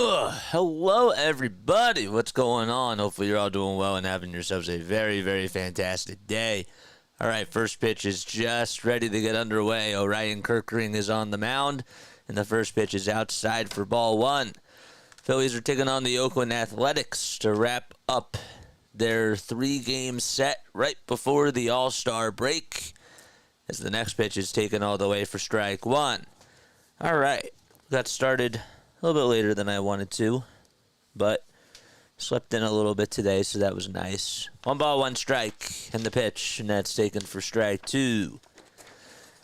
Hello, everybody. What's going on? Hopefully, you're all doing well and having yourselves a very, very fantastic day. All right, first pitch is just ready to get underway. Orion Kirkering is on the mound, and the first pitch is outside for ball one. Phillies are taking on the Oakland Athletics to wrap up their three-game set right before the All-Star break, as the next pitch is taken all the way for strike one. All right, got started a little bit later than I wanted to, but slept in a little bit today, so that was nice. 1-1 strike, and the pitch, and that's taken for strike two.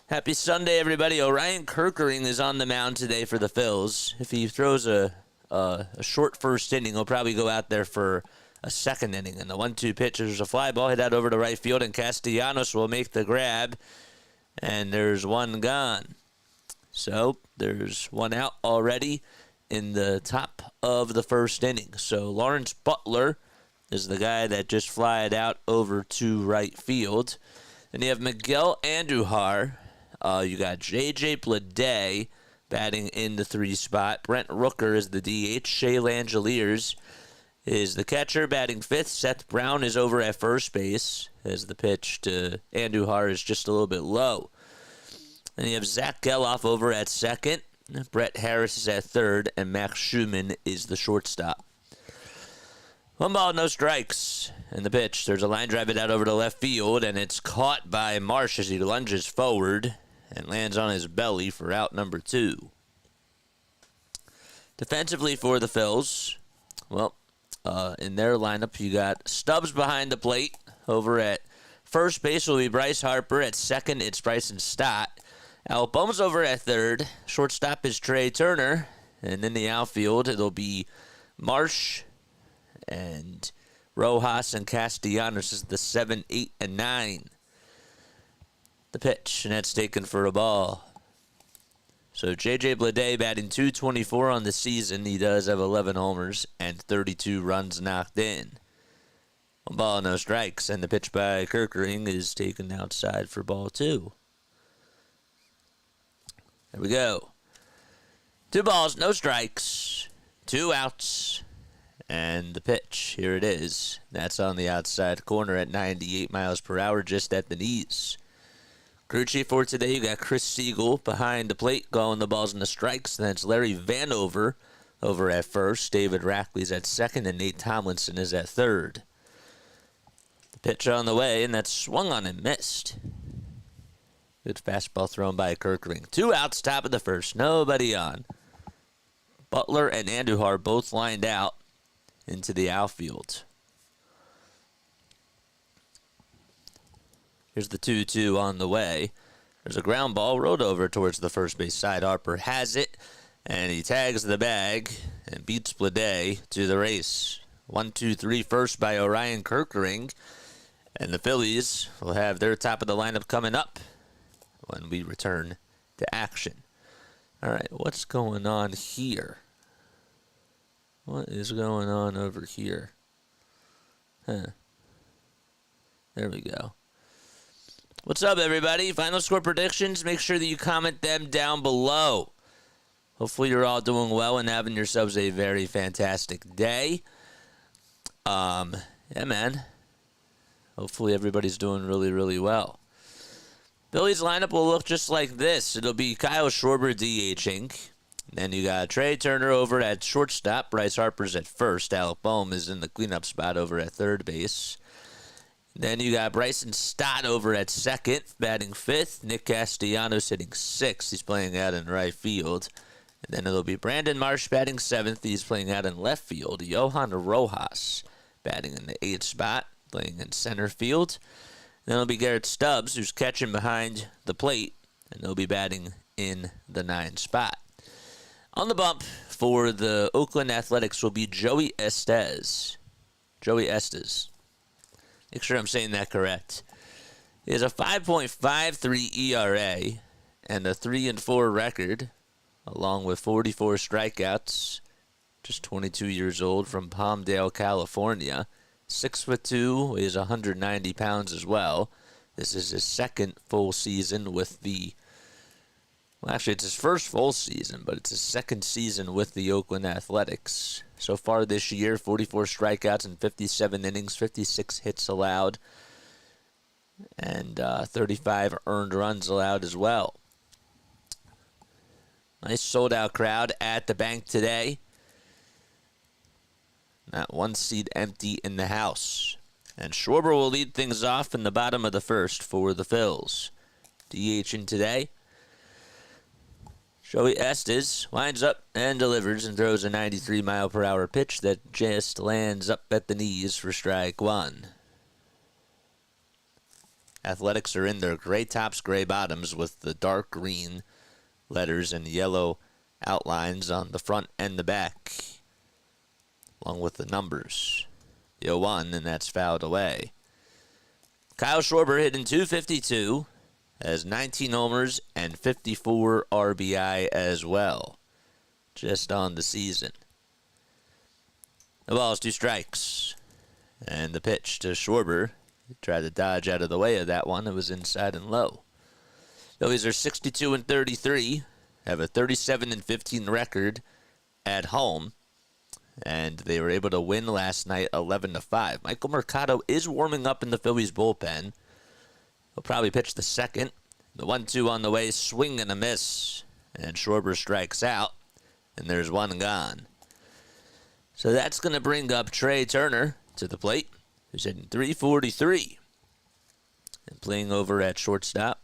Happy Sunday, everybody. Orion Kirkering is on the mound today for the Phils. If he throws a short first inning, he'll probably go out there for a second inning. And the 1-2 pitch, there's a fly ball hit out over to right field, and Castellanos will make the grab, and there's one gone. So there's one out already in the top of the first inning. So Lawrence Butler is the guy that just flied out over to right field. Then you have Miguel Andujar. You got J.J. Bleday batting in the 3 spot. Brent Rooker is the DH. Shea Langeliers is the catcher batting 5th. Seth Brown is over at first base, as the pitch to Andujar is just a little bit low. Then you have Zach Geloff over at second. Brett Harris is at third, and Max Schumann is the shortstop. 1 ball, no strikes. And the pitch, there's a line drive it out over to left field, and it's caught by Marsh as he lunges forward and lands on his belly for out number 2. Defensively for the Phils, well, in their lineup, you got Stubbs behind the plate. Over at first base will be Bryce Harper. At second, it's Bryson Stott. Bohm's over at third. Shortstop is Trey Turner. And in the outfield, it'll be Marsh and Rojas and Castellanos is the 7, 8, and 9. The pitch, and that's taken for a ball. So J.J. Bleday batting .224 on the season. He does have 11 homers and 32 runs knocked in. 1 ball, no strikes. And the pitch by Kirkering is taken outside for ball 2. There we go. 2 balls, no strikes, 2 outs, and the pitch. Here it is. That's on the outside corner at 98 miles per hour, just at the knees. Crew chief for today, you got Chris Siegel behind the plate, going the balls and the strikes. Then it's Larry Vanover over at first. David Rackley's at second, and Nate Tomlinson is at third. The pitch on the way, and that's swung on and missed. Good fastball thrown by Kirkering. 2 outs, top of the first. Nobody on. Butler and Andujar both lined out into the outfield. Here's the 2-2 on the way. There's a ground ball rolled over towards the first base side. Harper has it, and he tags the bag and beats Bleday to the race. 1-2-3 first by Orion Kirkering. And the Phillies will have their top of the lineup coming up when we return to action. All right, what's going on here? What is going on over here? There we go. What's up, everybody? Final score predictions. Make sure that you comment them down below. Hopefully you're all doing well and having yourselves a very fantastic day. Yeah, man. Hopefully everybody's doing really, really well. Phillies lineup will look just like this. It'll be Kyle Schwarber DHing. Then you got Trey Turner over at shortstop. Bryce Harper's at first. Alec Bohm is in the cleanup spot over at third base. Then you got Bryson Stott over at second, batting 5th. Nick Castellanos hitting 6th. He's playing out in right field. And then it'll be Brandon Marsh batting 7th. He's playing out in left field. Johan Rojas batting in the 8th spot, playing in center field. Then it'll be Garrett Stubbs, who's catching behind the plate, and they'll be batting in the 9 spot. On the bump for the Oakland Athletics will be Joey Estes. Joey Estes. Make sure I'm saying that correct. He has a 5.53 ERA and a 3-4 record, along with 44 strikeouts. Just 22 years old, from Palmdale, California. 6'2", weighs 190 pounds as well. This is his second full season with the Well, actually, it's his first full season, but it's his second season with the Oakland Athletics. So far this year, 44 strikeouts in 57 innings, 56 hits allowed, and 35 earned runs allowed as well. Nice sold-out crowd at the bank today. Not one seat empty in the house. And Schwarber will lead things off in the bottom of the first for the Phils. DH in today. Joey Estes winds up and delivers and throws a 93-mile-per-hour pitch that just lands up at the knees for strike one. Athletics are in their gray tops, gray bottoms with the dark green letters and yellow outlines on the front and the back, along with the numbers. The 0-1, and that's fouled away. Kyle Schwarber hitting .252, has 19 homers and 54 RBI as well, just on the season. The ball is 2 strikes, and the pitch to Schwarber. He tried to dodge out of the way of that one. It was inside and low. Phillies are 62-33, have a 37-15 record at home, and they were able to win last night 11-5. Michael Mercado is warming up in the Phillies bullpen. He'll probably pitch the second. The 1-2 on the way, swing and a miss, and Schwarber strikes out, and there's one gone. So that's going to bring up Trey Turner to the plate, who's hitting .343 and playing over at shortstop.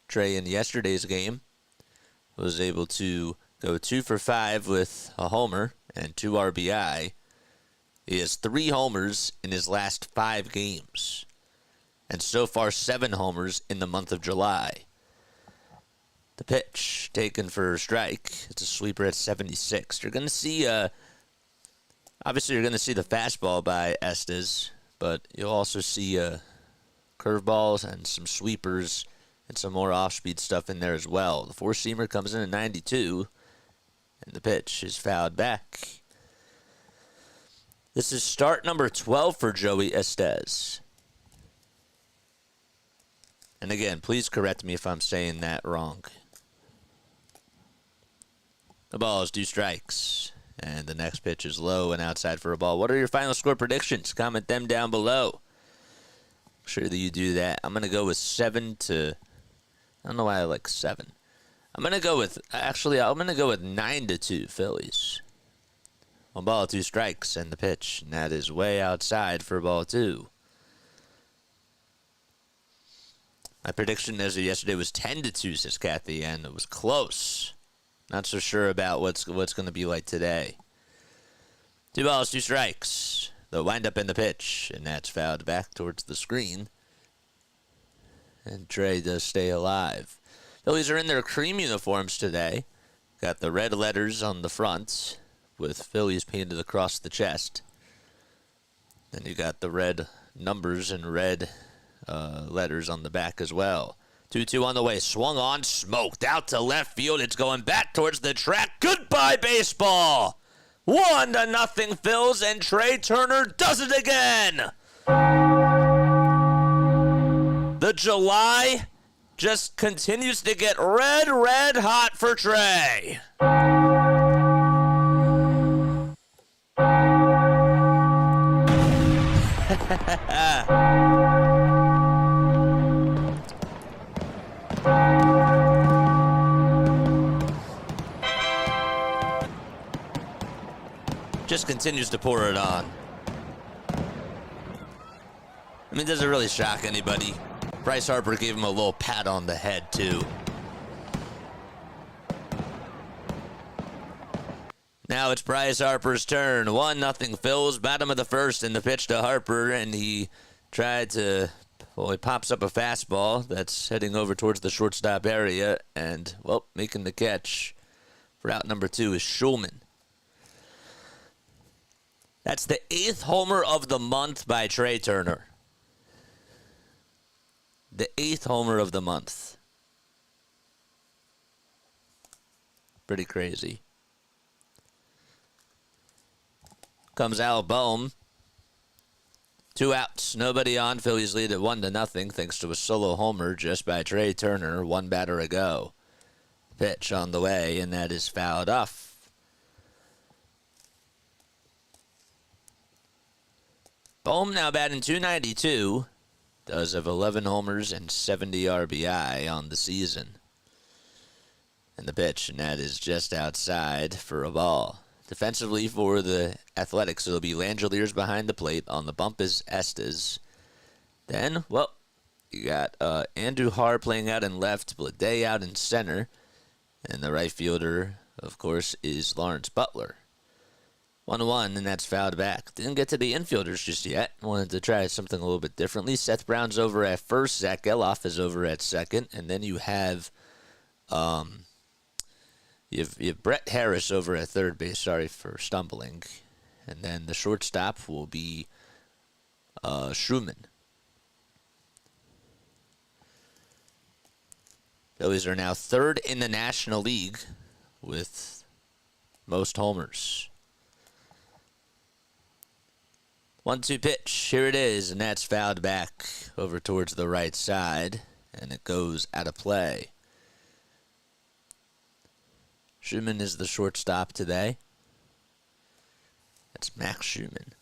Trey in yesterday's game was able to go 2 for 5 with a homer and 2 RBI. He has 3 homers in his last 5 games, and so far 7 homers in the month of July. The pitch taken for a strike. It's a sweeper at 76. You're going to see, obviously you're going to see the fastball by Estes, but you'll also see curveballs and some sweepers and some more off-speed stuff in there as well. The 4-seamer comes in at 92, and the pitch is fouled back. This is start number 12 for Joey Estes. And again, please correct me if I'm saying that wrong. The ball is 2 strikes, and the next pitch is low and outside for a ball. What are your final score predictions? Comment them down below. Make sure that you do that. I'm going to go with 7 to... I don't know why I like 7. I'm going to go with 9-2 Phillies. 1 ball, 2 strikes, and the pitch. And that is way outside for ball 2. My prediction as of yesterday was 10-2, says Kathy, and it was close. Not so sure about what's going to be like today. 2 balls, 2 strikes. The windup in the pitch, and that's fouled back towards the screen. And Trey does stay alive. Phillies are in their cream uniforms today. Got the red letters on the front with Phillies painted across the chest. Then you got the red numbers and red letters on the back as well. 2-2 on the way. Swung on, smoked out to left field. It's going back towards the track. Goodbye, baseball. 1-0 Phils, and Trey Turner does it again. The July just continues to get red hot for Trey. Just continues to pour it on. I mean, does it really shock anybody? Bryce Harper gave him a little pat on the head, too. Now it's Bryce Harper's turn. 1-0 Phils, bottom of the first, and the pitch to Harper, and he tried to, well, he pops up a fastball that's heading over towards the shortstop area, and, well, making the catch for out number 2 is Schulman. That's the 8th homer of the month by Trey Turner. The 8th homer of the month. Pretty crazy. Comes Al Bohm. 2 outs, nobody on. Phillies lead at 1-0 thanks to a solo homer just by Trey Turner. 1 batter ago. Pitch on the way, and that is fouled off. Bohm now batting .292. Does have 11 homers and 70 RBI on the season. And the pitch, and that is just outside for a ball. Defensively for the Athletics, it'll be Langeliers behind the plate. On the bump is Estes. Then, well, you got Andrew Har playing out in left, Blade out in center. And the right fielder, of course, is Lawrence Butler. 1-1, and that's fouled back. Didn't get to the infielders just yet. Wanted to try something a little bit differently. Seth Brown's over at first. Zach Geloff is over at second. And then you have you have Brett Harris over at third base. Sorry for stumbling. And then the shortstop will be Schumann. Phillies are now third in the National League with most homers. 1-2 pitch. Here it is, and that's fouled back over towards the right side, and it goes out of play. Schumann is the shortstop today. That's Max Schumann.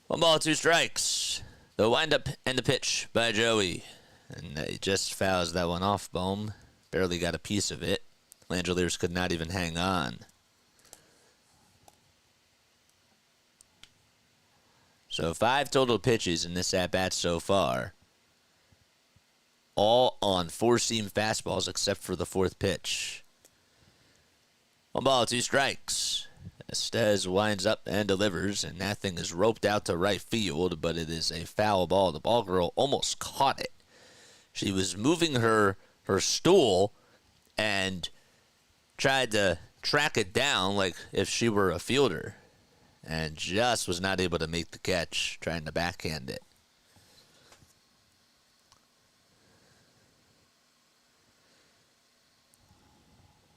1 ball, 2 strikes. The windup and the pitch by Joey. And he just fouls that one off. Bohm barely got a piece of it. Langeliers could not even hang on. So 5 total pitches in this at-bat so far. All on 4-seam fastballs except for the 4th pitch. 1 ball, 2 strikes. Estes winds up and delivers, and that thing is roped out to right field, but it is a foul ball. The ball girl almost caught it. She was moving her stool and tried to track it down like if she were a fielder, and just was not able to make the catch, trying to backhand it.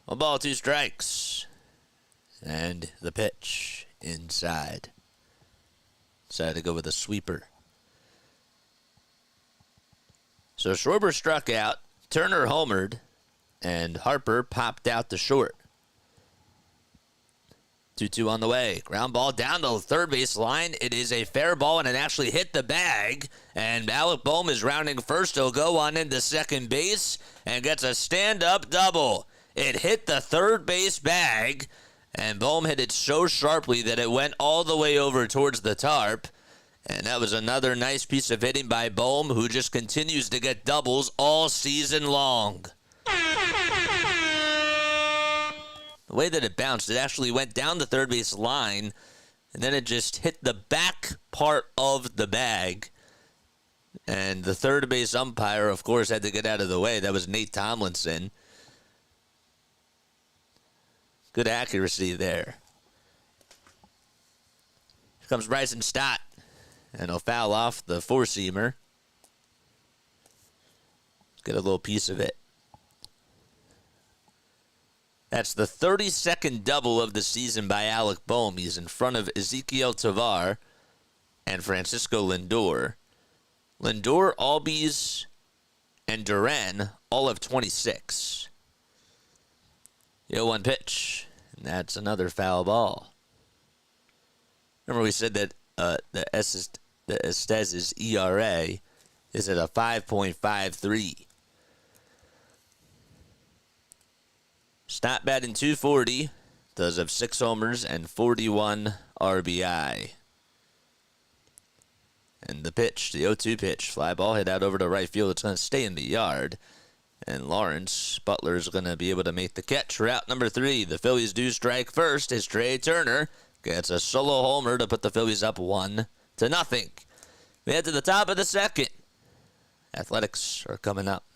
One ball, 2 strikes. And the pitch inside. Decided to go with a sweeper. So Schwarber struck out, Turner homered, and Harper popped out to short. 2-2 on the way. Ground ball down the third base line. It is a fair ball, and it actually hit the bag. And Alec Bohm is rounding first. He'll go on into second base and gets a stand-up double. It hit the third base bag, and Bohm hit it so sharply that it went all the way over towards the tarp. And that was another nice piece of hitting by Bohm, who just continues to get doubles all season long. The way that it bounced, it actually went down the third base line, and then it just hit the back part of the bag. And the third base umpire, of course, had to get out of the way. That was Nate Tomlinson. Good accuracy there. Here comes Bryson Stott. And he'll foul off the 4-seamer. Get a little piece of it. That's the 32nd double of the season by Alec Bohm. He's in front of Ezequiel Tovar and Francisco Lindor. Lindor, Albies, and Duran all have 26. 0-1 pitch. And that's another foul ball. Remember we said that the Estes' ERA is at a 5.53. Stott batting .240, does have 6 homers and 41 RBI. And the pitch, the 0-2 pitch, fly ball hit out over to right field. It's going to stay in the yard. And Lawrence Butler is going to be able to make the catch. Route number 3. The Phillies do strike first as Trey Turner gets a solo homer to put the Phillies up 1-0. We head to the top of the second. Athletics are coming up.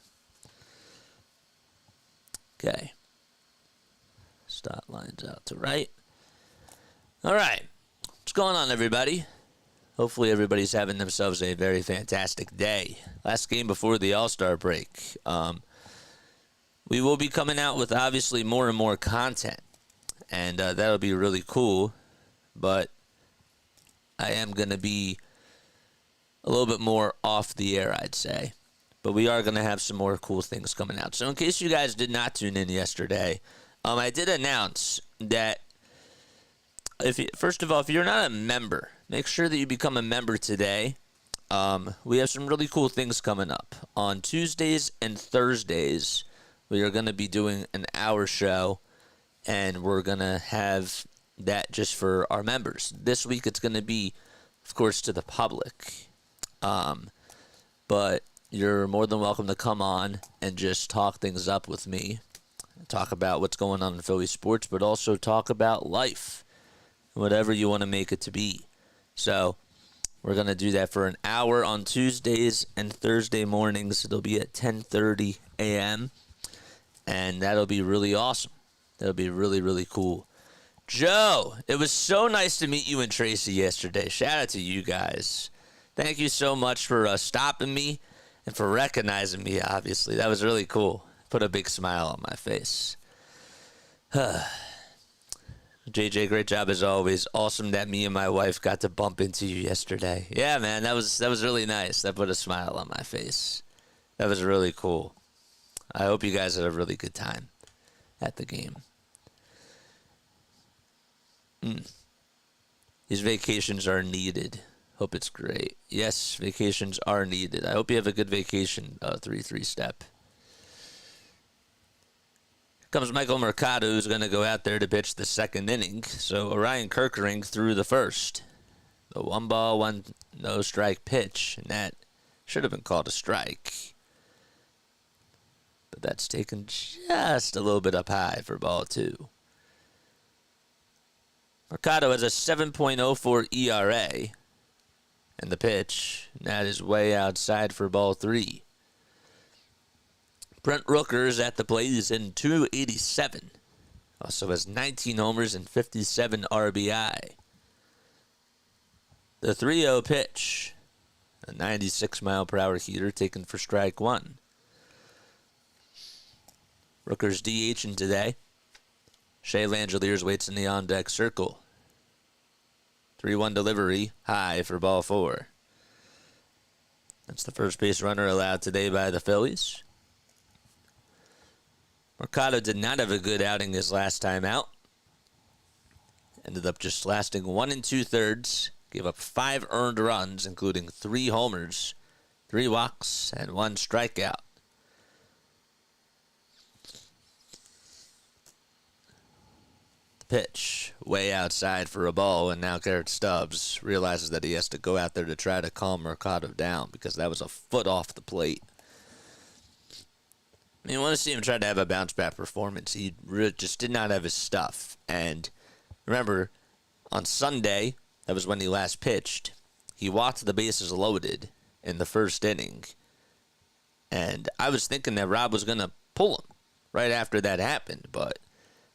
Okay. Stott lines out to right. All right. What's going on, everybody? Hopefully everybody's having themselves a very fantastic day. Last game before the All-Star break. We will be coming out with, obviously, more and more content. And that'll be really cool. But I am going to be a little bit more off the air, I'd say. But we are going to have some more cool things coming out. So in case you guys did not tune in yesterday, I did announce that first of all, if you're not a member, make sure that you become a member today. We have some really cool things coming up. On Tuesdays and Thursdays, we are going to be doing an hour show, and we're going to have that just for our members. This week it's going to be, of course, to the public. But you're more than welcome to come on and just talk things up with me. Talk about what's going on in Philly sports, but also talk about life, whatever you want to make it to be. So we're going to do that for an hour on Tuesdays and Thursday mornings. It'll be at 10:30 a.m., and that'll be really awesome. That'll be really, really cool. Joe, it was so nice to meet you and Tracy yesterday. Shout out to you guys. Thank you so much for stopping me and for recognizing me, obviously. That was really cool. Put a big smile on my face. JJ, great job as always. Awesome that me and my wife got to bump into you yesterday. Yeah, man, that was really nice. That put a smile on my face. That was really cool. I hope you guys had a really good time at the game. These vacations are needed. Hope it's great. Yes, vacations are needed. I hope you have a good vacation, 3-3 step. Here comes Michael Mercado, who's going to go out there to pitch the second inning. So Orion Kirkering threw the first. The 1-1, no strike pitch, and that should have been called a strike. But that's taken just a little bit up high for ball 2. Mercado has a 7.04 ERA. And the pitch, that is way outside for ball 3. Brent Rooker's at the plate. He's in 287. Also has 19 homers and 57 RBI. The 3-0 pitch, a 96-mile-per-hour heater taken for strike 1. Rooker's DHing today. Shea Langeliers waits in the on-deck circle. 3-1 delivery, high for ball 4. That's the first base runner allowed today by the Phillies. Mercado did not have a good outing his last time out. Ended up just lasting 1 2/3. Gave up 5 earned runs, including 3 homers, 3 walks, and 1 strikeout. Pitch way outside for a ball, and now Garrett Stubbs realizes that he has to go out there to try to calm Mercado down because that was a foot off the plate. I mean, you want to see him try to have a bounce back performance. He just did not have his stuff. And remember, on Sunday, that was when he last pitched, he walked the bases loaded in the first inning. And I was thinking that Rob was going to pull him right after that happened, but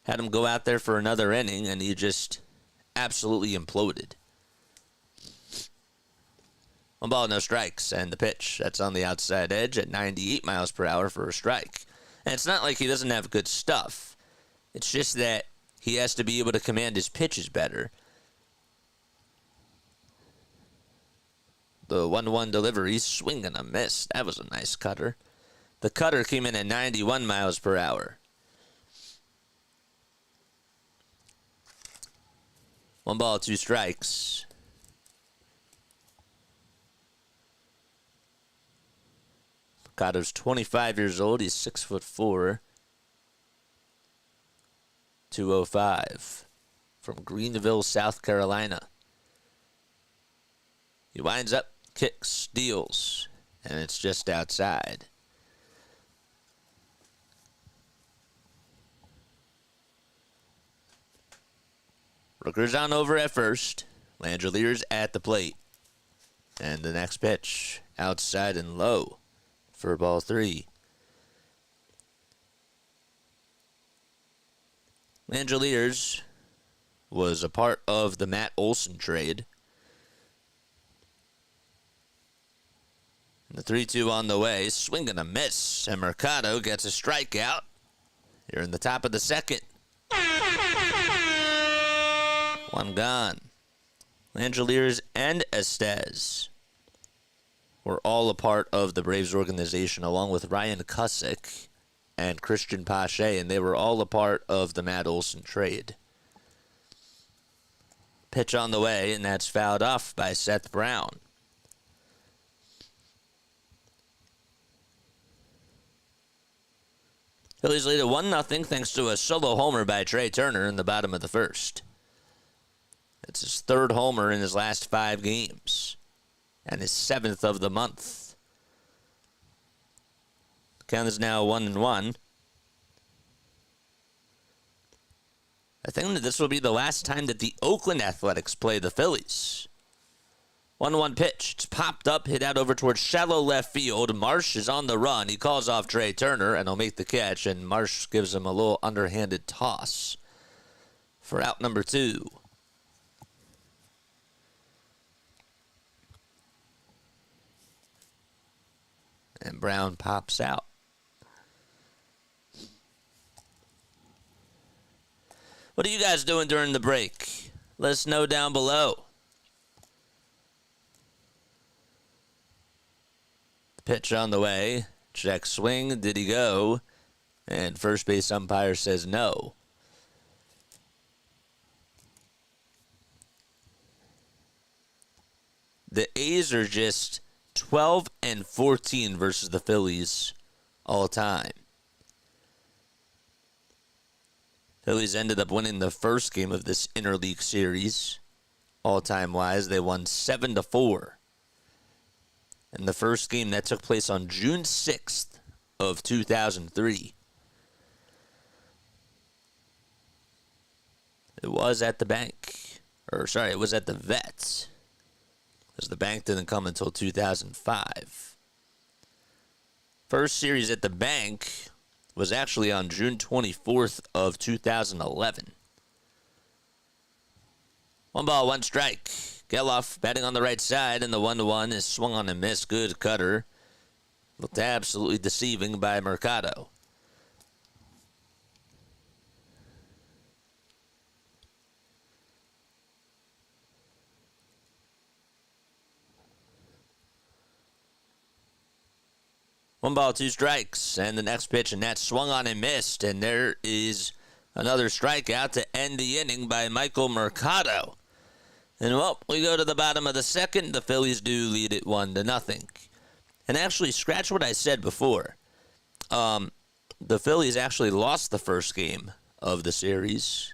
had him go out there for another inning, and he just absolutely imploded. 1 ball, no strikes, and the pitch, that's on the outside edge at 98 miles per hour for a strike. And it's not like he doesn't have good stuff. It's just that he has to be able to command his pitches better. The 1-1 delivery, swing and a miss. That was a nice cutter. The cutter came in at 91 miles per hour. 1 ball, 2 strikes. Mercado's 25 years old. He's 6'4", 205, from Greenville, South Carolina. He winds up, kicks, steals, and it's just outside. Rooker's on over at first. Langeliers at the plate. And the next pitch, outside and low for ball 3. Langeliers was a part of the Matt Olson trade. The 3-2 on the way, swing and a miss, and Mercado gets a strikeout here in the top of the second. 1 gone. Langeliers and Estes were all a part of the Braves organization, along with Ryan Cusick and Christian Pache, and they were all a part of the Matt Olson trade. Pitch on the way, and that's fouled off by Seth Brown. Phillies lead at 1-0 thanks to a solo homer by Trey Turner in the bottom of the first. It's his third homer in his last 5 games and his 7th of the month. The count is now 1-1. I think that this will be the last time that the Oakland Athletics play the Phillies. 1-1 pitch. It's popped up, hit out over towards shallow left field. Marsh is on the run. He calls off Trey Turner, and he'll make the catch, and Marsh gives him a little underhanded toss for out number 2. And Brown pops out. What are you guys doing during the break? Let us know down below. Pitch on the way. Check swing. Did he go? And first base umpire says no. The A's are just 12-14 versus the Phillies all time. Phillies ended up winning the first game of this interleague series. All-time wise, they won 7-4. And the first game that took place on June 6th of 2003. It was at the bank. It was at the Vets. Because the bank didn't come until 2005. First series at the bank was actually on June 24th of 2011. 1 ball, 1 strike. Geloff batting on the right side, and the 1-1 is swung on and missed. Good cutter. Looked absolutely deceiving by Mercado. One ball, 2 strikes, and the next pitch, and that's swung on and missed, and there is another strikeout to end the inning by Michael Mercado. And, well, we go to the bottom of the second. The Phillies do lead it 1-0. And actually, scratch what I said before. The Phillies actually lost the first game of the series,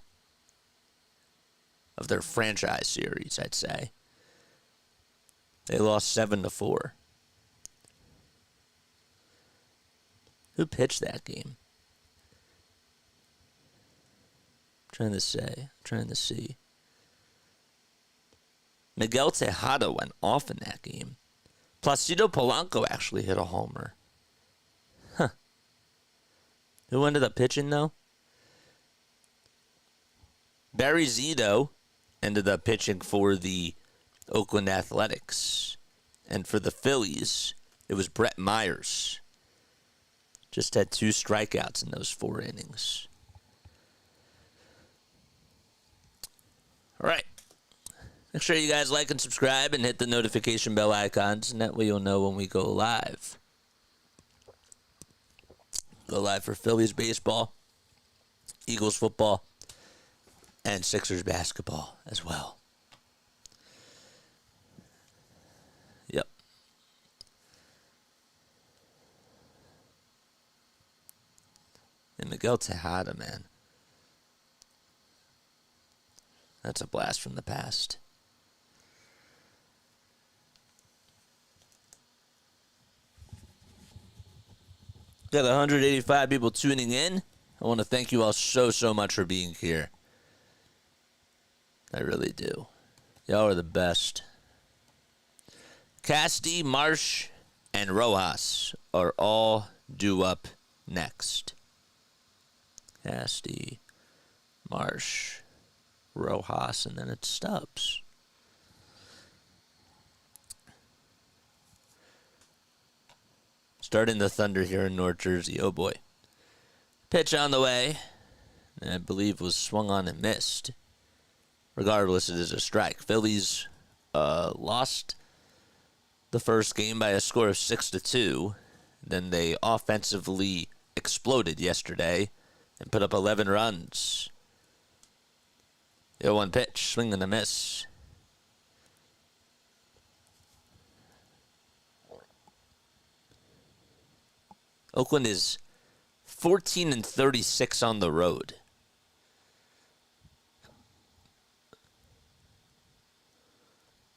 of their franchise series, I'd say. They lost 7-4. Who pitched that game? I'm trying to see. Miguel Tejada went off in that game. Placido Polanco actually hit a homer. Huh. Who ended up pitching, though? Barry Zito ended up pitching for the Oakland Athletics. And for the Phillies, it was Brett Myers. Just had 2 strikeouts in those 4 innings. All right. Make sure you guys like and subscribe and hit the notification bell icons, and that way you'll know when we go live. Go live for Phillies baseball, Eagles football, and Sixers basketball as well. Yep. And Miguel Tejada, man. That's a blast from the past. Got 185 people tuning in. I want to thank you all so much for being here. I really do. Y'all are the best. Casti, Marsh, and Rojas are all due up next. Casti, Marsh, Rojas, and then it's Stubbs. Starting the Thunder here in North Jersey. Oh, boy. Pitch on the way. And I believe was swung on and missed. Regardless, it is a strike. Phillies lost the first game by a score of 6-2. Then they offensively exploded yesterday and put up 11 runs. 0-1 pitch, swing and a miss. Oakland is 14-36 on the road.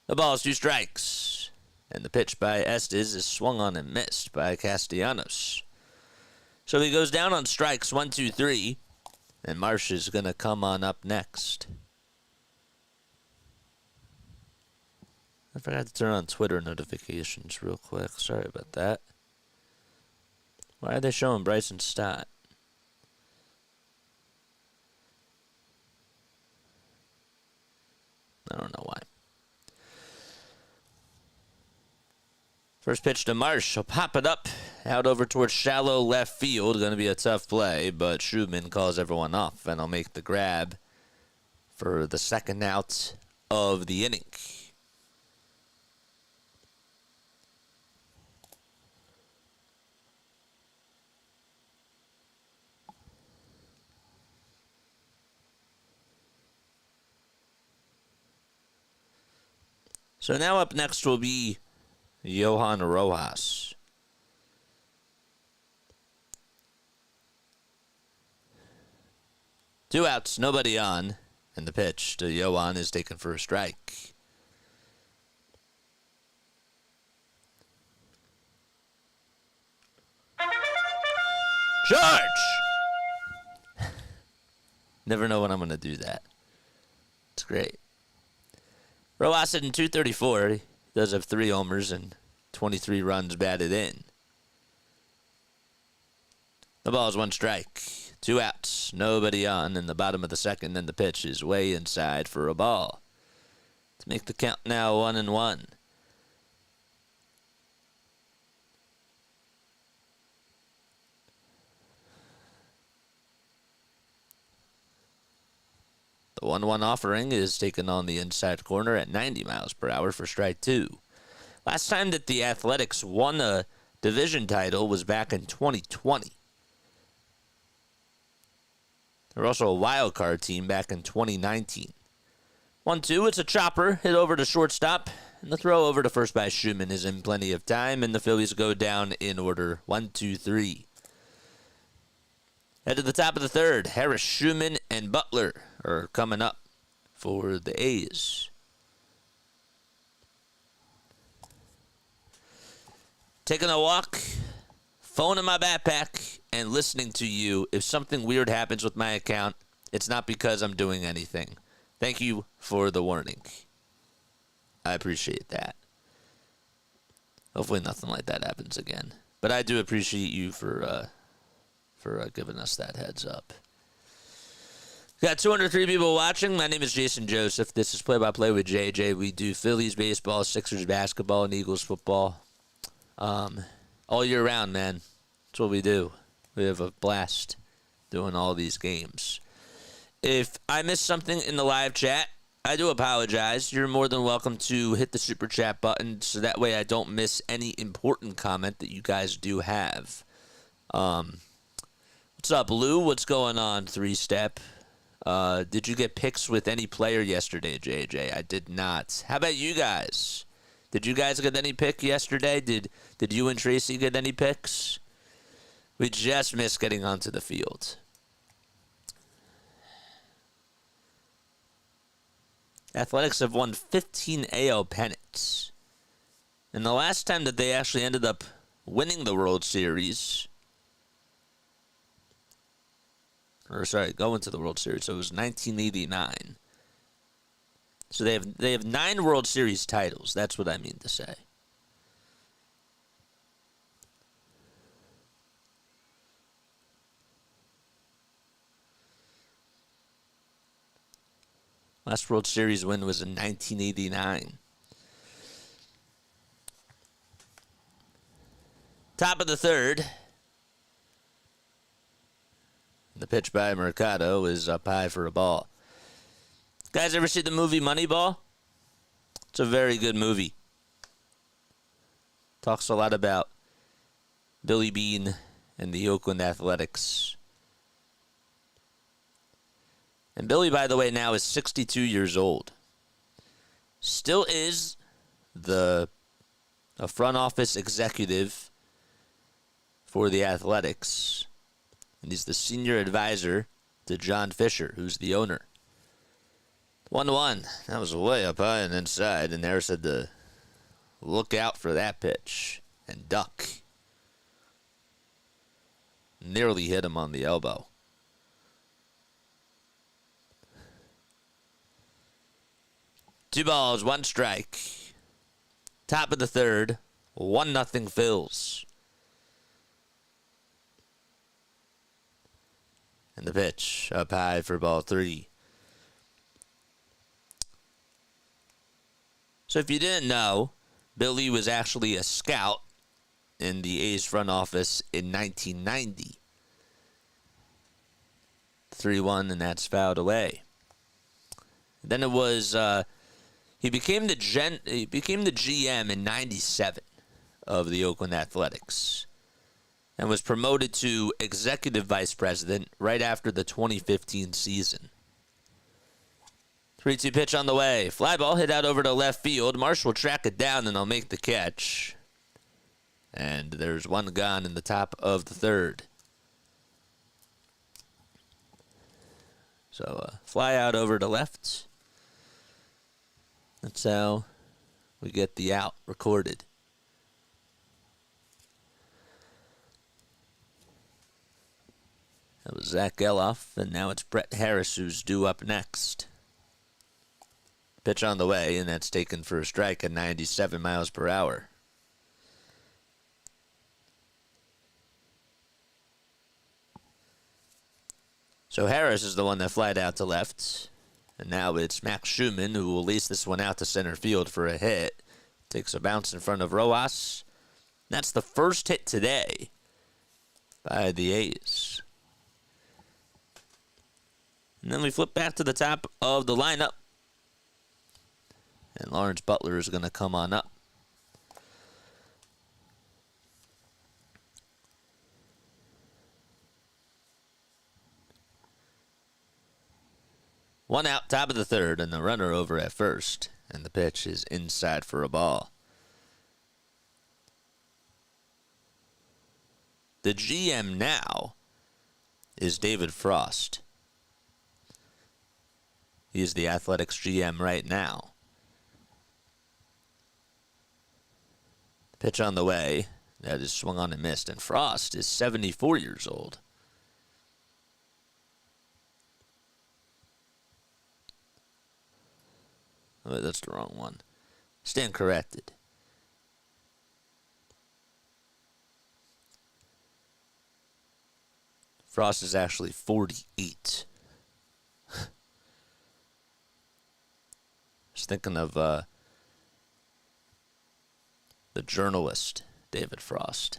The ball is 2 strikes. And the pitch by Estes is swung on and missed by Castellanos. So he goes down on strikes 1, 2, 3. And Marsh is going to come on up next. I forgot to turn on Twitter notifications real quick. Sorry about that. Why are they showing Bryson Stott? I don't know why. First pitch to Marsh. He'll pop it up out over towards shallow left field. Going to be a tough play, but Schumann calls everyone off, and I'll make the grab for the second out of the inning. So now up next will be Johan Rojas. Two outs, nobody on, and the pitch to Johan is taken for a strike. Charge! Never know when I'm going to do that. It's great. Rojas hitting .234. He does have 3 homers and 23 runs batted in. The ball is 1 strike. 2 outs. Nobody on in the bottom of the second, and the pitch is way inside for a ball. To make the count now 1-1. The 1-1 offering is taken on the inside corner at 90 miles per hour for strike 2. Last time that the Athletics won a division title was back in 2020. They were also a wild card team back in 2019. 1-2, it's a chopper, hit over to shortstop, and the throw over to first by Schumann is in plenty of time, and the Phillies go down in order 1, 2, 3. Head to the top of the third. Harris, Schumann, and Butler are coming up for the A's. Taking a walk, phone in my backpack, and listening to you. If something weird happens with my account, it's not because I'm doing anything. Thank you for the warning. I appreciate that. Hopefully nothing like that happens again. But I do appreciate you for giving us that heads up. Got 203 people watching. My name is Jason Joseph. This is Play-by-Play with JJ. We do Phillies baseball, Sixers basketball, and Eagles football. All year round, man. That's what we do. We have a blast doing all these games. If I missed something in the live chat, I do apologize. You're more than welcome to hit the super chat button so that way I don't miss any important comment that you guys do have. What's up, Lou? What's going on, 3-Step? Did you get picks with any player yesterday, JJ? I did not. How about you guys? Did you guys get any pick yesterday? Did you and Tracy get any picks? We just missed getting onto the field. Athletics have won 15 AL pennants. And the last time that they actually ended up winning the World Series, going to the World Series, so it was 1989. So they have 9 World Series titles. That's what I mean to say. Last World Series win was in 1989. Top of the third. The pitch by Mercado is up high for a ball. Guys ever see the movie Moneyball? It's a very good movie. Talks a lot about Billy Beane and the Oakland Athletics. And Billy, by the way, now is 62 years old. Still is a front office executive for the Athletics. And he's the senior advisor to John Fisher, who's the owner. 1-1. That was way up high and inside, and Harris had to look out for that pitch and duck. Nearly hit him on the elbow. Two balls, one strike. Top of the third, 1-0 Phils. And the pitch up high for ball 3. So if you didn't know, Billy was actually a scout in the A's front office in 1990. 3-1, and that's fouled away. Then it was he became the GM in 97 of the Oakland Athletics and was promoted to executive vice president right after the 2015 season. 3-2 pitch on the way. Fly ball hit out over to left field. Marsh will track it down and they'll make the catch. And there's one gone in the top of the third. So fly out over to left. That's how we get the out recorded. That was Zach Geloff, and now it's Brett Harris who's due up next. Pitch on the way, and that's taken for a strike at 97 miles per hour. So Harris is the one that flied out to left. And now it's Max Schumann who will lease this one out to center field for a hit. Takes a bounce in front of Rojas. That's the first hit today by the A's. And then we flip back to the top of the lineup. And Lawrence Butler is going to come on up. One out, top of the third, and the runner over at first. And the pitch is inside for a ball. The GM now is David Frost. He is the Athletics GM right now. Pitch on the way. That is swung on and missed. And Frost is 74 years old. Oh, that's the wrong one. Stand corrected. Frost is actually 48. Just thinking of the journalist David Frost.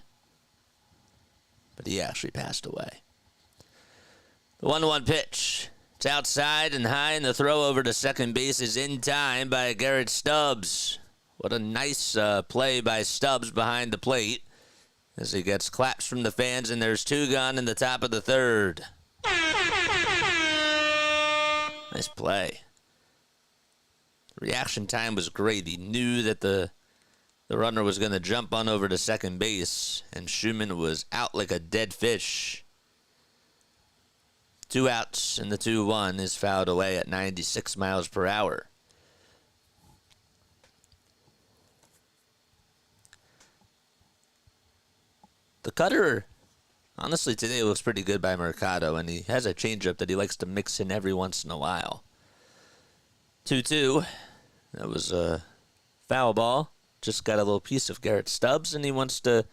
But he actually passed away. The 1-1 pitch. It's outside and high, and the throw over to second base is in time by Garrett Stubbs. What a nice play by Stubbs behind the plate as he gets claps from the fans, and there's two gone in the top of the third. Nice play. Reaction time was great. He knew that the runner was going to jump on over to second base, and Schumann was out like a dead fish. 2 outs, and the 2-1 is fouled away at 96 miles per hour. The cutter, honestly, today looks pretty good by Mercado, and he has a changeup that he likes to mix in every once in a while. 2-2. That was a foul ball. Just got a little piece of Garrett Stubbs, and he wants to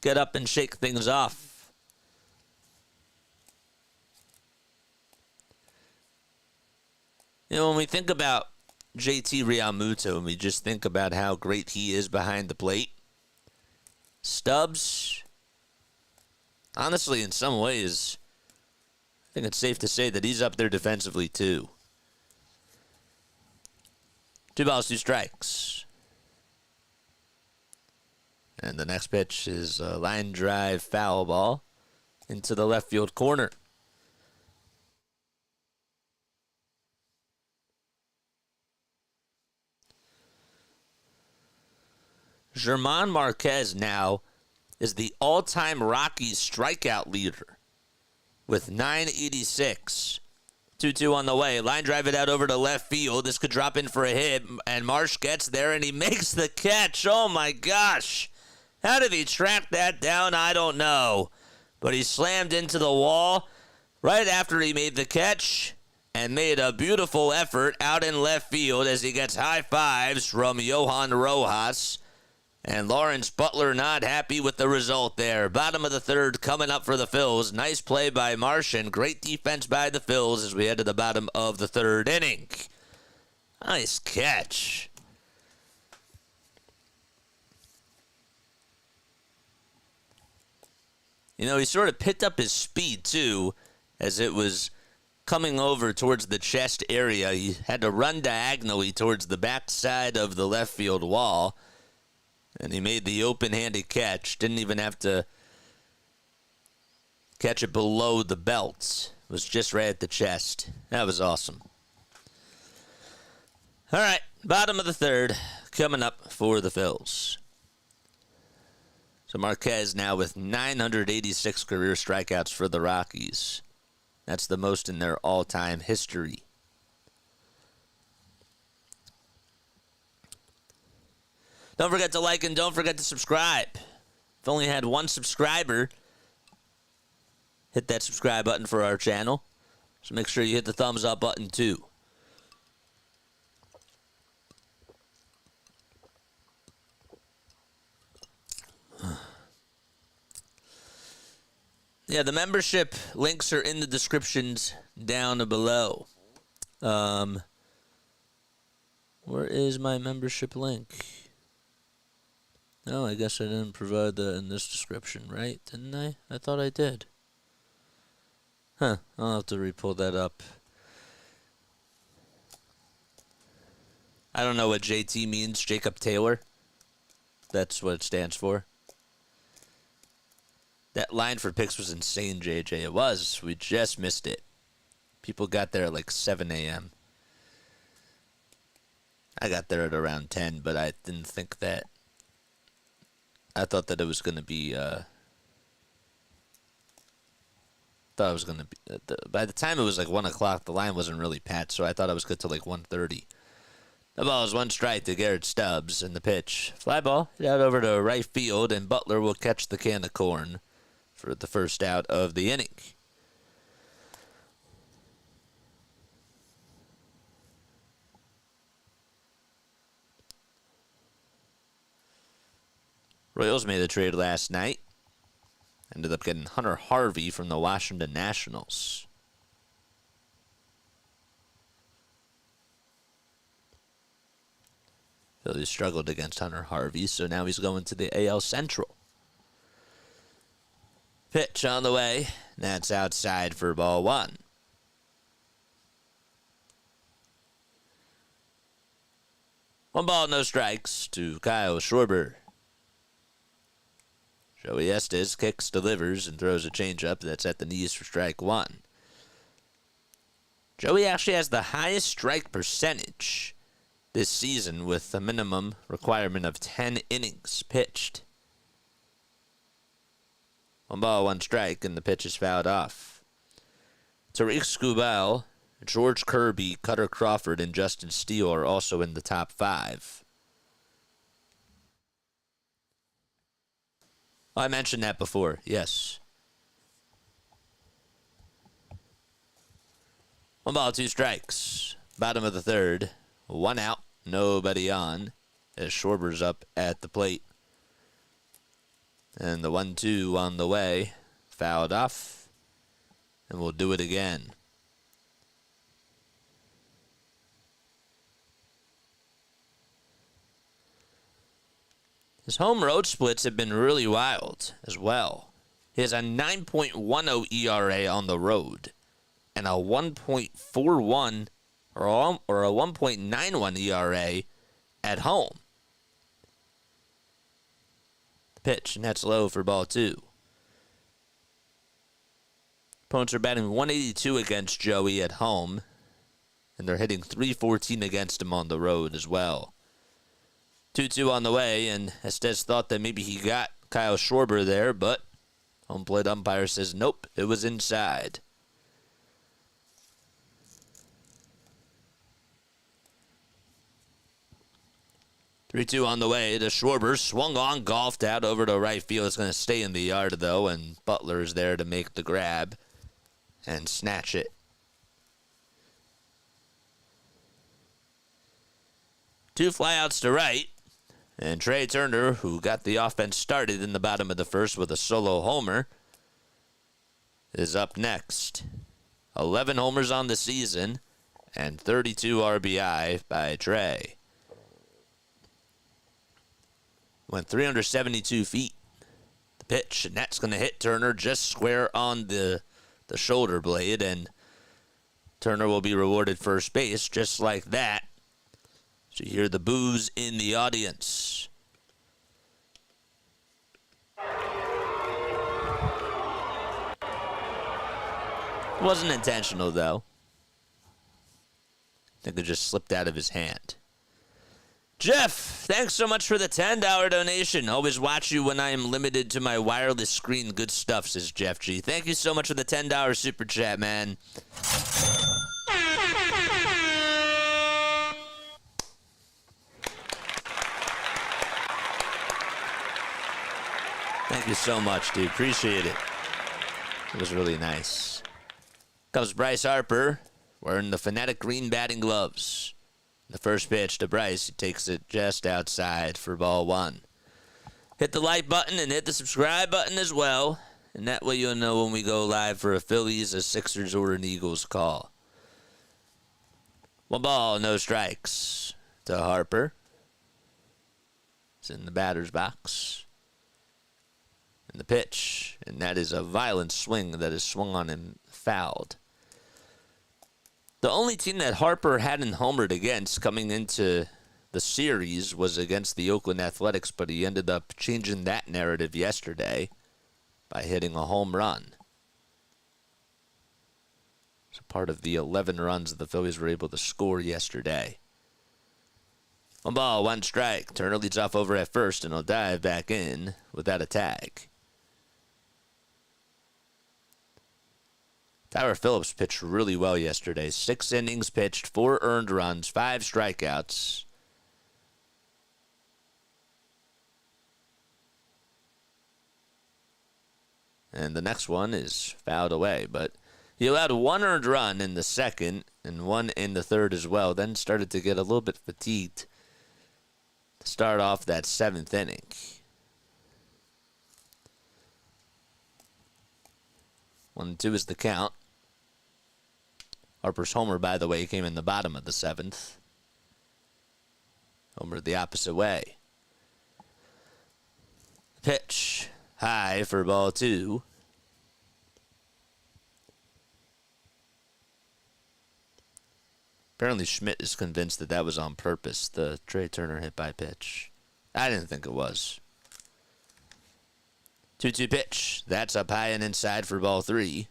get up and shake things off. You know, when we think about JT Realmuto and we just think about how great he is behind the plate, Stubbs, honestly, in some ways, I think it's safe to say that he's up there defensively too. 2 balls, 2 strikes. And the next pitch is a line drive foul ball into the left field corner. German Marquez now is the all-time Rockies strikeout leader with 986. 2-2 on the way. Line drive it out over to left field. This could drop in for a hit, and Marsh gets there, and he makes the catch. Oh, my gosh. How did he track that down? I don't know. But he slammed into the wall right after he made the catch and made a beautiful effort out in left field as he gets high fives from Johan Rojas. And Lawrence Butler not happy with the result there. Bottom of the third coming up for the Phils. Nice play by Marsh and great defense by the Phils as we head to the bottom of the third inning. Nice catch. You know, he sort of picked up his speed, too, as it was coming over towards the chest area. He had to run diagonally towards the backside of the left field wall. And he made the open-handed catch. Didn't even have to catch it below the belt. It was just right at the chest. That was awesome. All right, bottom of the third coming up for the Phils. So Marquez now with 986 career strikeouts for the Rockies. That's the most in their all-time history. Don't forget to like and don't forget to subscribe. I've only had 1 subscriber. Hit that subscribe button for our channel. So make sure you hit the thumbs up button too. Yeah, the membership links are in the descriptions down below. Where is my membership link? No, I guess I didn't provide that in this description, right? Didn't I? I thought I did. Huh, I'll have to re-pull that up. I don't know what JT means, Jacob Taylor. That's what it stands for. That line for picks was insane, JJ. It was. We just missed it. People got there at like 7 a.m. I got there at around 10, but I didn't think that. I thought that it was going to be, by the time it was like 1 o'clock, the line wasn't really pat, so I thought I was good till like 1:30. The ball is 1 strike to Garrett Stubbs, and the pitch. Fly ball, out over to right field, and Butler will catch the can of corn for the first out of the inning. Royals made a trade last night. Ended up getting Hunter Harvey from the Washington Nationals. Phillies struggled against Hunter Harvey, so now he's going to the AL Central. Pitch on the way. That's outside for ball 1. One ball, no strikes to Kyle Schwarber. Joey Estes kicks, delivers, and throws a changeup that's at the knees for strike 1. Joey actually has the highest strike percentage this season with a minimum requirement of 10 innings pitched. 1 ball, 1 strike, and the pitch is fouled off. Tariq Skubal, George Kirby, Cutter Crawford, and Justin Steele are also in the top 5. I mentioned that before, yes. 1 ball, 2 strikes. Bottom of the third. 1 out, nobody on, as Schwarber's up at the plate. And the 1-2 on the way. Fouled off. And we'll do it again. His home road splits have been really wild as well. He has a 9.10 ERA on the road and a 1.41 or a 1.91 ERA at home. The pitch, and that's low for ball 2. Opponents are batting 182 against Joey at home, and they're hitting 314 against him on the road as well. 2-2 on the way, and Estes thought that maybe he got Kyle Schwarber there, but home plate umpire says nope, it was inside. Three-two on the way. The Schwarber swung on, golfed out over to right field. It's going to stay in the yard, though, and Butler is there to make the grab and snatch it. Two flyouts to right, and Trey Turner, who got the offense started in the bottom of the first with a solo homer, is up next. 11 homers on the season and 32 RBI by Trey. Went 372 feet. The pitch, and that's going to hit Turner just square on the shoulder blade, and Turner will be rewarded first base just like that. So you hear the boos in the audience. It wasn't intentional, though. I think it just slipped out of his hand. Jeff, thanks so much for the $10 donation. Always watch you when I am limited to my wireless screen. Good stuff, says Jeff G. Thank you so much for the $10 super chat, man. Thank you so much, dude. Appreciate it. It was really nice. Comes Bryce Harper wearing the Fanatic green batting gloves. The first pitch to Bryce, he takes it just outside for ball 1. Hit the like button and hit the subscribe button as well. And that way you'll know when we go live for a Phillies, a Sixers, or an Eagles call. 1 ball, no strikes to Harper. It's in the batter's box. And the pitch, and that is a violent swing that is swung on and fouled. The only team that Harper hadn't homered against coming into the series was against the Oakland Athletics, but he ended up changing that narrative yesterday by hitting a home run. It's a part of the 11 runs the Phillies were able to score yesterday. 1 ball, 1 strike. Turner leads off over at first, and he'll dive back in without a tag. Tyler Phillips pitched really well yesterday. 6 innings pitched, 4 earned runs, 5 strikeouts. And the next one is fouled away, but he allowed 1 earned run in the second and 1 in the third as well, then started to get a little bit fatigued to start off that 7th inning. 1-2 is the count. Harper's homer, by the way, came in the bottom of the 7th. Homer the opposite way. Pitch high for ball 2. Apparently Schmidt is convinced that that was on purpose, the Trey Turner hit by pitch. I didn't think it was. 2-2 pitch. That's up high and inside for ball 3.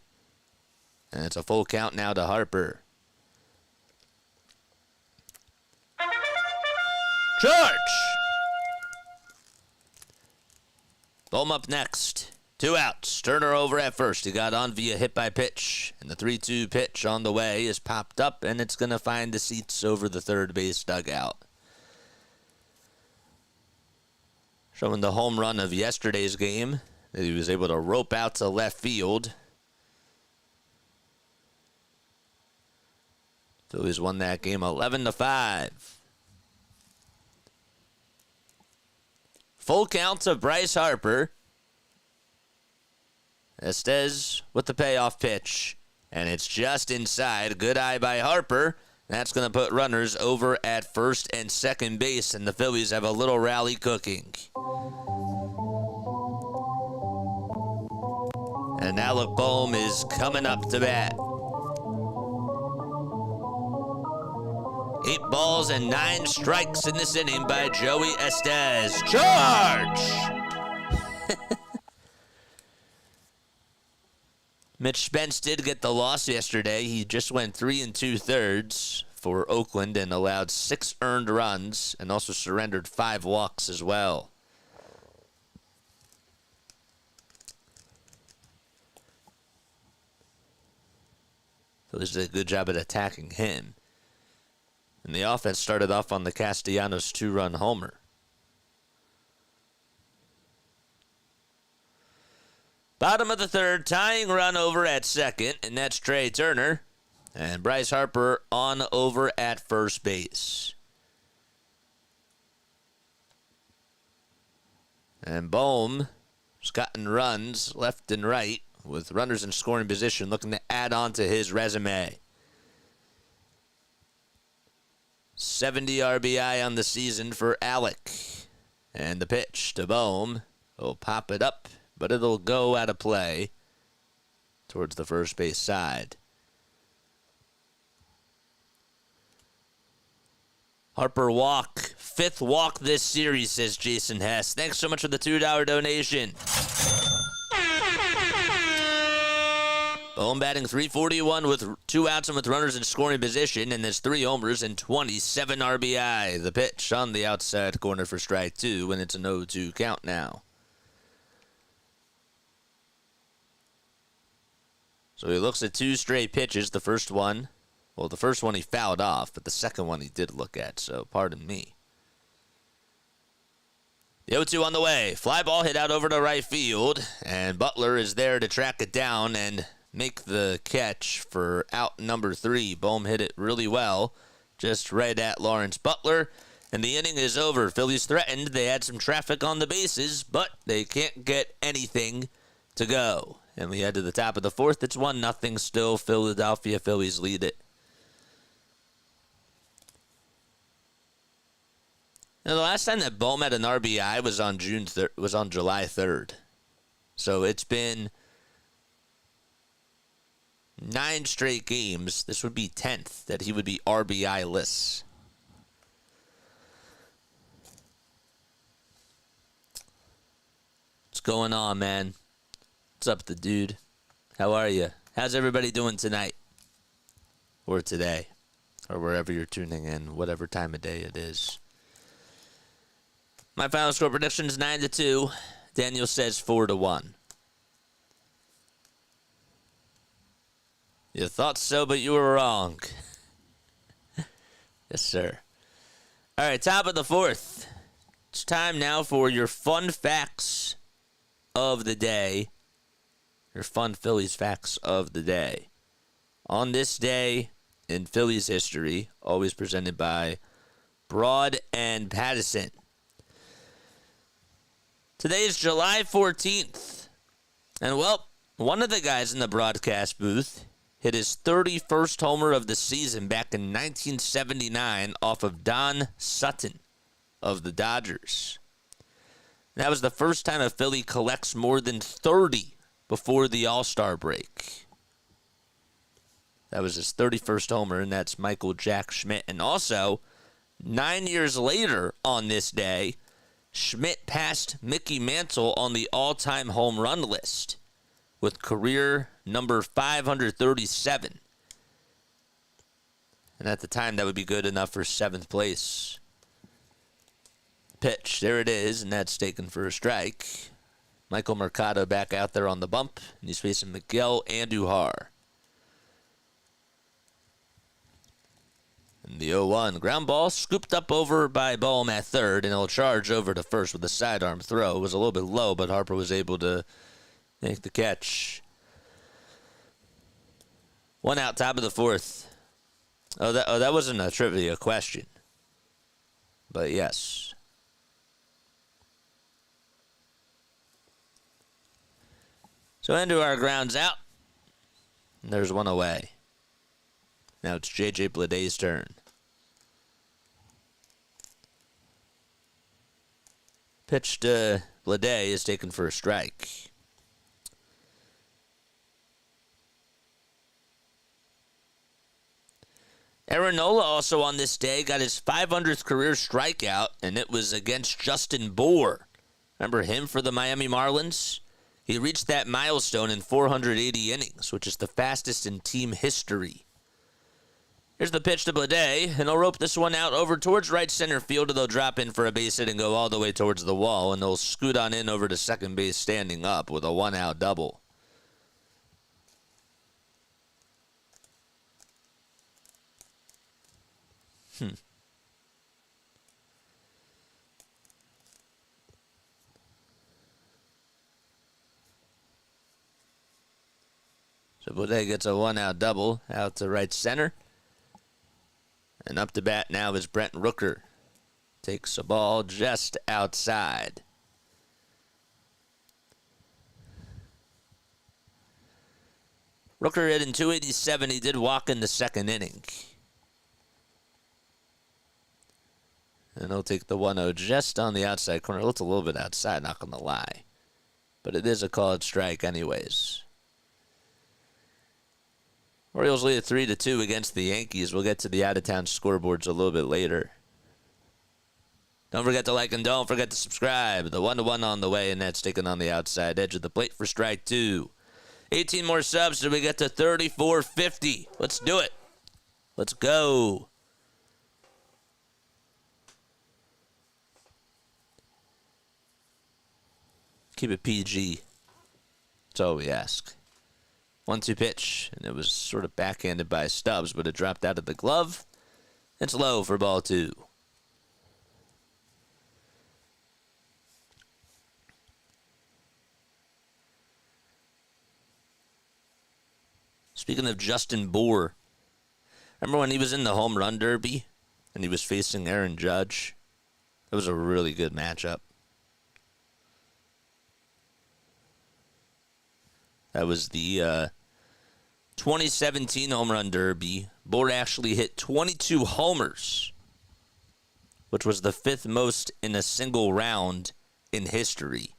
And it's a full count now to Harper. Charge! Bohm up next. 2 outs. Turner over at first. He got on via hit by pitch. And the 3-2 pitch on the way is popped up, and it's going to find the seats over the third base dugout. Showing the home run of yesterday's game. He was able to rope out to left field. Phillies won that game 11-5. Full count to Bryce Harper. Estes with the payoff pitch. And it's just inside. Good eye by Harper. That's going to put runners over at first and second base. And the Phillies have a little rally cooking. And Alec Bohm is coming up to bat. 8 balls and 9 strikes in this inning by Joey Estes. Charge! Mitch Spence did get the loss yesterday. He just went 3 2/3 for Oakland and allowed 6 earned runs and also surrendered 5 walks as well. Phillies did a good job at attacking him. And the offense started off on the Castellanos 2-run homer. Bottom of the third, tying run over at second, and that's Trey Turner. And Bryce Harper on over at first base. And Bohm has gotten runs left and right with runners in scoring position, looking to add on to his resume. 70 RBI on the season for Alec. And the pitch to Bohm will pop it up, but it'll go out of play towards the first base side. Harper walk, 5th walk this series, says Jason Hess. Thanks so much for the $2 donation. Bohm batting .341 with 2 outs and with runners in scoring position, and there's 3 homers and 27 RBI. The pitch on the outside corner for strike 2, and it's an 0-2 count now. So he looks at 2 straight pitches. The first one he fouled off, but the second one he did look at, so pardon me. The 0-2 on the way. Fly ball hit out over to right field, and Butler is there to track it down and make the catch for out number 3. Bohm hit it really well, just right at Lawrence Butler, and the inning is over. Phillies threatened. They had some traffic on the bases, but they can't get anything to go. And we head to the top of the 4th. It's 1-0 still. Philadelphia Phillies lead it. Now, the last time that Bohm had an RBI was on July 3rd. So it's been 9 straight games. This would be 10th that he would be RBI-less. What's going on, man? What's up, the dude? How are you? How's everybody doing tonight? Or today? Or wherever you're tuning in, whatever time of day it is. My final score prediction is 9-2. Daniel says 4-1. You thought so, but you were wrong. Yes, sir. All right, top of the 4th. It's time now for your fun facts of the day. Your fun Phillies facts of the day. On this day in Phillies history, always presented by Broad and Pattison. Today is July 14th. And, well, one of the guys in the broadcast booth hit his 31st homer of the season back in 1979 off of Don Sutton of the Dodgers. That was the first time a Philly collects more than 30 before the All-Star break. That was his 31st homer, and that's Michael Jack Schmidt. And also, 9 years later on this day, Schmidt passed Mickey Mantle on the all-time home run list with career number 537. And at the time, that would be good enough for 7th place. Pitch, there it is, and that's taken for a strike. Michael Mercado back out there on the bump, and he's facing Miguel Andujar. And the 0-1 ground ball scooped up over by Bohm at third, and he'll charge over to first with a sidearm throw. It was a little bit low, but Harper was able to make the catch. 1 out, top of the 4th. That wasn't a trivia question. But yes. So Andujar grounds out. And there's 1 away. Now it's J.J. Bleday's turn. Pitch to Bleday is taken for a strike. Aaron Nola also on this day got his 500th career strikeout, and it was against Justin Bour. Remember him for the Miami Marlins? He reached that milestone in 480 innings, which is the fastest in team history. Here's the pitch to Bleday, and he'll rope this one out over towards right center field, and they'll drop in for a base hit and go all the way towards the wall, and they'll scoot on in over to second base standing up with a one-out double. So Bleday gets a one-out double out to right center. And up to bat now is Brent Rooker. Takes a ball just outside. Rooker hit in 287. He did walk in the second inning. And he'll take the 1-0 just on the outside corner. It looks a little bit outside, not going to lie. But it is a called strike anyways. Orioles lead 3-2 against the Yankees. We'll get to the out-of-town scoreboards a little bit later. Don't forget to like and don't forget to subscribe. The 1-1 on the way, and that's taken on the outside edge of the plate for strike 2. 18 more subs till we get to 3450. Let's do it. Let's go. Keep it PG. That's all we ask. 1-2 pitch, and it was sort of backhanded by Stubbs, but it dropped out of the glove. It's low for ball 2. Speaking of Justin Bour, remember when he was in the home run derby and he was facing Aaron Judge? It was a really good matchup. That was the 2017 home run derby. Bour actually hit 22 homers, which was the 5th most in a single round in history.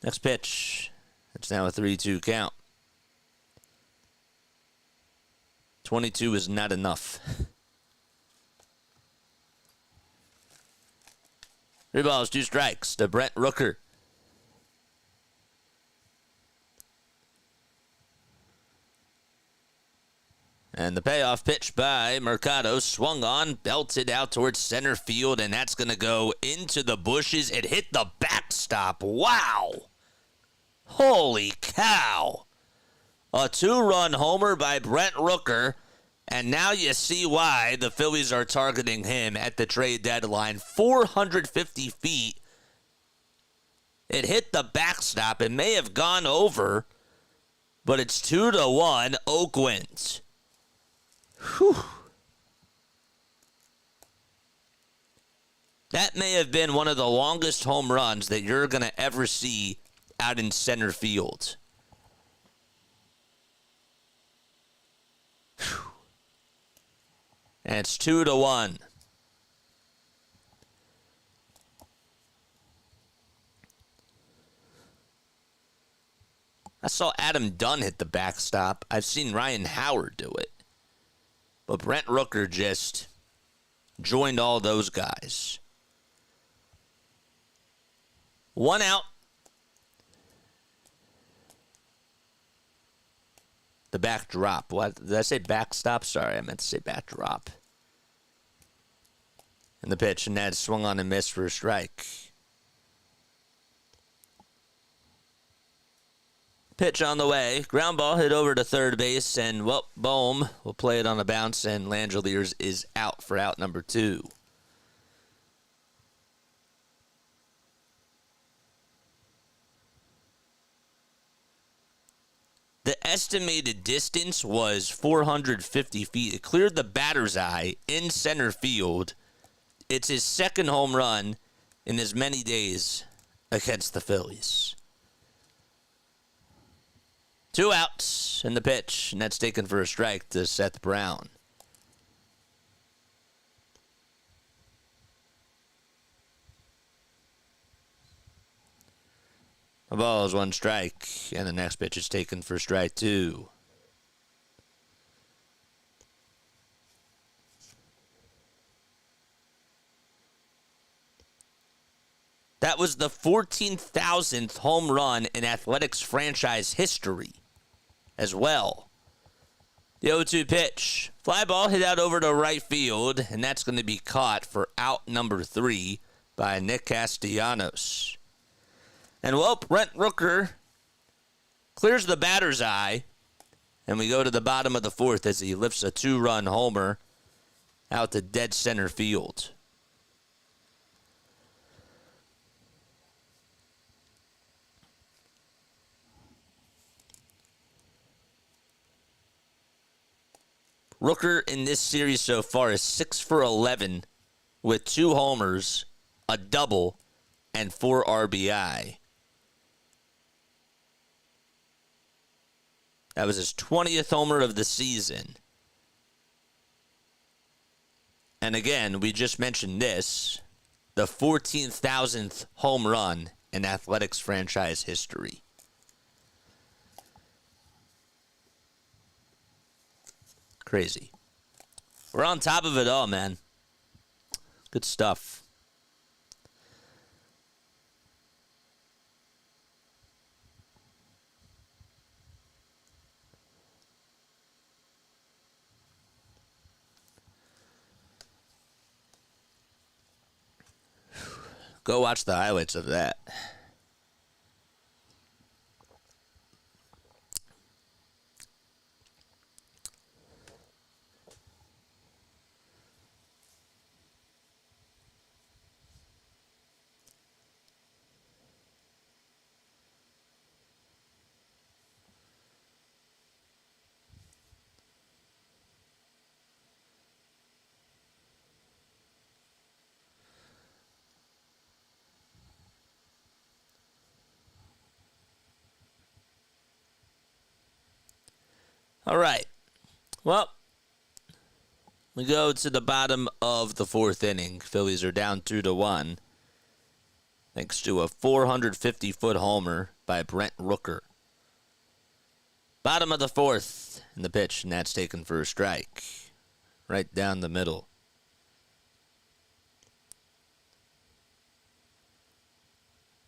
Next pitch. It's now a 3-2 count. 22 is not enough. 3 balls, 2 strikes to Brent Rooker. And the payoff pitch by Mercado swung on, belted out towards center field, and that's going to go into the bushes. It hit the backstop. Wow. Holy cow. A 2-run homer by Brent Rooker, and now you see why the Phillies are targeting him at the trade deadline. 450 feet. It hit the backstop. It may have gone over, but it's 2-1 Oakland. Whew. That may have been one of the longest home runs that you're going to ever see out in center field. And it's 2-1. I saw Adam Dunn hit the backstop. I've seen Ryan Howard do it. But Brent Rooker just joined all those guys. 1 out. The back drop. What did I say? Backstop? Sorry, I meant to say back drop. And the pitch, and that swung on and missed for a strike. Pitch on the way. Ground ball hit over to third base, and, well, Bohm will play it on a bounce, and Langeliers is out for out number 2. The estimated distance was 450 feet. It cleared the batter's eye in center field. It's his second home run in as many days against the Phillies. 2 outs in the pitch, and that's taken for a strike to Seth Brown. A ball is one strike, and the next pitch is taken for strike 2. That was the 14,000th home run in Athletics franchise history as well. The 0-2 pitch. Fly ball hit out over to right field, and that's going to be caught for out number 3 by Nick Castellanos. And, well, Brent Rooker clears the batter's eye, and we go to the bottom of the 4th as he lifts a 2-run homer out to dead center field. Rooker in this series so far is 6 for 11 with 2 homers, a double, and 4 RBI. That was his 20th homer of the season. And again, we just mentioned this, the 14,000th home run in Athletics franchise history. Crazy. We're on top of it all, man. Good stuff. Go watch the highlights of that. All right. Well, we go to the bottom of the 4th inning. Phillies are down 2-1, thanks to a 450-foot homer by Brent Rooker. Bottom of the 4th in the pitch, and that's taken for a strike. Right down the middle.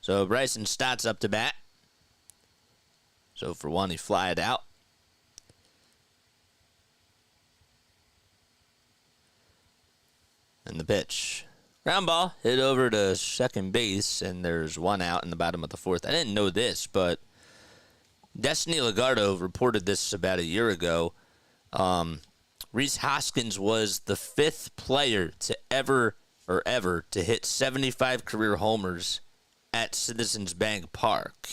So Bryson Stott's up to bat. So for one, he fly it out. And the pitch. Ground ball hit over to second base, and there's 1 out in the bottom of the 4th. I didn't know this, but Destiny Legardo reported this about a year ago. Rhys Hoskins was the 5th player to ever to hit 75 career homers at Citizens Bank Park,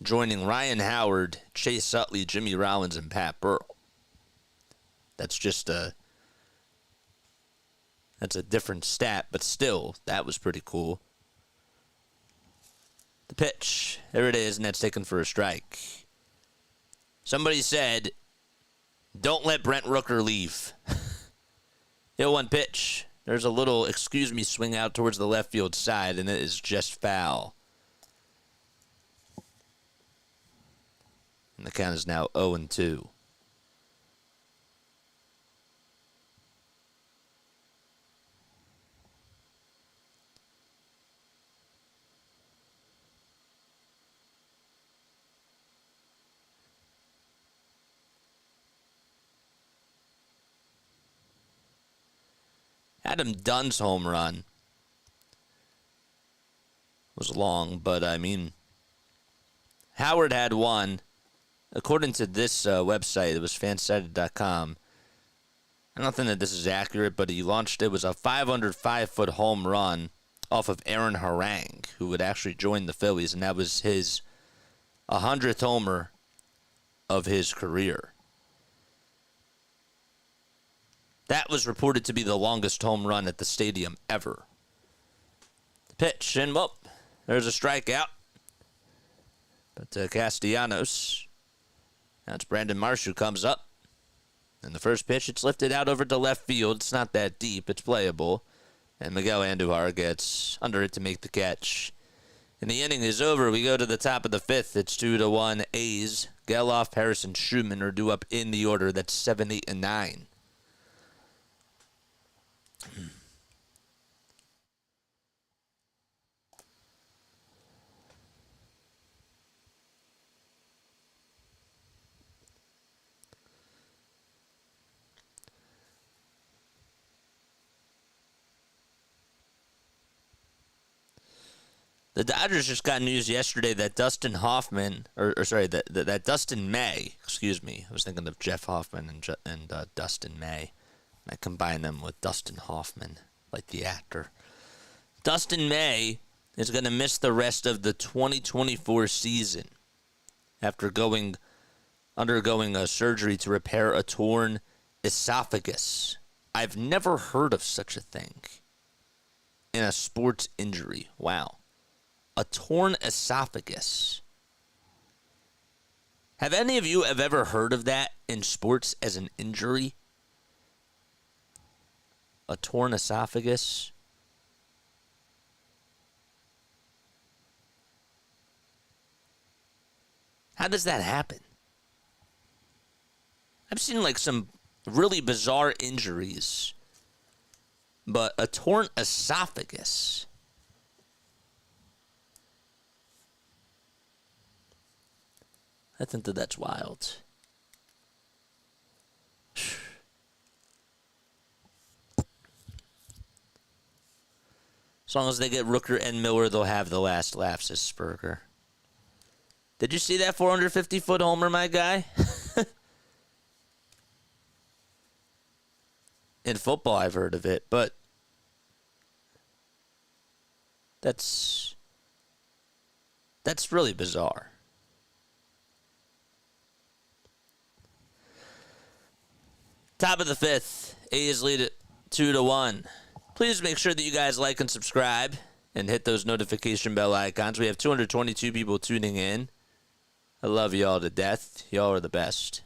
joining Ryan Howard, Chase Utley, Jimmy Rollins, and Pat Burrell. That's just that's a different stat, but still, that was pretty cool. The pitch. There it is, and that's taken for a strike. Somebody said, don't let Brent Rooker leave. 0-1 pitch. There's a little, excuse me, swing out towards the left field side, and it is just foul. And the count is now 0-2. Adam Dunn's home run was long, but I mean, Howard had one. According to this website, it was fansided.com. I don't think that this is accurate, but he launched, it was a 505-foot home run off of Aaron Harang, who would actually join the Phillies, and that was his 100th homer of his career. That was reported to be the longest home run at the stadium ever. The pitch, and well, there's a strikeout. But Castellanos, now it's Brandon Marsh who comes up. And the first pitch, it's lifted out over to left field. It's not that deep, it's playable. And Miguel Andujar gets under it to make the catch And the inning is over. We go to the top of the fifth. It's 2-1 A's. Geloff, Harris, and Schumann are due up in the order. That's 7, 8, and 9. The Dodgers just got news yesterday that Dustin Hoffman, that Dustin May, excuse me. I was thinking of Jeff Hoffman and Dustin May. I combine them with Dustin Hoffman, like the actor. Dustin May is going to miss the rest of the 2024 season after undergoing a surgery to repair a torn esophagus. I've never heard of such a thing in a sports injury. Wow. A torn esophagus. Have any of you ever heard of that in sports as an injury? A torn esophagus? How does that happen? I've seen like some really bizarre injuries, but a torn esophagus. I think that's wild. As long as they get Rooker and Miller, they'll have the last laugh, says Spurger. Did you see that 450-foot homer, my guy? In football, I've heard of it, but that's really bizarre. Top of the fifth, A's lead it 2-1. Please make sure that you guys like and subscribe and hit those notification bell icons. We have 222 people tuning in. I love y'all to death. Y'all are the best.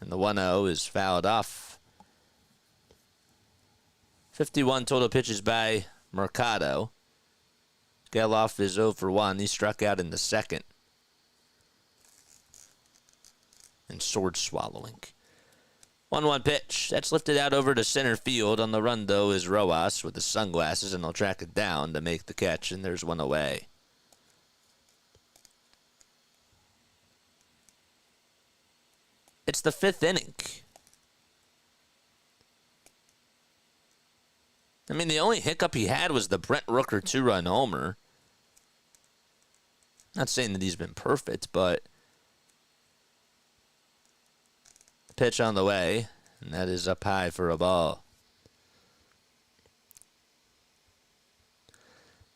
And the 1-0 is fouled off. 51 total pitches by Mercado. Geloff is 0 for 1. He struck out in the second. And sword swallowing. 1-1 pitch. That's lifted out over to center field. On the run, though, is Rojas with the sunglasses, and he'll track it down to make the catch, and there's one away. It's the fifth inning. I mean, the only hiccup he had was the Brent Rooker 2-run homer. Not saying that he's been perfect, but pitch on the way, and that is up high for a ball.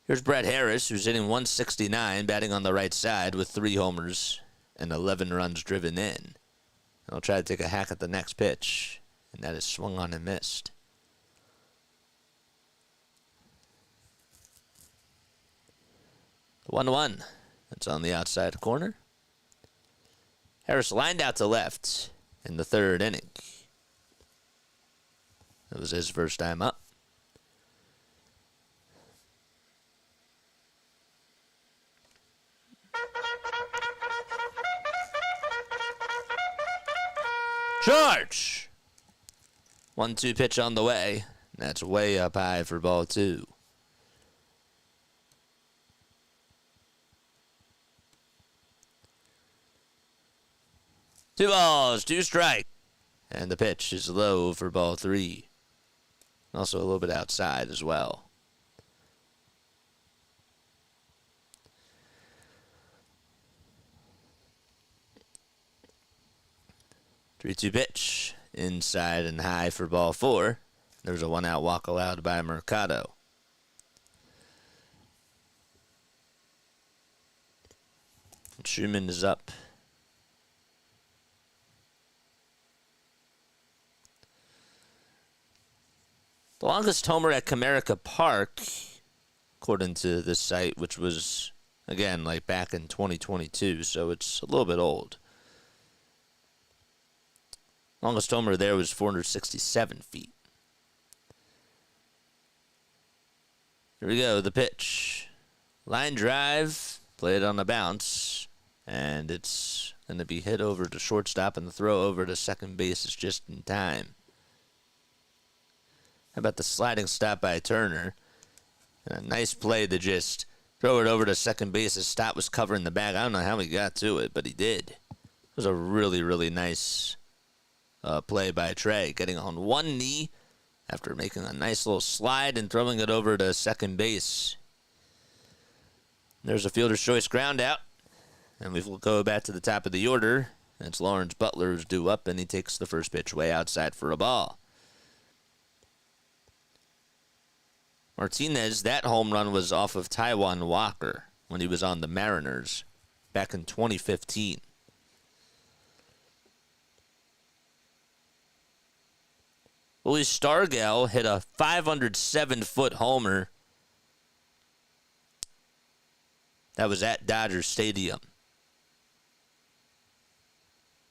Here's Brett Harris, who's hitting 169, batting on the right side with 3 homers and 11 runs driven in. He'll try to take a hack at the next pitch, and that is swung on and missed. The 1-1. That's on the outside corner. Harris lined out to left in the third inning. It was his first time up. Charge! 1-2 pitch on the way. That's way up high for ball 2. Two balls, 2 strikes. And the pitch is low for ball 3. Also a little bit outside as well. Three-two pitch. Inside and high for ball 4. There's a 1-out walk allowed by Mercado. Schumann is up. The longest homer at Comerica Park, according to this site, which was, again, like back in 2022, so it's a little bit old. Longest homer there was 467 feet. Here we go, the pitch. Line drive, played on a bounce, and it's going to be hit over to shortstop, and the throw over to second base is just in time. How about the sliding stop by Turner? And a nice play to just throw it over to second base. His stop was covering the bag. I don't know how he got to it, but he did. It was a really, really nice play by Trey, getting on one knee after making a nice little slide and throwing it over to second base. There's a fielder's choice ground out, and we will go back to the top of the order. And it's Lawrence Butler who's due up, and he takes the first pitch way outside for a ball. Martinez, that home run was off of Taijuan Walker when he was on the Mariners back in 2015. Willie Stargell hit a 507-foot homer. That was at Dodger Stadium.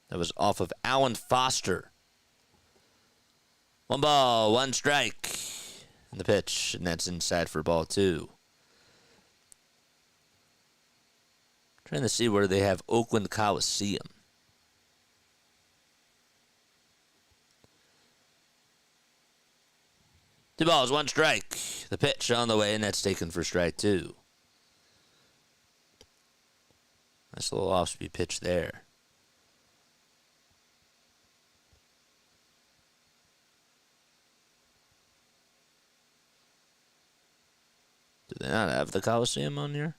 That was off of Alan Foster. 1 ball, 1 strike. And the pitch, and that's inside for ball 2. Trying to see where they have Oakland Coliseum. Two balls, 1 strike. The pitch on the way, and that's taken for strike 2. Nice little off-speed pitch there. Do they not have the Coliseum on here?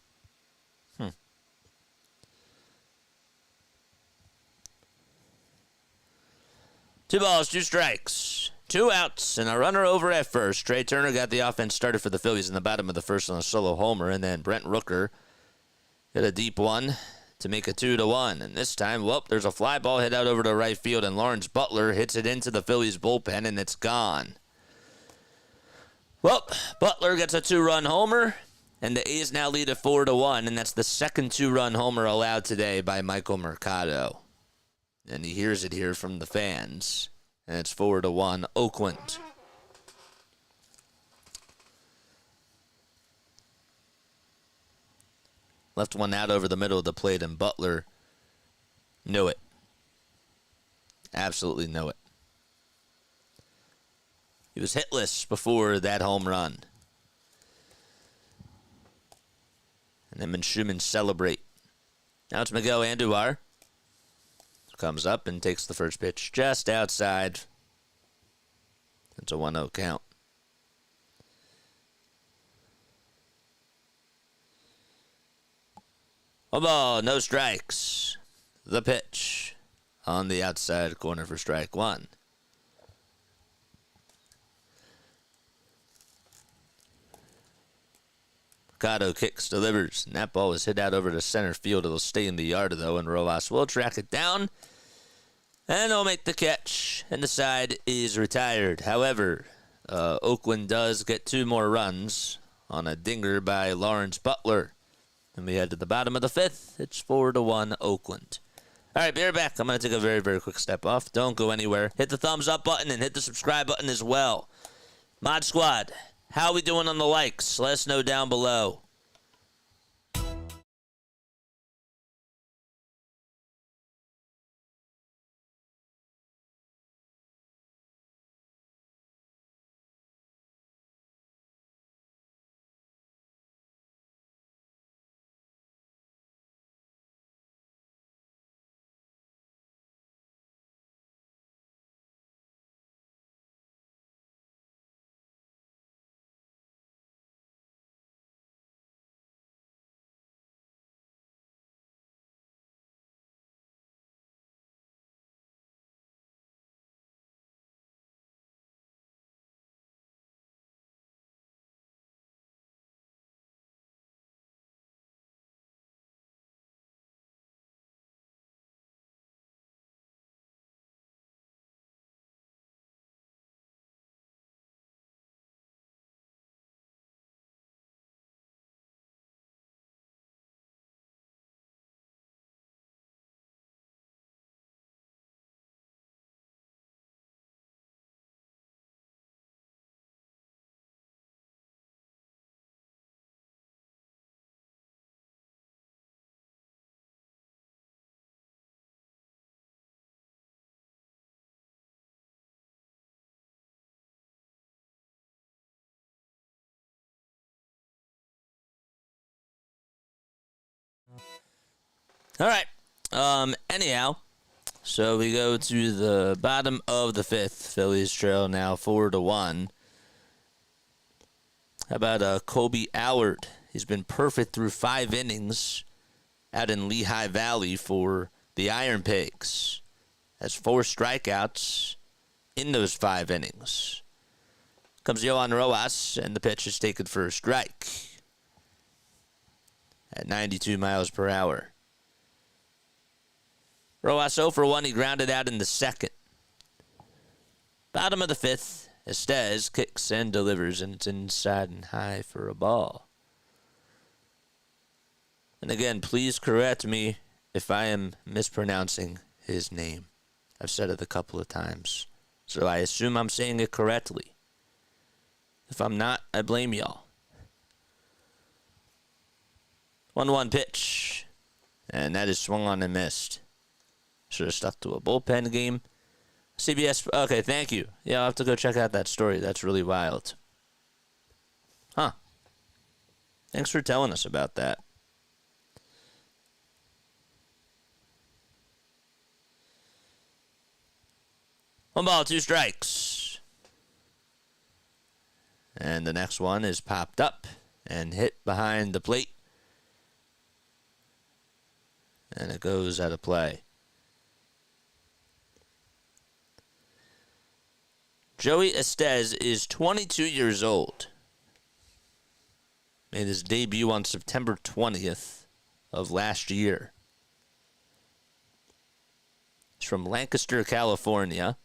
2 balls, 2 strikes. 2 outs and a runner over at first. Trey Turner got the offense started for the Phillies in the bottom of the first on a solo homer, and then Brent Rooker hit a deep one to make it 2-1. And this time, well, there's a fly ball hit out over to right field, and Lawrence Butler hits it into the Phillies bullpen, and it's gone. Well, Butler gets a 2-run homer, and the A's now lead at 4-1, and that's the second 2-run homer allowed today by Michael Mercado. And he hears it here from the fans. And it's 4-1 Oakland. Left one out over the middle of the plate, and Butler knew it. Absolutely knew it. He was hitless before that home run. And him and Schumann celebrate. Now it's Miguel Andujar. Comes up and takes the first pitch just outside. It's a 1-0 count. One ball, no strikes. The pitch on the outside corner for strike 1. Mercado kicks, delivers, and that ball is hit out over to center field. It'll stay in the yard, though, and Rojas will track it down, and he'll make the catch, and the side is retired. However, Oakland does get 2 more runs on a dinger by Lawrence Butler, and we head to the bottom of the 5th. It's 4-1 Oakland. All right, be right back. I'm going to take a very, very quick step off. Don't go anywhere. Hit the thumbs up button and hit the subscribe button as well. Mod Squad, how are we doing on the likes? Let us know down below. All right. Anyhow, so we go to the bottom of the fifth. Phillies trail now 4-1. How about Kobe Allard? He's been perfect through 5 innings out in Lehigh Valley for the Iron Pigs. Has 4 strikeouts in those 5 innings. Comes Yohan Rojas, and the pitch is taken for a strike at 92 miles per hour. Rojas 0 for 1. He grounded out in the second. Bottom of the fifth, Estes kicks and delivers, and it's inside and high for a ball. And again, please correct me if I am mispronouncing his name. I've said it a couple of times, so I assume I'm saying it correctly. If I'm not, I blame y'all. 1-1 pitch, and that is swung on and missed. Should have stuck to a bullpen game. CBS, okay, thank you. Yeah, I'll have to go check out that story. That's really wild. Huh. Thanks for telling us about that. One ball, 2 strikes. And the next one is popped up and hit behind the plate. And it goes out of play. Joey Estes is 22 years old. Made his debut on September 20th of last year. He's from Lancaster, California.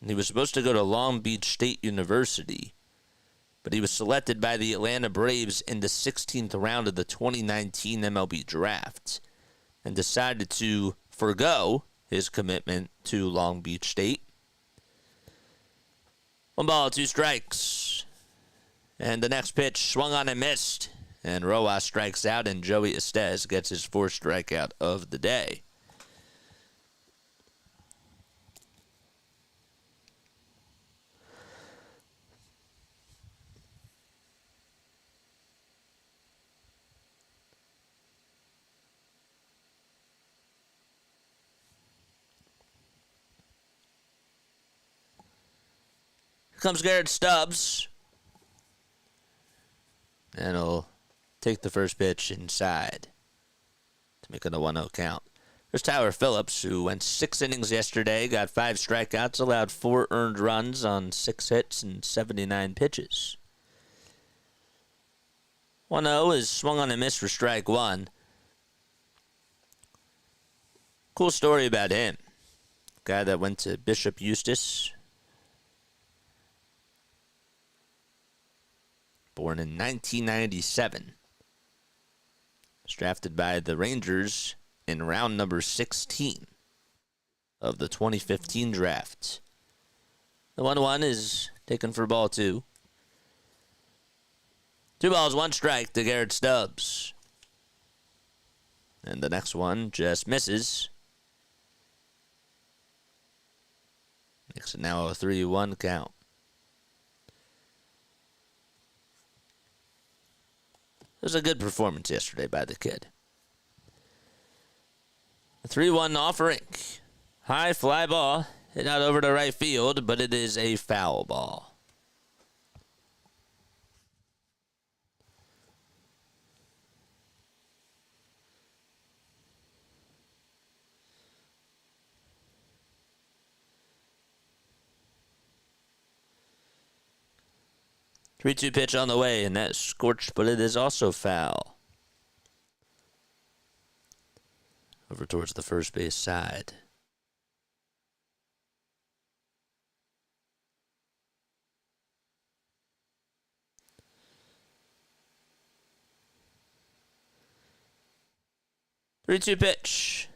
And he was supposed to go to Long Beach State University, but he was selected by the Atlanta Braves in the 16th round of the 2019 MLB draft and decided to forgo his commitment to Long Beach State. 1 ball, 2 strikes. And the next pitch swung on and missed. And Rojas strikes out, and Joey Estes gets his 4th strikeout of the day. Here comes Garrett Stubbs. And he'll take the first pitch inside to make it a 1-0 count. There's Tyler Phillips, who went 6 innings yesterday, got 5 strikeouts, allowed 4 earned runs on 6 hits and 79 pitches. 1-0 is swung on and missed for strike 1. Cool story about him. Guy that went to Bishop Eustace. Born in 1997. Was drafted by the Rangers in round number 16 of the 2015 draft. The 1-1 is taken for ball 2. 2 balls, 1 strike to Garrett Stubbs. And the next one just misses. Makes it now a 3-1 count. It was a good performance yesterday by the kid. A 3-1 offering. High fly ball. Hit out over to right field, but it is a foul ball. Three-two pitch on the way, and that's scorched, but it is also foul. Over towards the first base side. Three-two pitch.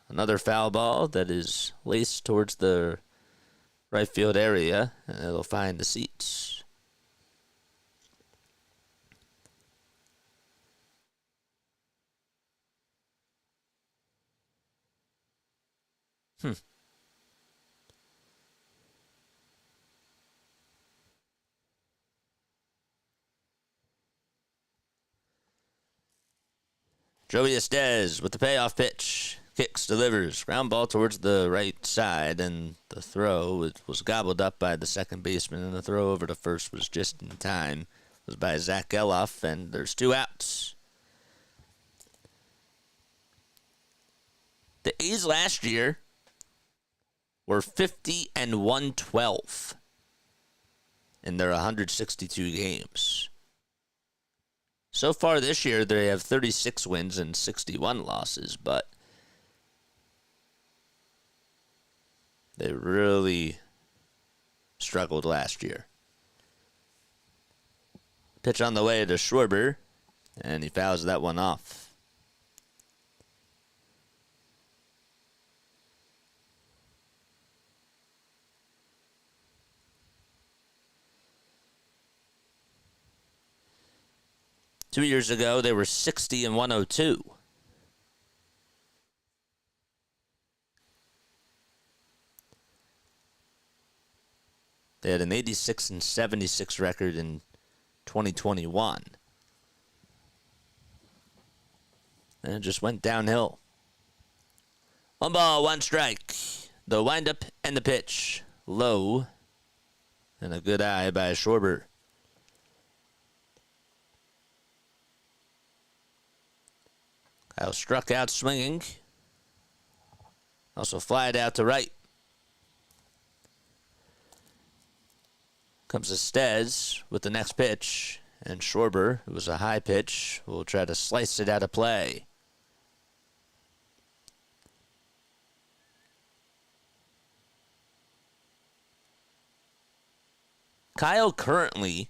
Another foul ball that is laced towards the right field area, and it'll find the seats. Joey Estes with the payoff pitch. Kicks, delivers. Ground ball towards the right side, and the throw was gobbled up by the second baseman, and the throw over to first was just in time. It was by Zach Geloff, and there's 2 outs. The A's last year were 50-112 in their 162 games. So far this year, they have 36 wins and 61 losses, but they really struggled last year. Pitch on the way to Schwarber, and he fouls that one off. Two years ago, they were 60-102. They had an 86-76 record in 2021. And it just went downhill. 1 ball, 1 strike. The windup and the pitch. Low. And a good eye by Schwarber. Kyle struck out swinging. Also flied out to right. Comes Estes with the next pitch. And Schwarber, it was a high pitch, will try to slice it out of play. Kyle currently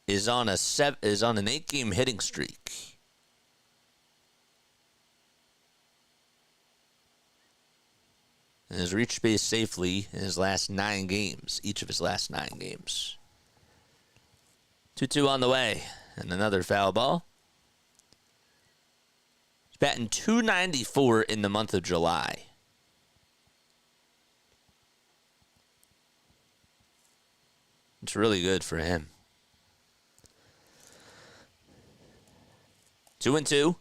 is on an 8-game hitting streak. And has reached base safely in his last 9 games, each of his last 9 games. 2-2 on the way, and another foul ball. He's batting .294 in the month of July. It's really good for him. 2-2.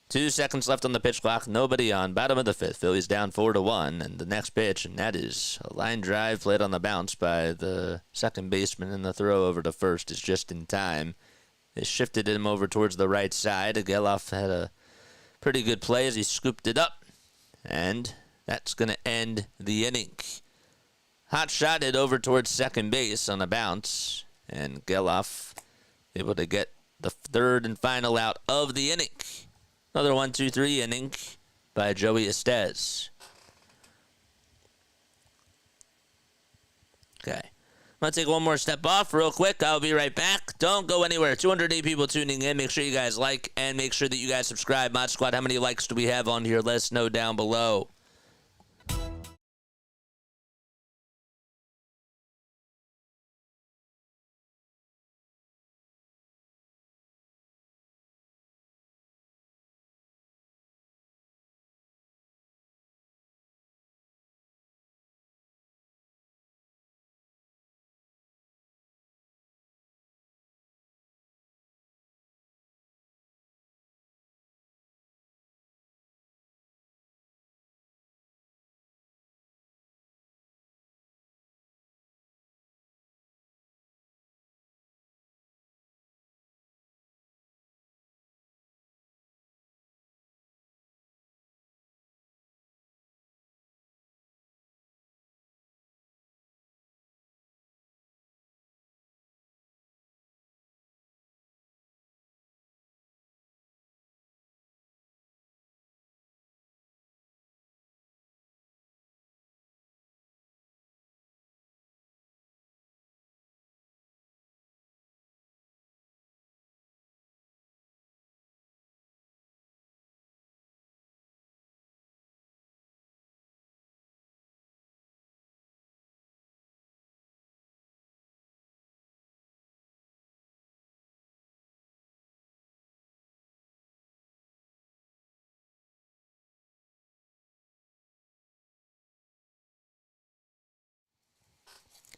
2 seconds left on the pitch clock. Nobody on. Bottom of the 5th. Phillies down 4-1. And the next pitch, and that is a line drive played on the bounce by the second baseman, and the throw over to first is just in time. They shifted him over towards the right side. Geloff had a pretty good play as he scooped it up. And that's going to end the inning. Hot shotted over towards second base on a bounce. And Geloff able to get the third and final out of the inning. Another 1-2-3 inning by Joey Estes. Okay. I'm going to take one more step off real quick. I'll be right back. Don't go anywhere. 208 people tuning in. Make sure you guys like and make sure that you guys subscribe. Mod Squad, how many likes do we have on here? Let us know down below.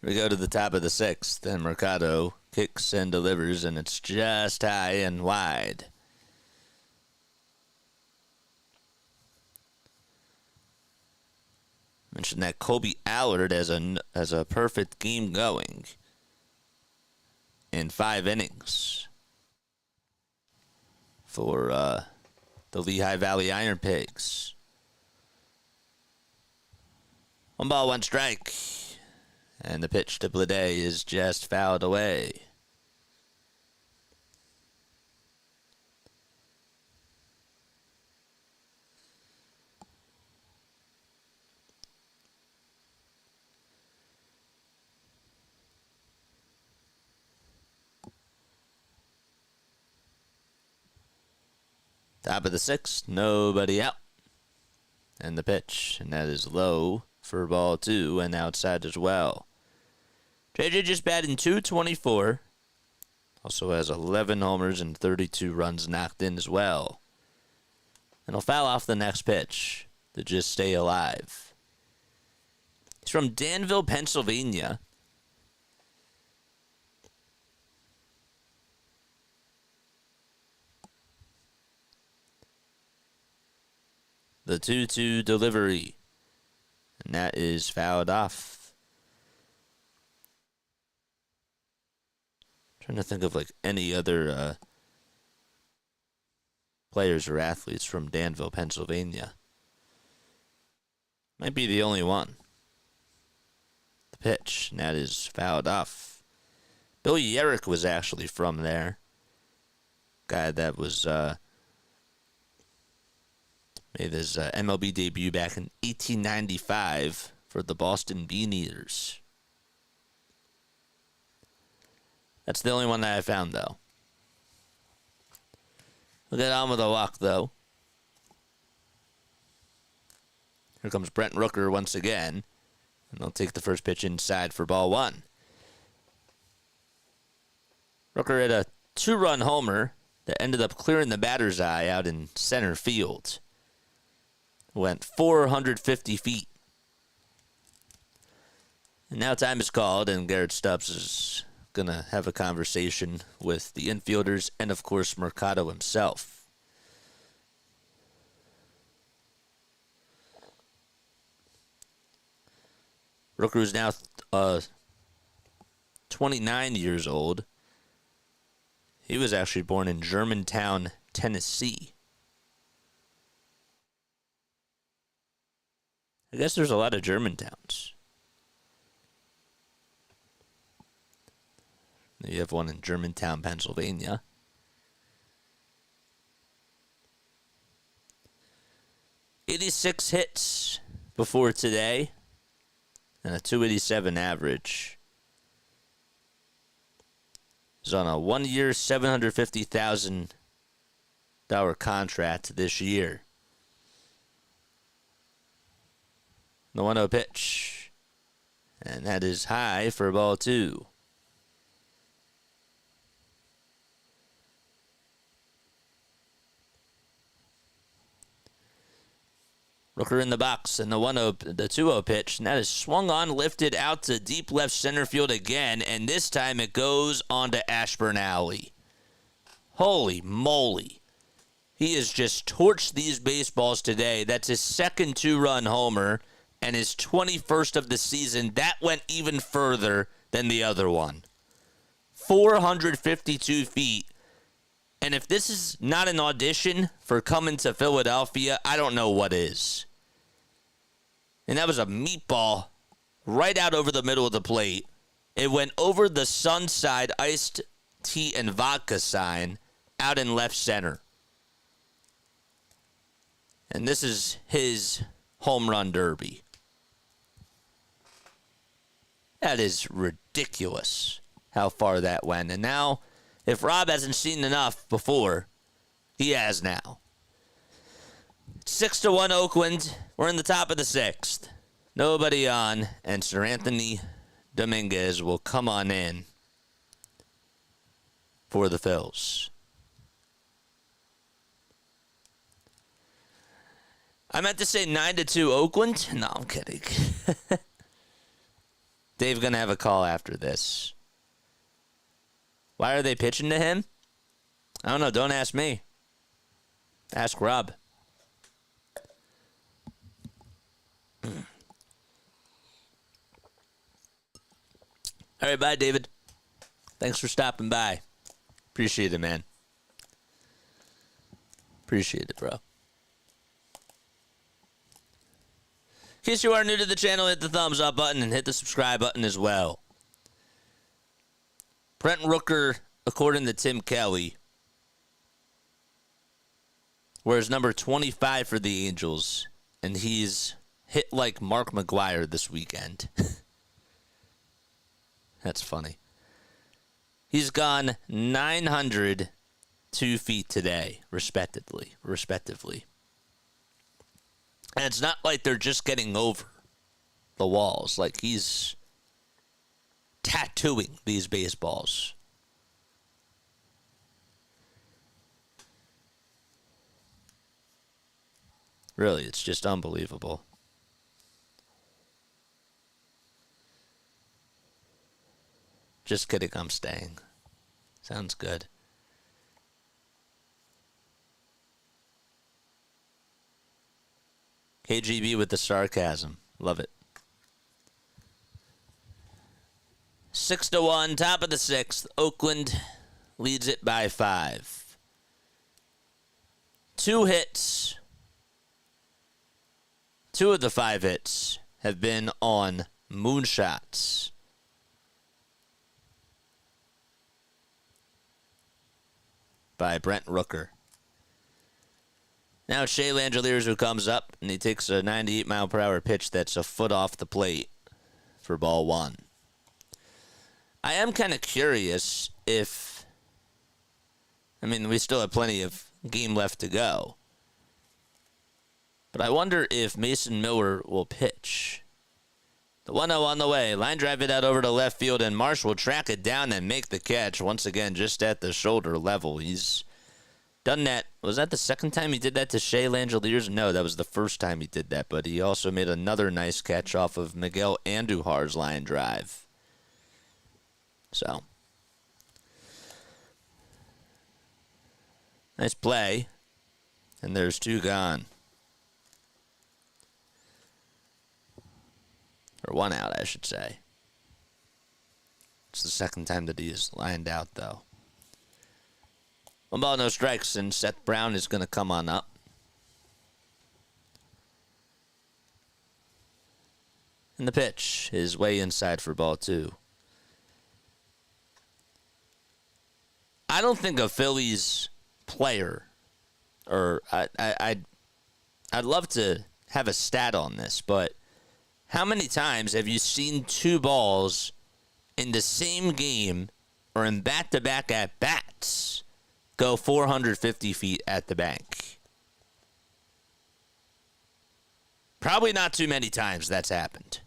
We go to the top of the 6th, and Mercado kicks and delivers, and it's just high and wide. mention that Kobe Allard has a perfect game going in 5 innings for the Lehigh Valley Iron Pigs. 1 ball, 1 strike. And the pitch to Blade is just fouled away. Top of the 6th, nobody out. And the pitch, and that is low for ball 2 and outside as well. JJ just batting .224. Also has 11 homers and 32 runs knocked in as well. And he'll foul off the next pitch to just stay alive. He's from Danville, Pennsylvania. The 2-2 delivery. And that is fouled off. Trying to think of like any other players or athletes from Danville, Pennsylvania. Might be the only one. The pitch, and that is fouled off. Bill Yerrick was actually from there. Guy that was made his MLB debut back in 1895 for the Boston Beaneaters. That's the only one that I found, though. We'll get on with the walk, though. Here comes Brent Rooker once again. And they'll take the first pitch inside for ball 1. Rooker hit a 2-run homer that ended up clearing the batter's eye out in center field. Went 450 feet. And now time is called, and Garrett Stubbs is going to have a conversation with the infielders and, of course, Mercado himself. Rooker is now 29 years old. He was actually born in Germantown, Tennessee. I guess there's a lot of Germantowns. You have one in Germantown, Pennsylvania. .86 hits before today, and a .287 average. He's on a 1-year, $750,000 contract this year. The 1-0 pitch, and that is high for ball 2. Rooker in the box, and the 2-0 pitch, and that is swung on, lifted out to deep left center field again, and this time it goes onto Ashburn Alley. Holy moly. He has just torched these baseballs today. That's his second 2-run homer, and his 21st of the season. That went even further than the other one. 452 feet. And if this is not an audition for coming to Philadelphia, I don't know what is. And that was a meatball right out over the middle of the plate. It went over the Sunside iced tea and vodka sign out in left center. And this is his home run derby. That is ridiculous how far that went. And now, if Rob hasn't seen enough before, he has now. 6-1 Oakland. We're in the top of the 6th. Nobody on, and Sir Anthony Dominguez will come on in for the Phils. I meant to say 9-2 Oakland. No, I'm kidding. Dave's going to have a call after this. Why are they pitching to him? I don't know. Don't ask me. Ask Rob. All right, bye, David. Thanks for stopping by. Appreciate it, man. Appreciate it, bro. In case you are new to the channel, hit the thumbs up button and hit the subscribe button as well. Brent Rooker, according to Tim Kelly, wears number 25 for the Angels, and he's hit like Mark McGwire this weekend. That's funny. He's gone 902 feet today, respectively. And it's not like they're just getting over the walls. Like, he's tattooing these baseballs. Really, it's just unbelievable. Just kidding, I'm staying. Sounds good. KGB with the sarcasm. Love it. 6-1, top of the sixth. Oakland leads it by 5. 2 hits. 2 of the 5 hits have been on moonshots. By Brent Rooker. Now it's Shea Langeliers who comes up, and he takes a 98-mile-per-hour pitch that's a foot off the plate for ball 1. I am kind of curious if... I mean, we still have plenty of game left to go. But I wonder if Mason Miller will pitch. The 1-0 on the way. Line drive it out over to left field, and Marsh will track it down and make the catch. Once again, just at the shoulder level. He's done that. Was that the second time he did that to Shea Langeliers? No, that was the first time he did that. But he also made another nice catch off of Miguel Andujar's line drive. So, nice play. And there's 2 gone. Or 1 out, I should say. It's the second time that he is lined out, though. 1 ball, no strikes, and Seth Brown is going to come on up. And the pitch is way inside for ball 2. I don't think a Phillies player, or I'd love to have a stat on this, but how many times have you seen 2 balls in the same game or in back-to-back at-bats go 450 feet at the bank? Probably not too many times that's happened,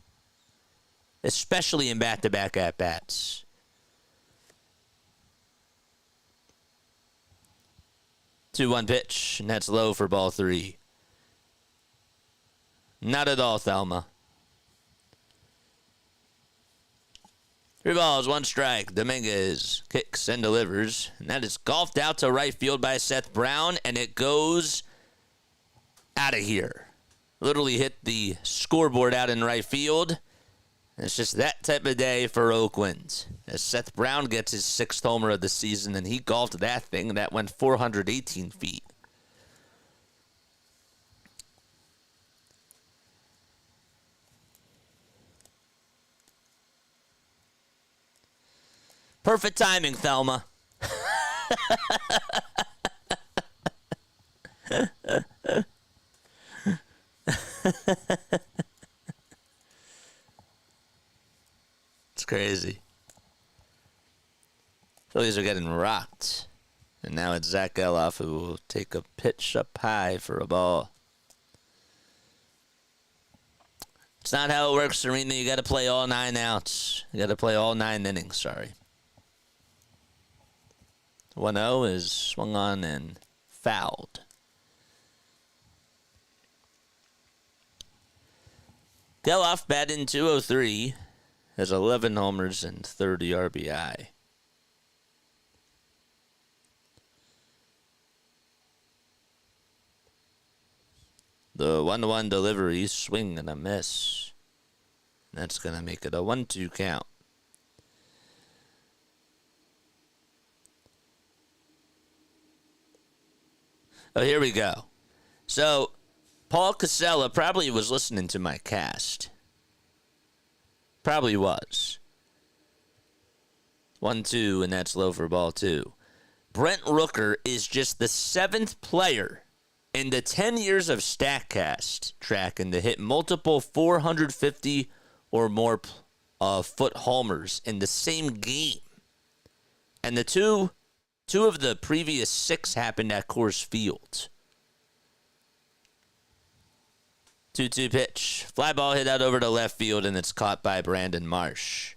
especially in back-to-back at-bats. Two-one pitch, and that's low for ball 3. Not at all, Thelma. 3 balls, 1 strike. Dominguez kicks and delivers. And that is golfed out to right field by Seth Brown, and it goes out of here. Literally hit the scoreboard out in right field. And it's just that type of day for Oakland. As Seth Brown gets his 6th homer of the season, and he golfed that thing that went 418 feet. Perfect timing, Thelma. It's crazy. Phillies are getting rocked. And now it's Zach Geloff who will take a pitch up high for a ball. It's not how it works, Serena. You got to play all 9 outs. You got to play all 9 innings, sorry. 1-0 is swung on and fouled. Geloff batting .203, has 11 homers and 30 RBI. The 1-1 delivery, swing and a miss. That's going to make it a 1-2 count. Oh, here we go. So, Paul Casella probably was listening to my cast. Probably was. 1-2, and that's low for ball 2. Brent Rooker is just the 7th player in the 10 years of StatCast tracking to hit multiple 450 or more foot homers in the same game. And the two of the previous 6 happened at Coors Field. 2-2 pitch. Fly ball hit out over to left field, and it's caught by Brandon Marsh.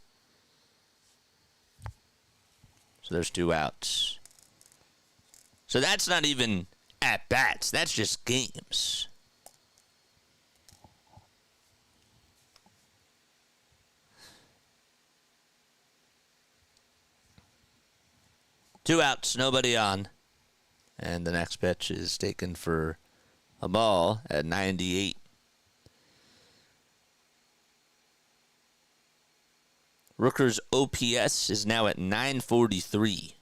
So there's 2 outs. So that's not even at-bats. That's just games. Two outs, nobody on. And the next pitch is taken for a ball at 98. Rooker's OPS is now at 943.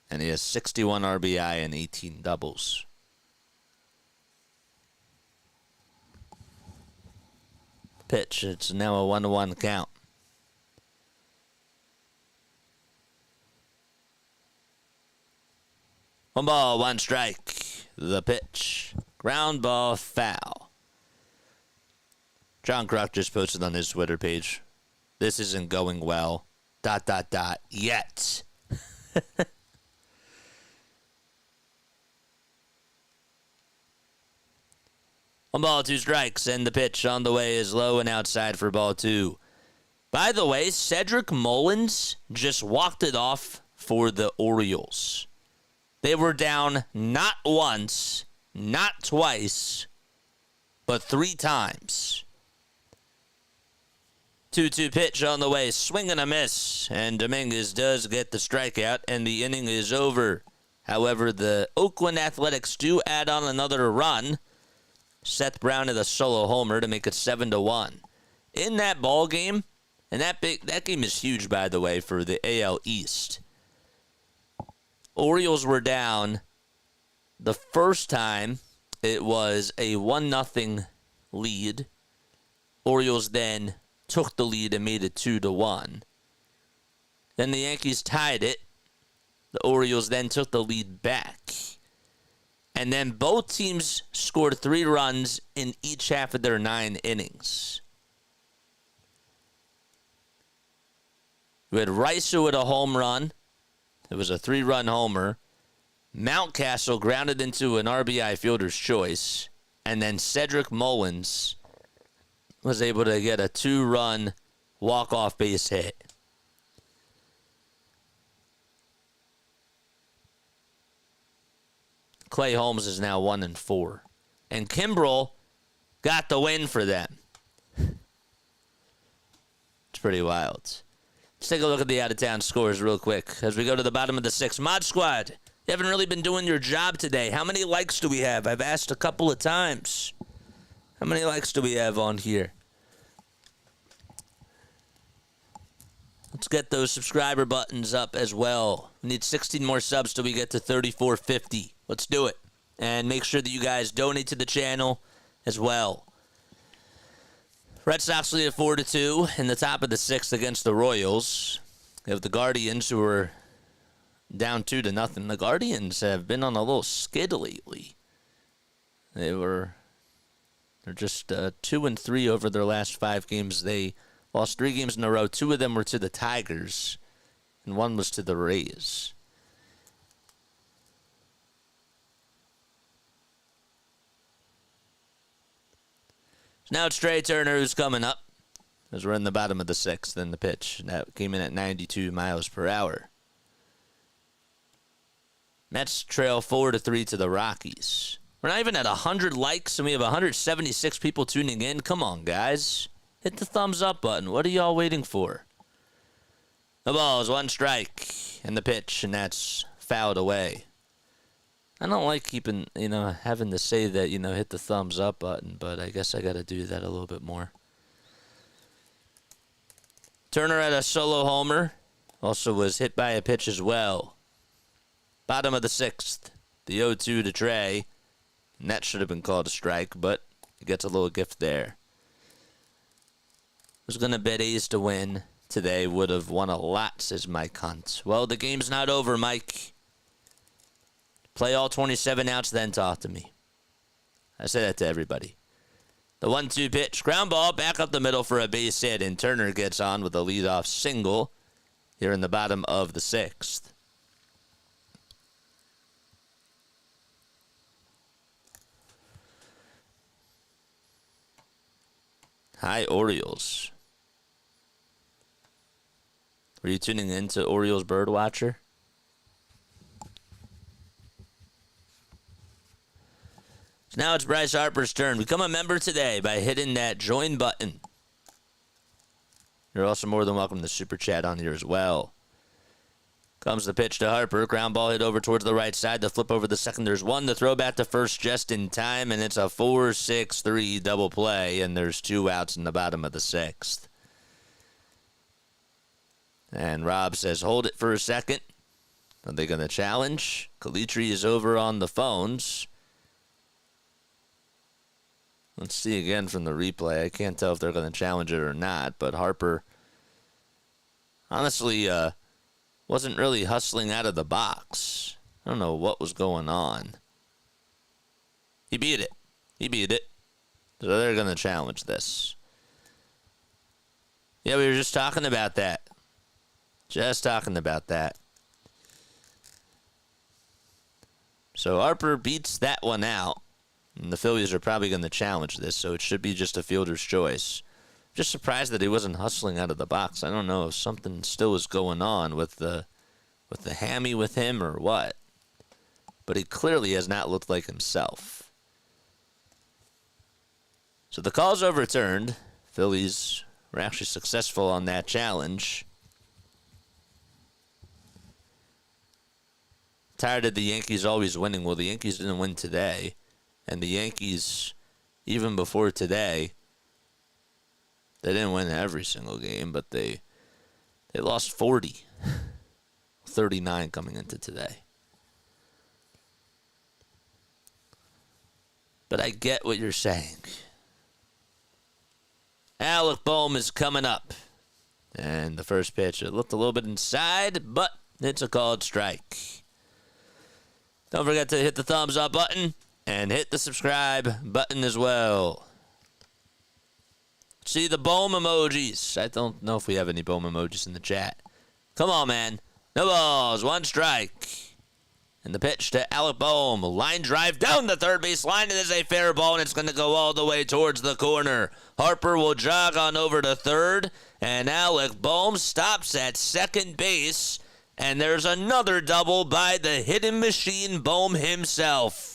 And he has 61 RBI and 18 doubles. Pitch, it's now a 1-1 count. One ball, one strike. The pitch. Ground ball, foul. John Kruk just posted on his Twitter page. This isn't going well. ... Yet. One ball, 2 strikes, and the pitch on the way is low and outside for ball 2. By the way, Cedric Mullins just walked it off for the Orioles. They were down not once, not twice, but 3 times. 2-2 pitch on the way, swing and a miss, and Dominguez does get the strikeout, and the inning is over. However, the Oakland Athletics do add on another run. Seth Brown hit a solo homer to make it 7-1. In that ball game, and that game is huge, by the way, for the AL East. Orioles were down. The first time, it was a 1-0 lead. Orioles then took the lead and made it 2-1. Then the Yankees tied it. The Orioles then took the lead back. And then both teams scored 3 runs in each half of their 9 innings. We had Rice who had a home run. It was a 3-run homer. Mountcastle grounded into an RBI fielder's choice. And then Cedric Mullins was able to get a 2-run walk-off base hit. Clay Holmes is now 1-4. And Kimbrel got the win for them. It's pretty wild. Let's take a look at the out-of-town scores real quick as we go to the bottom of the 6th. Mod Squad, you haven't really been doing your job today. How many likes do we have? I've asked a couple of times. How many likes do we have on here? Let's get those subscriber buttons up as well. We need 16 more subs till we get to 3450. Let's do it. And make sure that you guys donate to the channel as well. Red Sox lead at 4-2 in the top of the 6th against the Royals. We have the Guardians who are down 2-0. The Guardians have been on a little skid lately. They're just 2-3 over their last 5 games. They lost 3 games in a row. 2 of them were to the Tigers, and 1 was to the Rays. So now it's Trey Turner who's coming up as we're in the bottom of the 6th. And the pitch that came in at 92 miles per hour. Mets trail 4-3 to the Rockies. We're not even at 100 likes, and we have 176 people tuning in. Come on, guys. Hit the thumbs up button. What are y'all waiting for? The ball is 1 strike, and the pitch, and that's fouled away. I don't like having to say that, hit the thumbs up button, but I guess I got to do that a little bit more. Turner had a solo homer. Also was hit by a pitch as well. Bottom of the 6th. The 0-2 to Trey. And that should have been called a strike, but he gets a little gift there. Was going to bet A's to win today. Would have won a lot, says Mike Hunt. Well, the game's not over, Mike. Play all 27 outs, then talk to me. I say that to everybody. The 1-2 pitch. Ground ball back up the middle for a base hit, and Turner gets on with a leadoff single here in the bottom of the 6th. Hi, Orioles. Were you tuning in to Orioles Birdwatcher? So now it's Bryce Harper's turn. Become a member today by hitting that join button. You're also more than welcome to Super Chat on here as well. Comes the pitch to Harper. Ground ball hit over towards the right side. The flip over the second. There's one. The throw back to first just in time, and it's a 4-6-3 double play, and there's 2 outs in the bottom of the 6th. And Rob says, hold it for a second. Are they going to challenge? LINKTREE is over on the phones. Let's see again from the replay. I can't tell if they're going to challenge it or not, but Harper honestly wasn't really hustling out of the box. I don't know what was going on. He beat it. So they're going to challenge this. Yeah, we were just talking about that. So Harper beats that one out. And the Phillies are probably going to challenge this, so it should be just a fielder's choice. Just surprised that he wasn't hustling out of the box. I don't know if something still is going on with the hammy with him or what. But he clearly has not looked like himself. So the call's overturned. Phillies were actually successful on that challenge. Tired of the Yankees always winning. Well, the Yankees didn't win today. And the Yankees, even before today, they didn't win every single game, but they lost 40. 39 coming into today. But I get what you're saying. Alec Bohm is coming up. And the first pitch, it looked a little bit inside, but it's a called strike. Don't forget to hit the thumbs up button. And hit the subscribe button as well. See the bohm emojis. I don't know if we have any bohm emojis in the chat. Come on, man. No balls. 1 strike. And the pitch to Alec Bohm. Line drive down the third base line. It is a fair ball, and it's going to go all the way towards the corner. Harper will jog on over to third. And Alec Bohm stops at second base. And there's another double by the hitting machine, Bohm himself.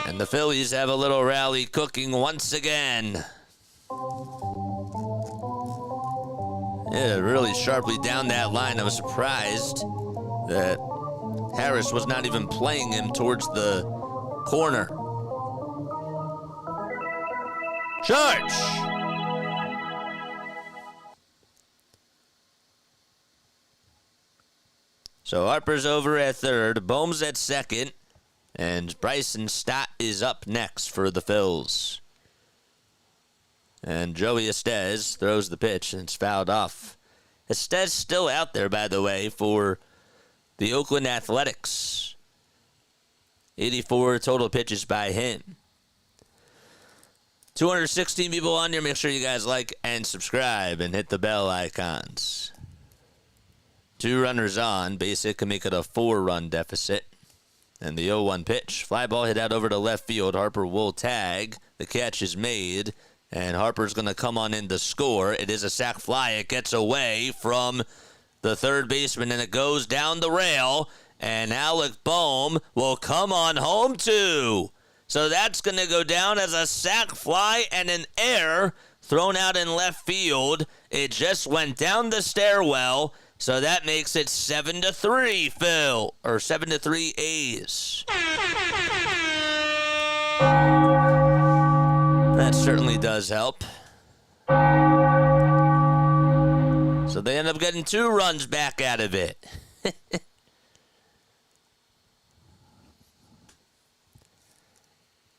And the Phillies have a little rally cooking once again. Yeah, really sharply down that line. I was surprised that Harris was not even playing him towards the corner. Charge! So Harper's over at third, Bohm's at second, and Bryson Stott is up next for the Phils. And Joey Estes throws the pitch, and it's fouled off. Estes still out there, by the way, for the Oakland Athletics. 84 total pitches by him. 216 people on here. Make sure you guys like and subscribe and hit the bell icons. 2 runners on. Basic can make it a 4-run deficit. And the 0-1 pitch. Fly ball hit out over to left field. Harper will tag. The catch is made. And Harper's going to come on in to score. It is a sac fly. It gets away from the third baseman, and it goes down the rail. And Alec Bohm will come on home too. So that's going to go down as a sac fly and an error thrown out in left field. It just went down the stairwell. So that makes it 7-3, Phil. Or 7-3 A's. That certainly does help. So they end up getting 2 runs back out of it.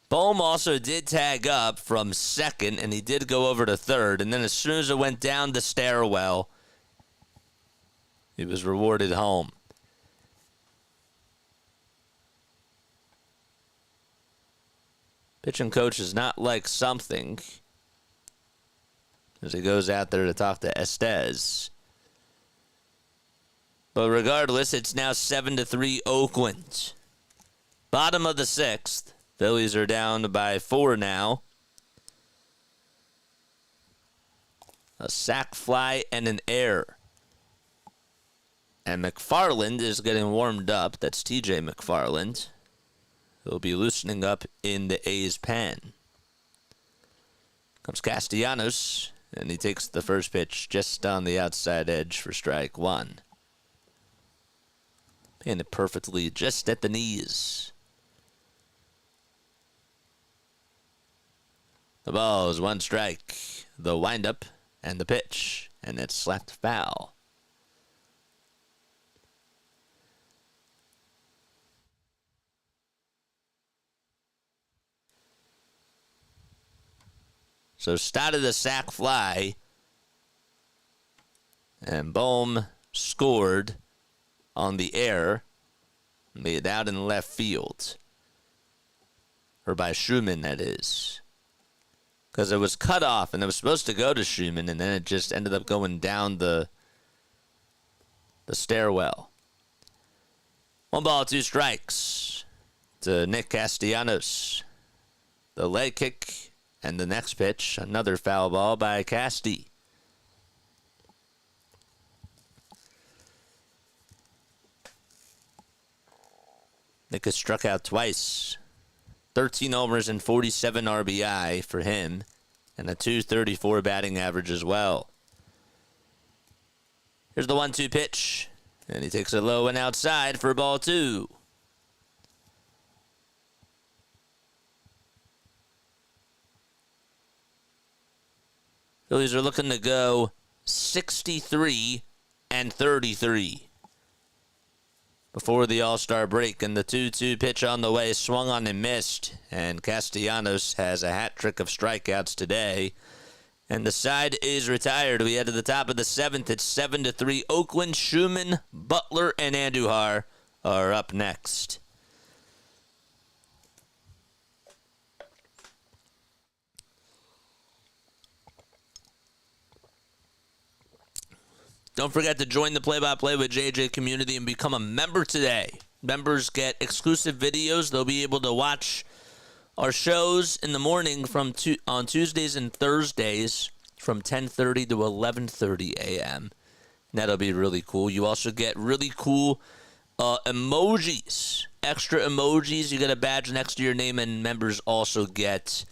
Bohm also did tag up from second, and he did go over to third. And then as soon as it went down the stairwell, he was rewarded home. Pitching coach is not like something as he goes out there to talk to Estes. But regardless, it's now 7-3 Oakland. Bottom of the sixth. Phillies are down by 4 now. A sac fly and an error. And McFarland is getting warmed up. That's TJ McFarland. He'll be loosening up in the A's pen. Comes Castellanos, and he takes the first pitch just on the outside edge for strike one. Paying it perfectly just at the knees. The ball is one strike. The windup and the pitch, and it's slapped foul. So started the sac fly, and Bohm scored on the air, made out in left field. Or by Schumann, that is. Because it was cut off, and it was supposed to go to Schumann, and then it just ended up going down the stairwell. 1-2 strikes to Nick Castellanos. The leg kick. And the next pitch, another foul ball by Casti. Nick has struck out twice. 13 homers and 47 RBI for him. And a .234 batting average as well. Here's the 1-2 pitch. And he takes it low and outside for ball 2. Phillies are looking to go 63-33 before the All-Star break. And the 2-2 pitch on the way swung on and missed. And Castellanos has a hat trick of strikeouts today. And the side is retired. We head to the top of the seventh. It's 7-3. Oakland, Schumann, Butler, and Andujar are up next. Don't forget to join the Play-by-Play with JJ community and become a member today. Members get exclusive videos. They'll be able to watch our shows in the morning on Tuesdays and Thursdays from 10:30 to 11:30 a.m. That'll be really cool. You also get really cool emojis, extra emojis. You get a badge next to your name, and members also get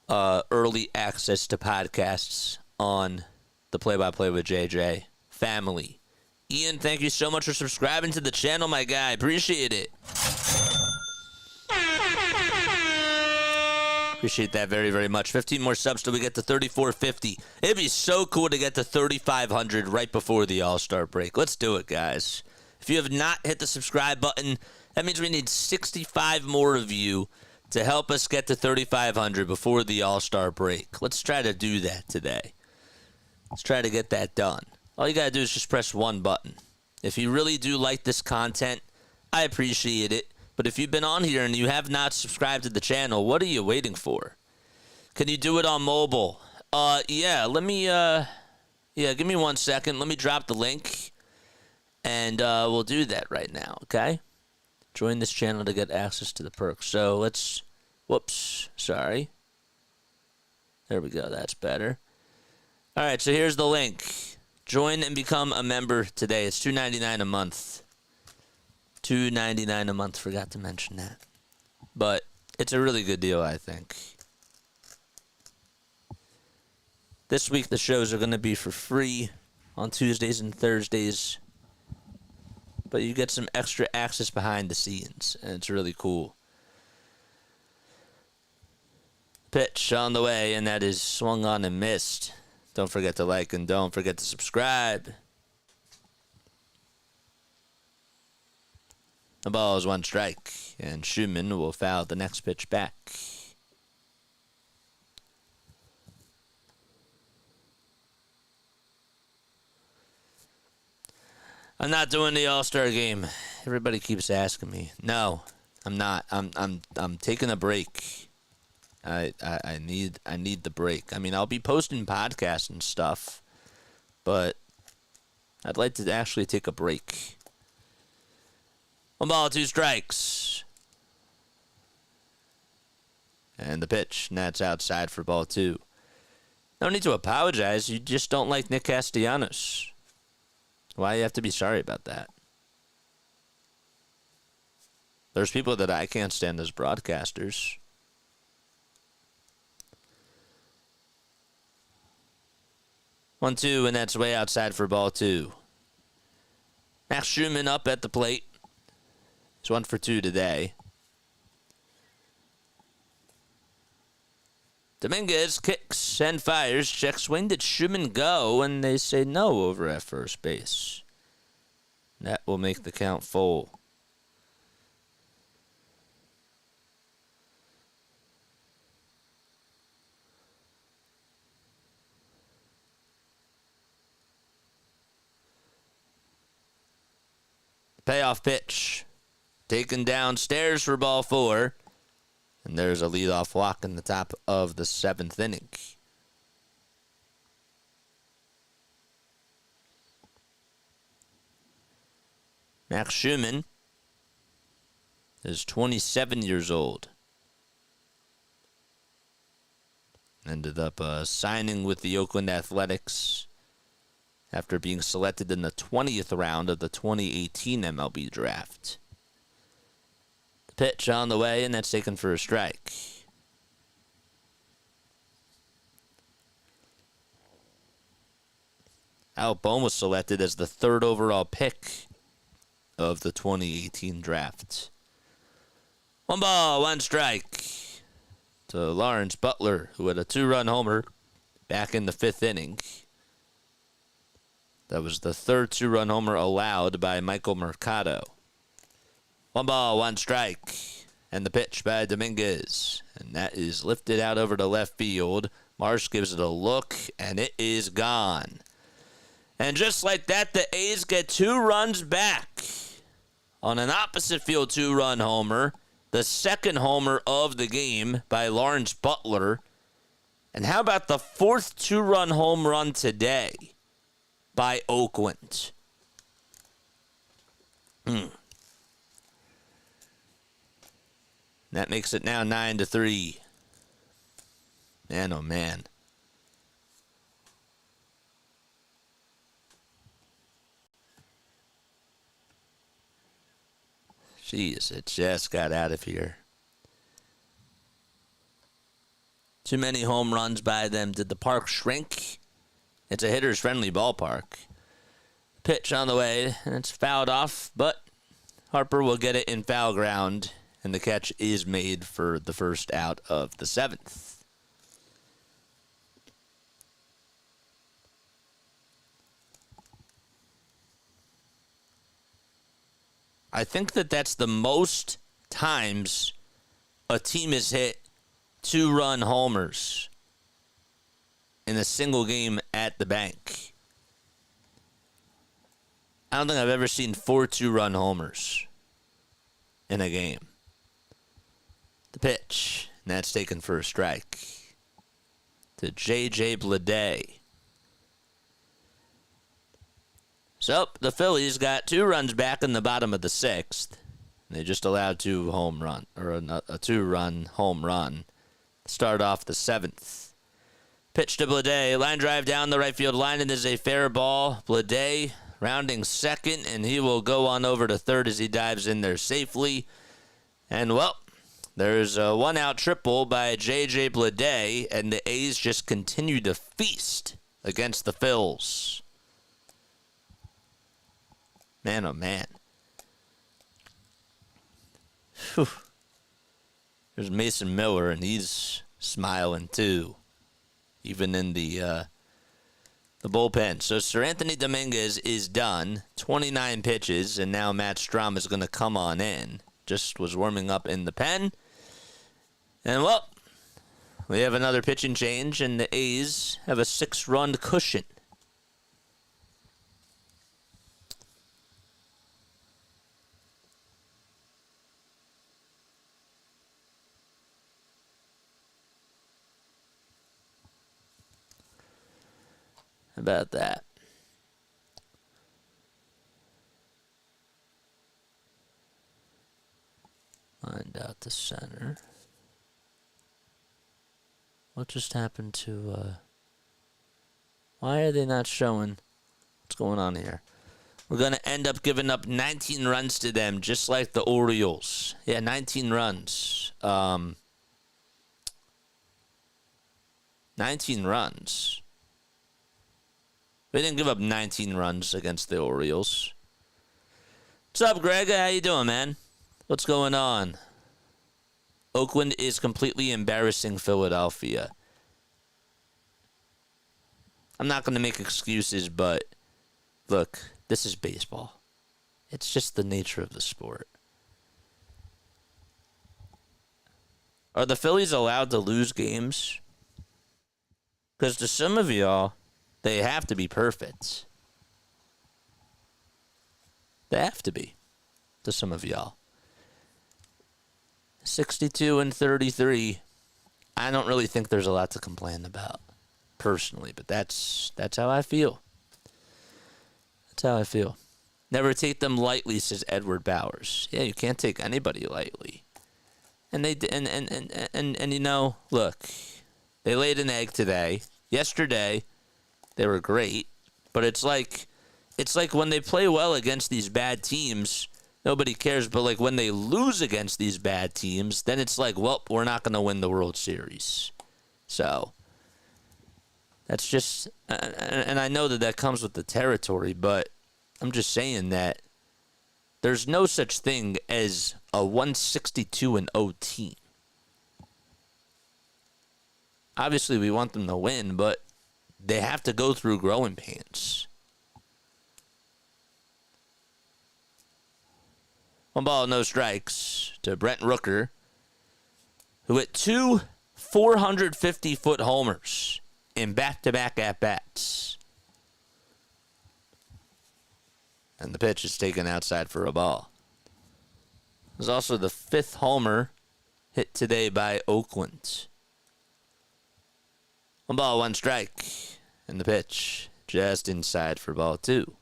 early access to podcasts on the Play-by-Play with JJ family. Ian, thank you so much for subscribing to the channel, my guy. Appreciate it. Appreciate that very, very much. 15 more subs till we get to 3,450. It'd be so cool to get to 3,500 right before the All-Star break. Let's do it, guys. If you have not hit the subscribe button, that means we need 65 more of you to help us get to 3,500 before the All-Star break. Let's try to do that today. Let's try to get that done. All you got to do is just press one button. If you really do like this content, I appreciate it. But if you've been on here and you have not subscribed to the channel, what are you waiting for? Can you do it on mobile? Yeah, let me, give me 1 second. Let me drop the link, and we'll do that right now, okay? Join this channel to get access to the perks. So let's, whoops, sorry. There we go, that's better. All right, so here's the link. Join and become a member today. It's $2.99 a month. $2.99 a month. Forgot to mention that. But it's a really good deal, I think. This week, the shows are going to be for free on Tuesdays and Thursdays. But you get some extra access behind the scenes, and it's really cool. Pitch on the way, and that is swung on and missed. Don't forget to like and don't forget to subscribe. The ball is 1 strike, and Schumann will foul the next pitch back. I'm not doing the All-Star game. Everybody keeps asking me. No, I'm not. I'm taking a break. I need the break. I mean, I'll be posting podcasts and stuff, but I'd like to actually take a break. 1 ball, 2 strikes. And the pitch, and that's outside for ball 2. No need to apologize. You just don't like Nick Castellanos. Why do you have to be sorry about that? There's people that I can't stand as broadcasters. One, two, and that's way outside for ball 2. Max Schumann up at the plate. He's 1 for 2 today. Dominguez kicks and fires. Check swing. Did Schumann go? And they say no over at first base. That will make the count full. Payoff pitch. Taken downstairs for ball 4. And there's a leadoff walk in the top of the 7th inning. Max Schumann is 27 years old. Ended up signing with the Oakland Athletics after being selected in the 20th round of the 2018 MLB draft. Pitch on the way, and that's taken for a strike. Bohm was selected as the 3rd overall pick of the 2018 draft. 1 ball, 1 strike to Lawrence Butler, who had a 2-run homer back in the 5th inning. That was the 3rd 2-run homer allowed by Michael Mercado. 1 ball, 1 strike, and the pitch by Dominguez. And that is lifted out over to left field. Marsh gives it a look, and it is gone. And just like that, the A's get 2 runs back on an opposite field 2-run homer. The 2nd homer of the game by Lawrence Butler. And how about the 4th 2-run home run today by Oakland? That makes it now 9-3. Man, oh man. Jeez, it just got out of here. Too many home runs by them. Did the park shrink? It's a hitter's friendly ballpark. Pitch on the way, and it's fouled off, but Harper will get it in foul ground. And the catch is made for the first out of the 7th. I think that's the most times a team has hit 2-run homers in a single game at the bank. I don't think I've ever seen 4 2-run homers in a game. The pitch, and that's taken for a strike to J.J. Bleday. So, the Phillies got 2 runs back in the bottom of the 6th. They just allowed 2 home run, or a 2-run home run to start off the 7th. Pitch to Bleday, line drive down the right field line, and is a fair ball. Bleday rounding 2nd, and he will go on over to 3rd as he dives in there safely. And, well, there's a 1-out triple by J.J. Bleday, and the A's just continue to feast against the Phils. Man, oh man. Whew. There's Mason Miller, and he's smiling too. Even in the the bullpen. So Sir Anthony Dominguez is done. 29 pitches, and now Matt Strahm is going to come on in. Just was warming up in the pen. And, well, we have another pitching change, and the A's have a 6-run cushion. How about that? Find out the center. What just happened to, why are they not showing what's going on here? We're going to end up giving up 19 runs to them, just like the Orioles. Yeah, 19 runs. 19 runs. We didn't give up 19 runs against the Orioles. What's up, Greg? How you doing, man? What's going on? Oakland is completely embarrassing Philadelphia. I'm not going to make excuses, but look, this is baseball. It's just the nature of the sport. Are the Phillies allowed to lose games? Because to some of y'all, they have to be perfect. They have to be, to some of y'all. 62-33. I don't really think there's a lot to complain about, personally, but that's how I feel. That's how I feel. Never take them lightly, says Edward Bowers. Yeah, you can't take anybody lightly. And they and you know, look, they laid an egg today. Yesterday, they were great, but it's like when they play well against these bad teams, nobody cares. But like when they lose against these bad teams, then it's like, well, we're not going to win the World Series. So that's just, and I know that comes with the territory, but I'm just saying that there's no such thing as a 162-0 team. Obviously, we want them to win, but they have to go through growing pains. 1 ball, no strikes to Brent Rooker, who hit 2 450-foot homers in back-to-back at-bats. And the pitch is taken outside for a ball. It was also the 5th homer hit today by Oakland. 1 ball, 1 strike. And the pitch just inside for ball 2.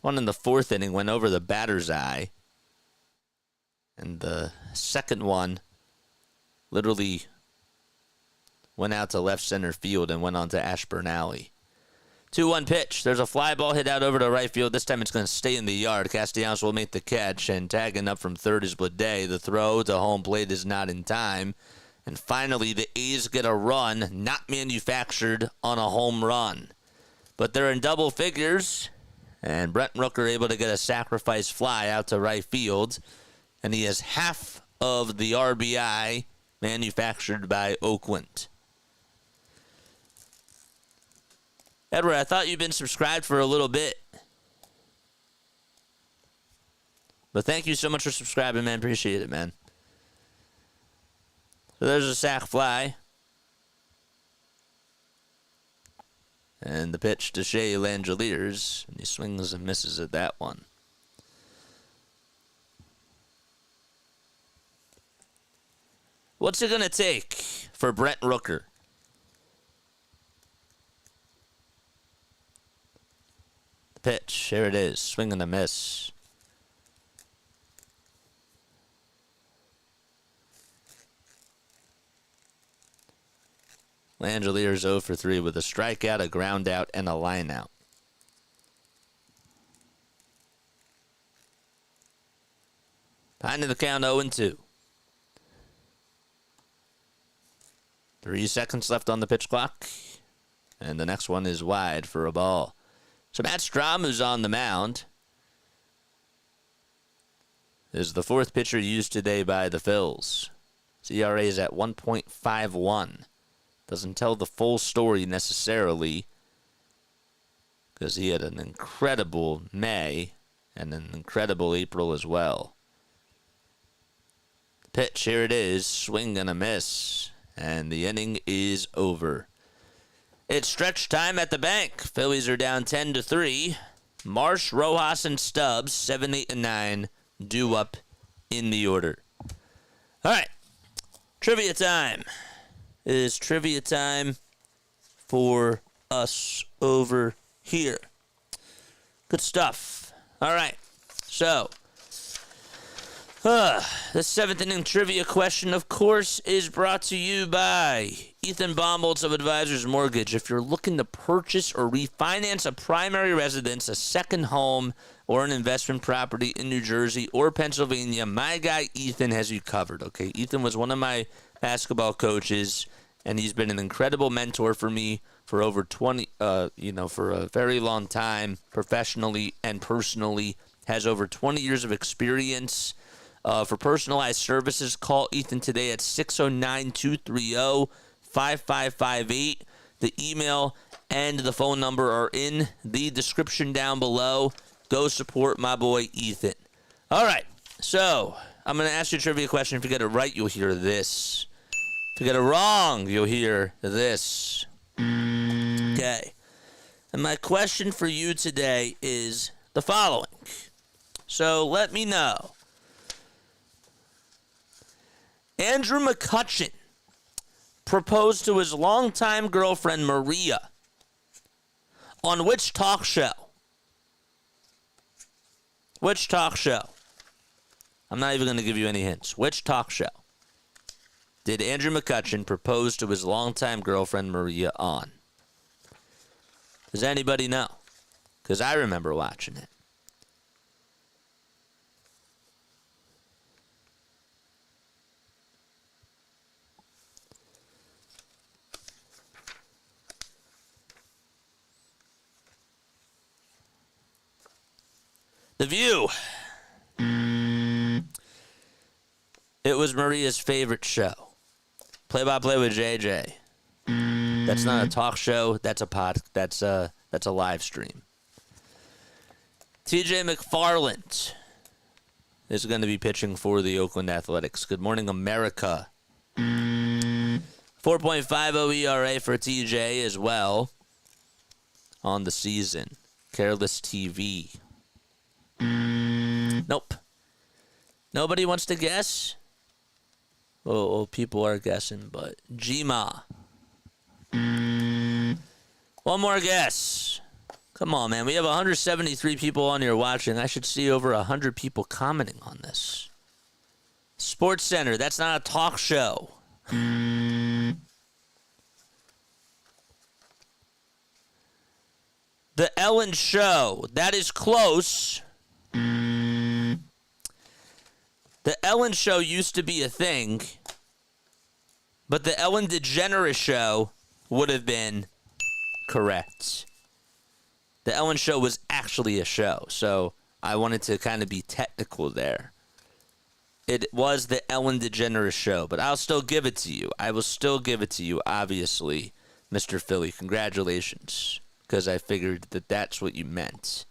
One in the 4th inning went over the batter's eye. And the second one literally went out to left center field and went on to Ashburn Alley. 2-1 pitch. There's a fly ball hit out over to right field. This time it's going to stay in the yard. Castellanos will make the catch, and tagging up from third is Blade. The throw to home plate is not in time. And finally, the A's get a run, not manufactured, on a home run. But they're in double figures, and Brent Rooker able to get a sacrifice fly out to right field, and he has half of the RBI manufactured by Oakland. Edward, I thought you'd been subscribed for a little bit. But thank you so much for subscribing, man. Appreciate it, man. So there's a sac fly. And the pitch to Shea Langeliers. And he swings and misses at that one. What's it going to take for Brent Rooker? Pitch, here it is, swing and a miss. Langeliers 0 for 3 with a strikeout, a ground out, and a line out. Behind in the count 0-2. 3 seconds left on the pitch clock. And the next one is wide for a ball. So Matt Strahm, who's on the mound, is the 4th pitcher used today by the Phils. His ERA is at 1.51. Doesn't tell the full story necessarily, because he had an incredible May and an incredible April as well. Pitch, here it is. Swing and a miss. And the inning is over. It's stretch time at the bank. Phillies are down 10-3. Marsh, Rojas, and Stubbs, 7, 8, and 9, due up in the order. All right. Trivia time. It is trivia time for us over here. Good stuff. All right. So, the seventh inning trivia question, of course, is brought to you by Ethan Baumholtz of Advisors Mortgage. If you're looking to purchase or refinance a primary residence, a second home, or an investment property in New Jersey or Pennsylvania, my guy Ethan has you covered, okay? Ethan was one of my basketball coaches, and he's been an incredible mentor for me for over 20, for a very long time, professionally and personally, has over 20 years of experience. For personalized services, call Ethan today at 609-230-5558. The email and the phone number are in the description down below. Go support my boy Ethan. All right, so I'm going to ask you a trivia question. If you get it right, you'll hear this. If you get it wrong, you'll hear this. Okay. And my question for you today is the following. So let me know. Andrew McCutchen proposed to his longtime girlfriend, Maria, on which talk show? Which talk show? I'm not even going to give you any hints. Which talk show did Andrew McCutchen propose to his longtime girlfriend, Maria, on? Does anybody know? Because I remember watching it. The View. It was Maria's favorite show. Play-by-play with JJ. That's not a talk show. That's a live stream. TJ McFarland is going to be pitching for the Oakland Athletics. Good morning, America. 4.50 ERA for TJ as well on the season. Careless TV. Nope. Nobody wants to guess? Well, people are guessing, but Gma. One more guess. Come on, man. We have 173 people on here watching. I should see over 100 people commenting on this. Sports Center. That's not a talk show. The Ellen Show. That is close. The Ellen Show used to be a thing, but the Ellen DeGeneres Show would have been correct. The Ellen Show was actually a show, so I wanted to kind of be technical there. It was the Ellen DeGeneres Show, but I'll still give it to you. I will still give it to you, obviously, Mr. Philly. Congratulations, because I figured that that's what you meant.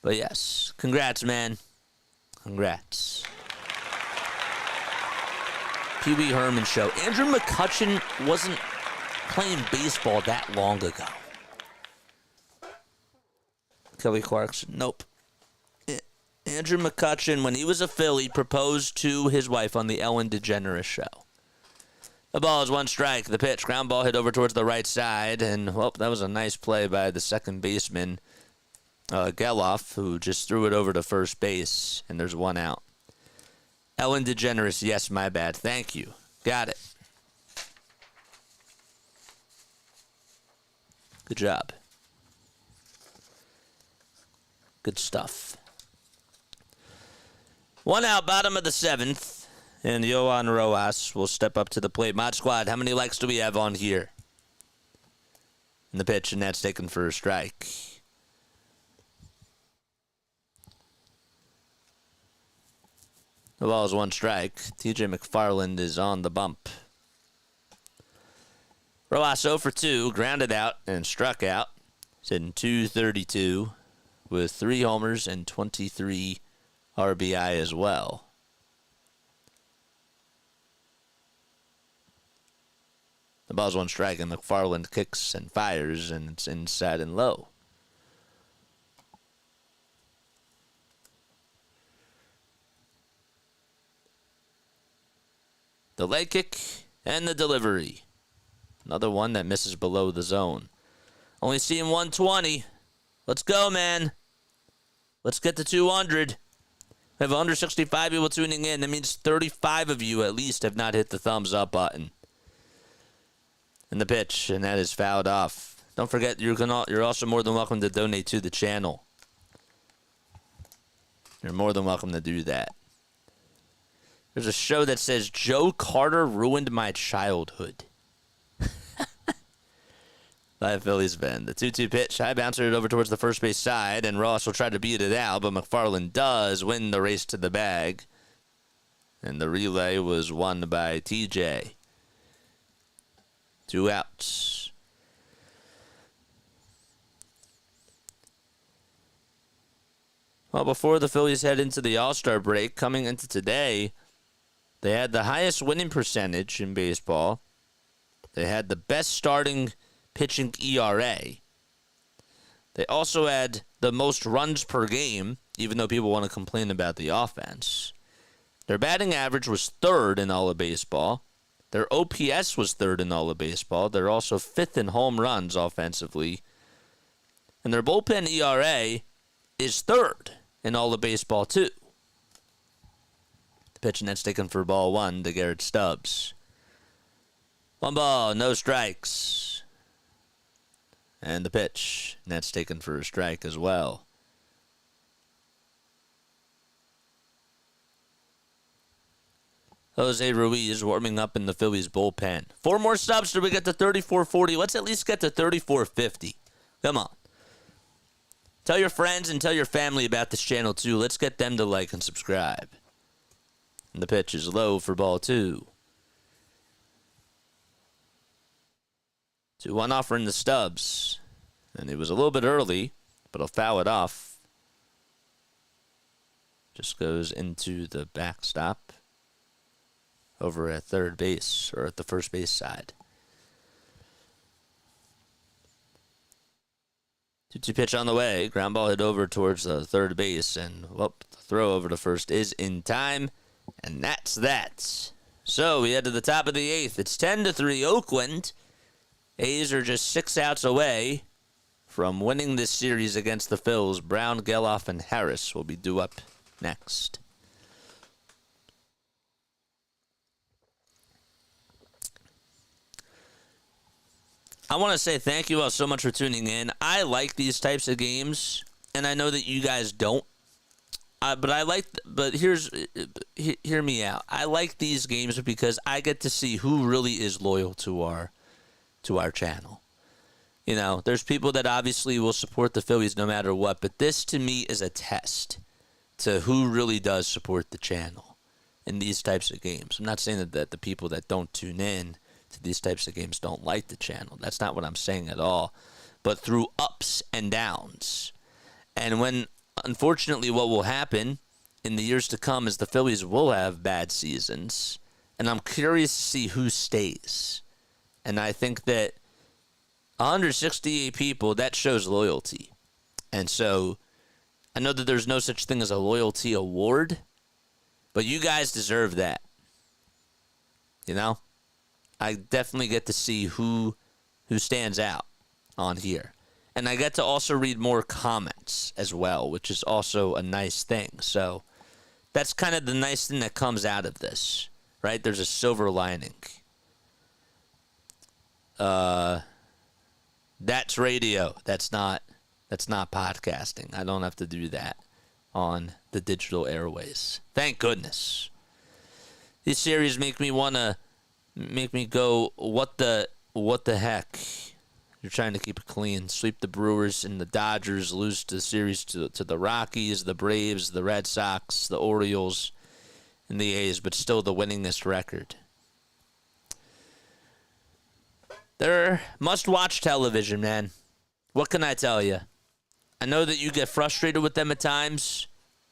But yes, congrats, man. Congrats. Pee Wee Herman Show. Andrew McCutchen wasn't playing baseball that long ago. Kelly Clarkson. Nope. Andrew McCutchen, when he was a Philly, proposed to his wife on the Ellen DeGeneres Show. The ball is one strike. The pitch. Ground ball hit over towards the right side. And, well, that was a nice play by the second baseman, Geloff, who just threw it over to first base, and there's one out. Ellen DeGeneres, yes, my bad. Thank you. Got it. Good job. Good stuff. One out, bottom of the seventh, and Yohan Rojas will step up to the plate. Mod Squad, how many likes do we have on here? And the pitch, and that's taken for a strike. The ball is 1 strike. TJ McFarland is on the bump. Rojas 0 for 2, grounded out and struck out. He's hitting .232 with 3 homers and 23 RBI as well. The ball's 1 strike, and McFarland kicks and fires, and it's inside and low. The leg kick and the delivery. Another one that misses below the zone. Only seeing 120. Let's go, man. Let's get to 200. We have 165 people tuning in. That means 35 of you at least have not hit the thumbs up button. And the pitch, and that is fouled off. Don't forget, you're also more than welcome to donate to the channel. You're more than welcome to do that. There's a show that says, Joe Carter ruined my childhood. By Phillies fan. The 2-2 pitch. High bouncer it over towards the first base side, and Ross will try to beat it out, but McFarland does win the race to the bag. And the relay was won by TJ. 2 outs. Well, before the Phillies head into the All-Star break, coming into today, they had the highest winning percentage in baseball. They had the best starting pitching ERA. They also had the most runs per game, even though people want to complain about the offense. Their batting average was 3rd in all of baseball. Their OPS was 3rd in all of baseball. They're also 5th in home runs offensively. And their bullpen ERA is 3rd in all of baseball, too. The pitch, and that's taken for ball 1 to Garrett Stubbs. 1 ball, no strikes. And the pitch, and that's taken for a strike as well. Jose Ruiz warming up in the Phillies bullpen. 4 more subs till we get to 3440. Let's at least get to 3450. Come on. Tell your friends and tell your family about this channel too. Let's get them to like and subscribe. And the pitch is low for ball 2. 2-1 offering the Stubbs. And it was a little bit early, but he'll foul it off. Just goes into the backstop over at third base, or at the first base side. 2-2 pitch on the way. Ground ball hit over towards the third base, and the throw over to first is in time, and that's that. So we head to the top of the 8th. It's 10-3 Oakland. A's are just 6 outs away from winning this series against the Phils. Brown, Geloff, and Harris will be due up next. I want to say thank you all so much for tuning in. I like these types of games, and I know that you guys don't. But hear me out. I like these games because I get to see who really is loyal to our channel. You know, there's people that obviously will support the Phillies no matter what, but this to me is a test to who really does support the channel in these types of games. I'm not saying that the people that don't tune in to these types of games don't like the channel. That's not what I'm saying at all. But through ups and downs. And when, unfortunately, what will happen in the years to come is the Phillies will have bad seasons. And I'm curious to see who stays. And I think that 168 people, that shows loyalty. And so I know that there's no such thing as a loyalty award, but you guys deserve that. You know? I definitely get to see who stands out on here. And I get to also read more comments as well, which is also a nice thing. So that's kind of the nice thing that comes out of this, right? There's a silver lining. That's radio. That's not podcasting. I don't have to do that on the digital airways. Thank goodness. These series make me go, what the heck? You're trying to keep it clean. Sweep the Brewers and the Dodgers, lose the series to the Rockies, the Braves, the Red Sox, the Orioles, in the A's, but still the winningest record. They're must-watch television, man. What can I tell you? I know that you get frustrated with them at times.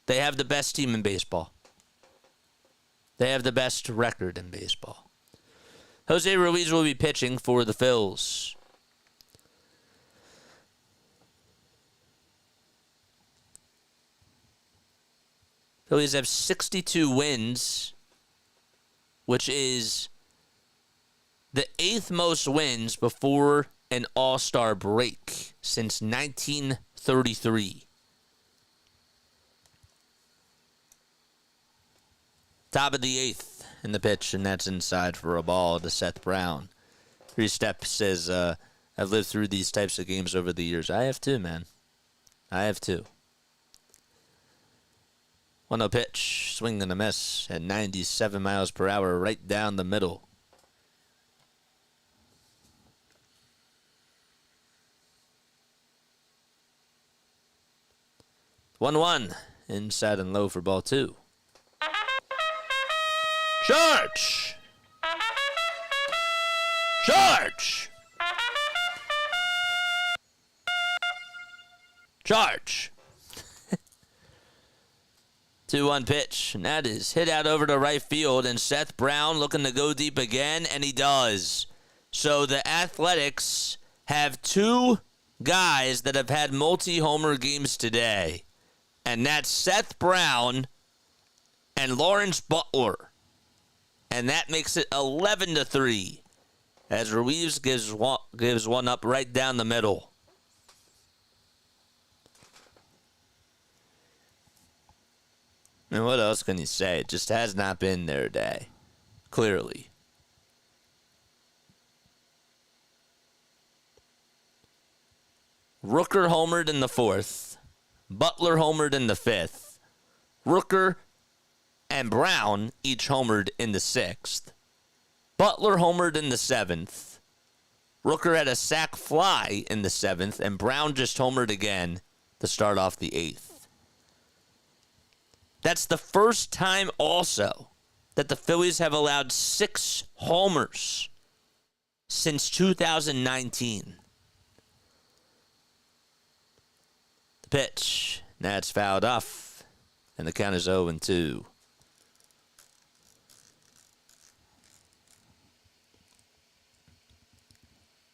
They have the best team in baseball. They have the best record in baseball. Jose Ruiz will be pitching for the Phils. Phillies have 62 wins, which is the 8th most wins before an All-Star break since 1933. Top of the 8th in the pitch, and that's inside for a ball to Seth Brown. 3-Step says, I've lived through these types of games over the years. I have too, man. I have too. 1-0 pitch, swing and a miss at 97 miles per hour, right down the middle. One, inside and low for ball 2. Charge! Charge! Charge! 2-1 pitch, and that is hit out over to right field, and Seth Brown looking to go deep again, and he does. So the Athletics have 2 guys that have had multi-homer games today, and that's Seth Brown and Lawrence Butler, and that makes it 11-3, as Ruiz gives one up right down the middle. And what else can you say? It just has not been their day, clearly. Rooker homered in the 4th. Butler homered in the 5th. Rooker and Brown each homered in the 6th. Butler homered in the 7th. Rooker had a sac fly in the 7th, and Brown just homered again to start off the 8th. That's the first time also that the Phillies have allowed 6 homers since 2019. The pitch, that's fouled off, and the count is 0-2.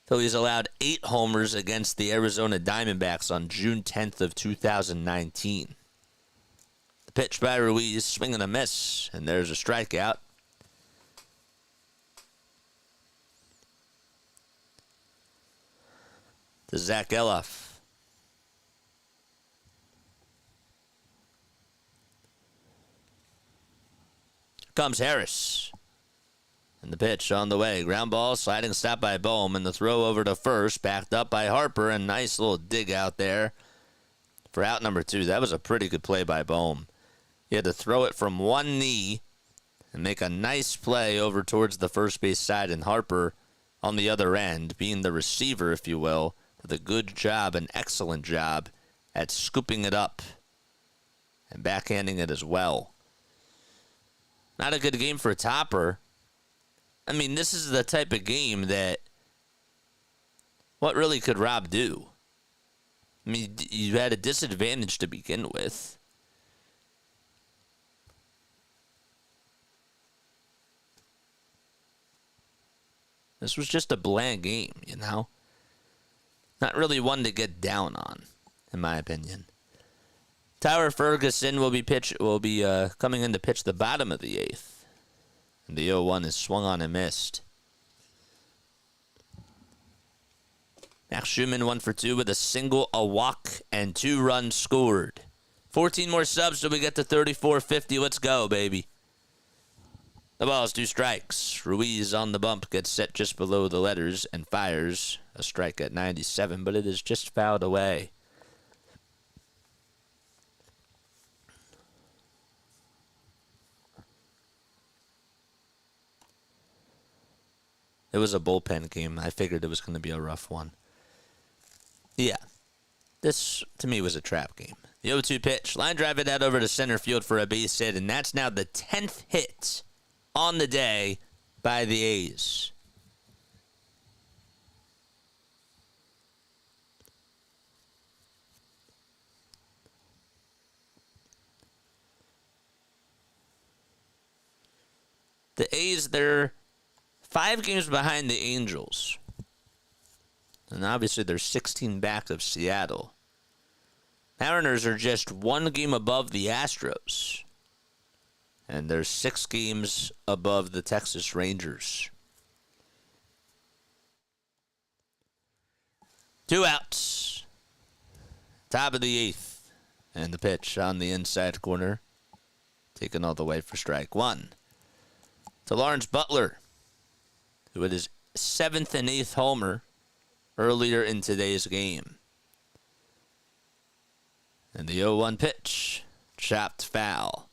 Phillies allowed 8 homers against the Arizona Diamondbacks on June 10th of 2019. Pitch by Ruiz, swing and a miss, and there's a strikeout. To Zach Geloff. Here comes Harris. And the pitch on the way. Ground ball, sliding stop by Bohm, and the throw over to first, backed up by Harper, and nice little dig out there for out number 2. That was a pretty good play by Bohm. He had to throw it from one knee and make a nice play over towards the first base side, and Harper on the other end, being the receiver, if you will, did a good job, an excellent job at scooping it up and backhanding it as well. Not a good game for Topper. I mean, this is the type of game that, what really could Rob do? I mean, you had a disadvantage to begin with. This was just a bland game, you know? Not really one to get down on, in my opinion. Tyler Ferguson will be coming in to pitch the bottom of the 8th. And the 0-1 is swung on and missed. Max Schumann 1 for 2 with a single, a walk, and 2 runs scored. 14 more subs till we get to 34-50. Let's go, baby. The ball's 2 strikes. Ruiz on the bump gets set just below the letters and fires a strike at 97, but it is just fouled away. It was a bullpen game. I figured it was going to be a rough one. Yeah. This, to me, was a trap game. The 0-2 pitch. Line drive it out over to center field for a base hit, and that's now the 10th hit on the day by the A's. The A's, they're 5 games behind the Angels. And obviously they're 16 back of Seattle. Mariners are just 1 game above the Astros. And they're 6 games above the Texas Rangers. 2 outs. Top of the 8th. And the pitch on the inside corner. Taken all the way for strike 1. To Lawrence Butler, who hit his 7th and 8th homer earlier in today's game. And the 0-1 pitch, chopped foul.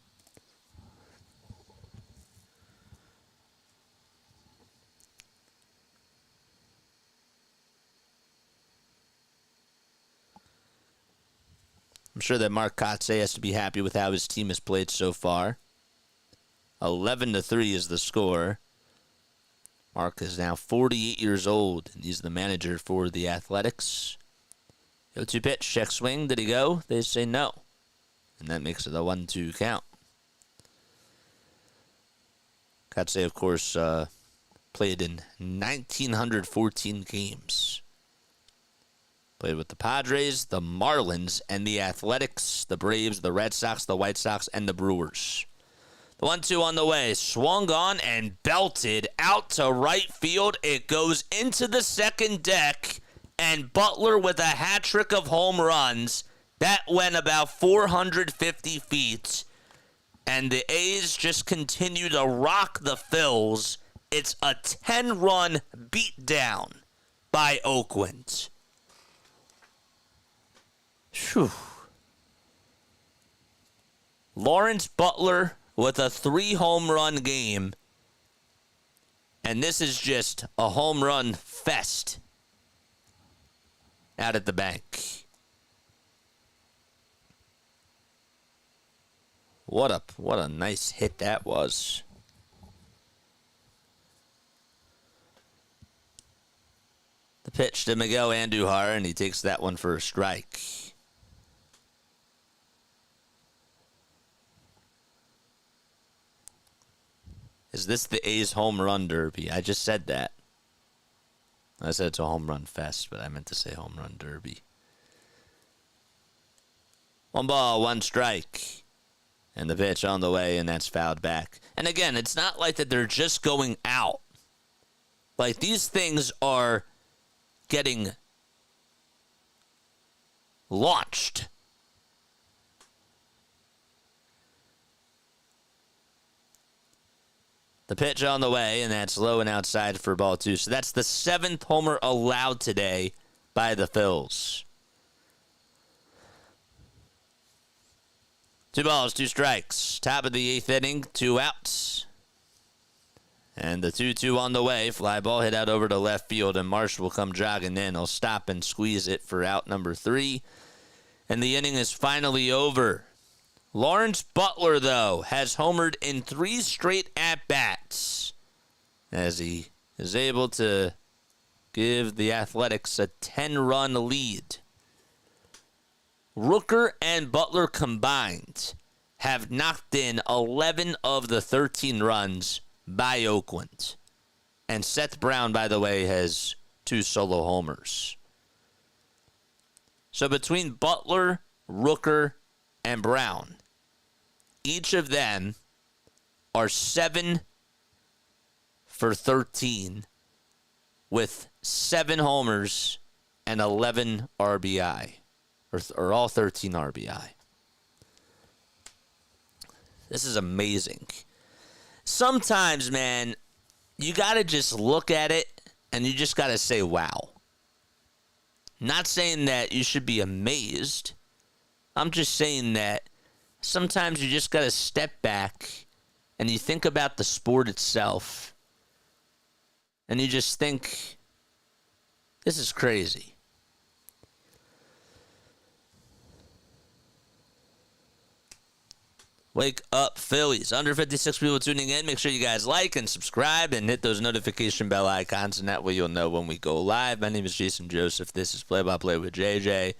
I'm sure that Mark Kotsay has to be happy with how his team has played so far. 11-3 is the score. Mark is now 48 years old, and he's the manager for the Athletics. 0-2 pitch, check swing. Did he go? They say no. And that makes it a 1-2 count. Kotsay, of course, played in 1,914 games. Played with the Padres, the Marlins, and the Athletics, the Braves, the Red Sox, the White Sox, and the Brewers. The 1-2 on the way, swung on and belted out to right field. It goes into the second deck, and Butler with a hat trick of home runs. That went about 450 feet, and the A's just continue to rock the Phils. It's a 10-run beatdown by Oakland. Whew. Lawrence Butler with a 3-home run game. And this is just a home run fest out at the bank. What a nice hit that was. The pitch to Miguel Andujar, and he takes that one for a strike. Is this the A's home run derby? I just said that. I said it's a home run fest, but I meant to say home run derby. 1 ball, 1 strike. And the pitch on the way, and that's fouled back. And again, it's not like that they're just going out. Like, these things are getting launched. The pitch on the way, and that's low and outside for ball 2. So that's the 7th homer allowed today by the Phils. 2 balls, 2 strikes. Top of the 8th inning, 2 outs. And the 2-2 on the way. Fly ball hit out over to left field, and Marsh will come jogging in. He'll stop and squeeze it for out number 3. And the inning is finally over. Lawrence Butler, though, has homered in 3 straight at-bats as he is able to give the Athletics a 10-run lead. Rooker and Butler combined have knocked in 11 of the 13 runs by Oakland. And Seth Brown, by the way, has 2 solo homers. So between Butler, Rooker, and Brown, each of them are 7 for 13 with 7 homers and 11 RBI, or all 13 RBI. This is amazing. Sometimes, man, you got to just look at it and you just got to say, wow. Not saying that you should be amazed. I'm just saying that sometimes you just got to step back and you think about the sport itself. And you just think, this is crazy. Wake up, Phillies. Under 56 people tuning in. Make sure you guys like and subscribe and hit those notification bell icons, and that way you'll know when we go live. My name is Jason Joseph. This is Play-by-Play with JJ.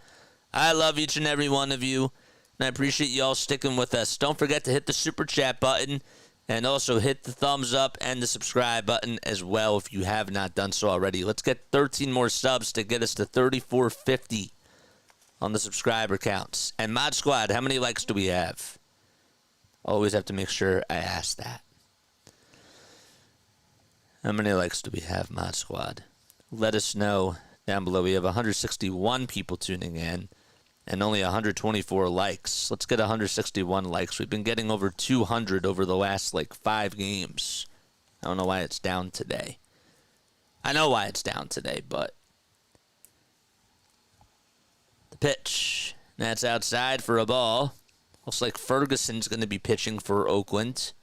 I love each and every one of you, and I appreciate you all sticking with us. Don't forget to hit the super chat button and also hit the thumbs up and the subscribe button as well if you have not done so already. Let's get 13 more subs to get us to 3450 on the subscriber counts. And Mod Squad, how many likes do we have? Always have to make sure I ask that. How many likes do we have, Mod Squad? Let us know down below. We have 161 people tuning in and only 124 likes. Let's get 161 likes. We've been getting over 200 over the last, 5 games. I don't know why it's down today. I know why it's down today, but the pitch. That's outside for a ball. Looks like Ferguson's going to be pitching for Oakland.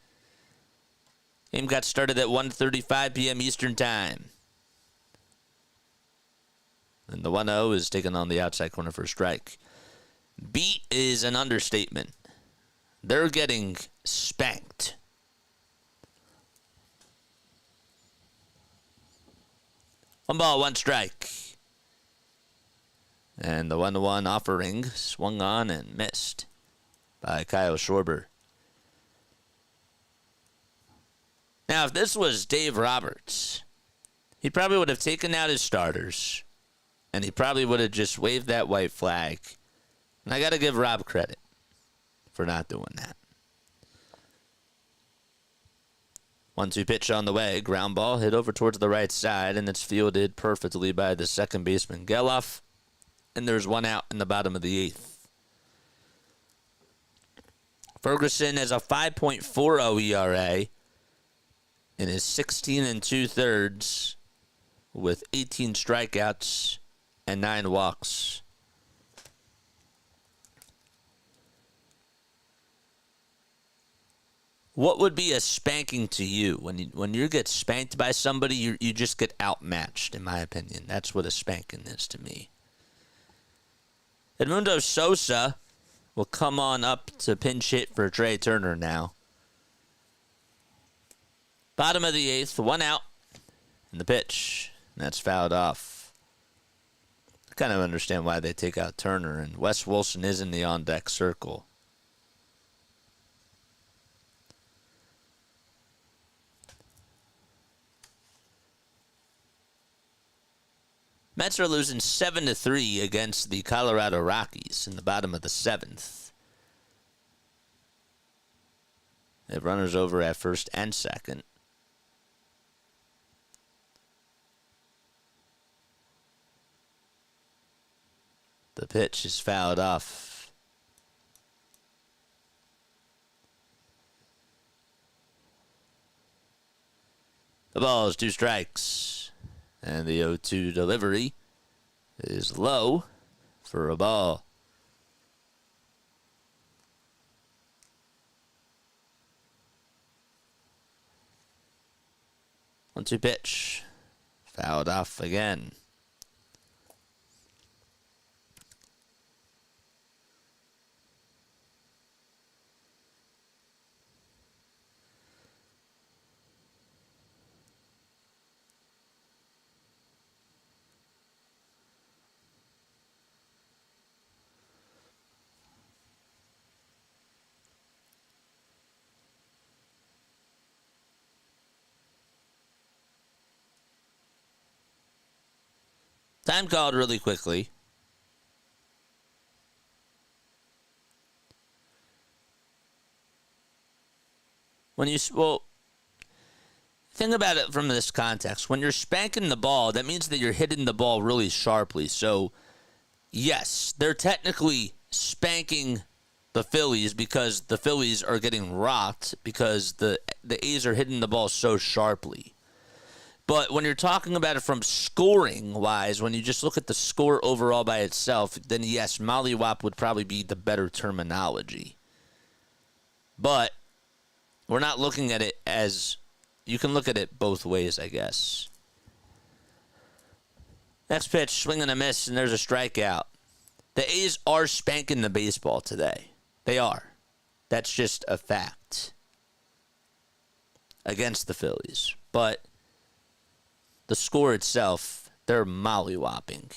Game got started at 1:35 p.m. Eastern Time. And the 1-0 is taken on the outside corner for a strike. Beat is an understatement. They're getting spanked. One ball, one strike. And the 1-1 offering swung on and missed by Kyle Schwarber. Now, if this was Dave Roberts, he probably would have taken out his starters, and he probably would have just waved that white flag. And I got to give Rob credit for not doing that. 1-2 pitch on the way. Ground ball hit over towards the right side, and it's fielded perfectly by the second baseman, Geloff. And there's one out in the bottom of the 8th. Ferguson has a 5.40 ERA in his 16 2/3 with 18 strikeouts and 9 walks. What would be a spanking to you? When you get spanked by somebody, you just get outmatched, in my opinion. That's what a spanking is to me. Edmundo Sosa will come on up to pinch hit for Trey Turner now. Bottom of the 8th, one out. And the pitch. And that's fouled off. I kind of understand why they take out Turner. And Wes Wilson is in the on-deck circle. Mets are losing 7-3 against the Colorado Rockies in the bottom of the 7th. They have runners over at first and second. The pitch is fouled off. The ball is 2 strikes. And the 0-2 delivery is low for a ball. One-two pitch. Fouled off again. Time called really quickly. Think about it from this context. When you're spanking the ball, that means that you're hitting the ball really sharply. So, yes, they're technically spanking the Phillies because the Phillies are getting rocked because the A's are hitting the ball so sharply. But when you're talking about it from scoring-wise, when you just look at the score overall by itself, then yes, mollywop would probably be the better terminology. But we're not looking at it as... You can look at it both ways, I guess. Next pitch, swing and a miss, and there's a strikeout. The A's are spanking the baseball today. They are. That's just a fact against the Phillies. But the score itself, they're mollywopping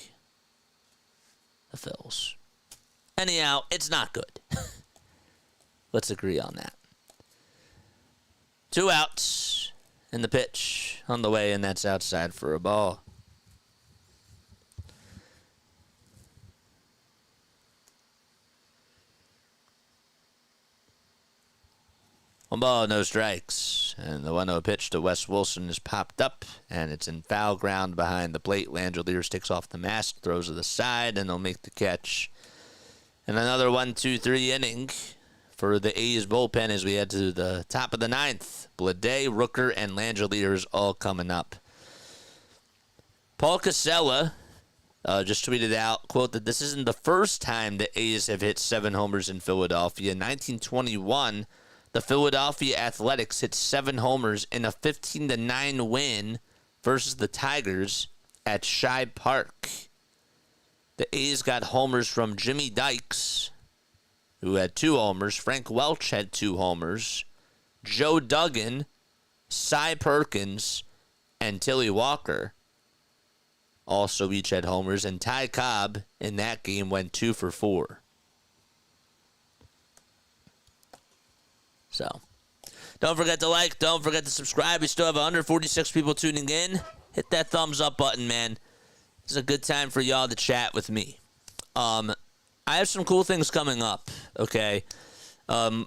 the Phils. Anyhow, it's not good. Let's agree on that. 2 outs in the pitch on the way, and that's outside for a ball. One ball, no strikes. And the 1-0 pitch to Wes Wilson is popped up, and it's in foul ground behind the plate. Langeliers takes off the mask, throws to the side, and they'll make the catch. And another 1-2-3 inning for the A's bullpen as we head to the top of the 9th. Bleday, Rooker, and Langeliers all coming up. Paul Casella just tweeted out, quote, that this isn't the first time the A's have hit 7 homers in Philadelphia. In 1921, the Phillies Athletics hit 7 homers in a 15-9 win versus the Tigers at Shibe Park. The A's got homers from Jimmy Dykes, who had 2 homers. Frank Welch had 2 homers. Joe Duggan, Cy Perkins, and Tilly Walker also each had homers. And Ty Cobb in that game went 2 for 4. So, don't forget to like, don't forget to subscribe. We still have 146 people tuning in. Hit that thumbs up button, man. It's a good time for y'all to chat with me. I have some cool things coming up, okay?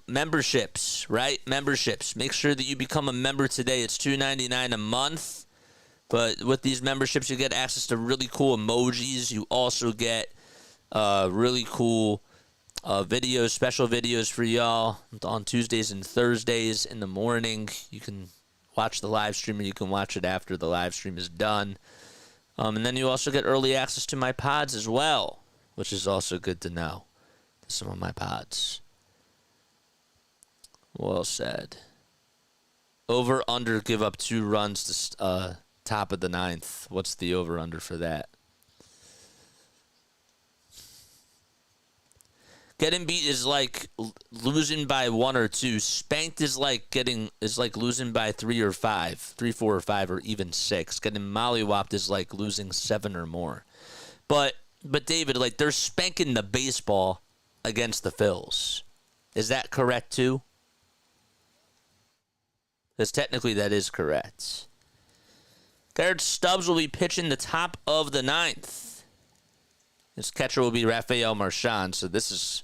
Memberships, right? Memberships. Make sure that you become a member today. It's $2.99 a month. But with these memberships, you get access to really cool emojis. You also get really cool videos, special videos for y'all on Tuesdays and Thursdays in the morning. You can watch the live stream, or you can watch it after the live stream is done. And then you also get early access to my pods as well, which is also good to know. Some of my pods. Well said. Over, under, give up 2 runs to top of the 9th. What's the over, under for that? Getting beat is like losing by 1 or 2. Spanked is like losing by 3 or 5, 3, 4 or 5, or even 6. Getting mollywopped is like losing 7 or more. But David, like, they're spanking the baseball against the Phils. Is that correct too? Because technically that is correct. Garrett Stubbs will be pitching the top of the 9th. His catcher will be Rafael Marchand, so this is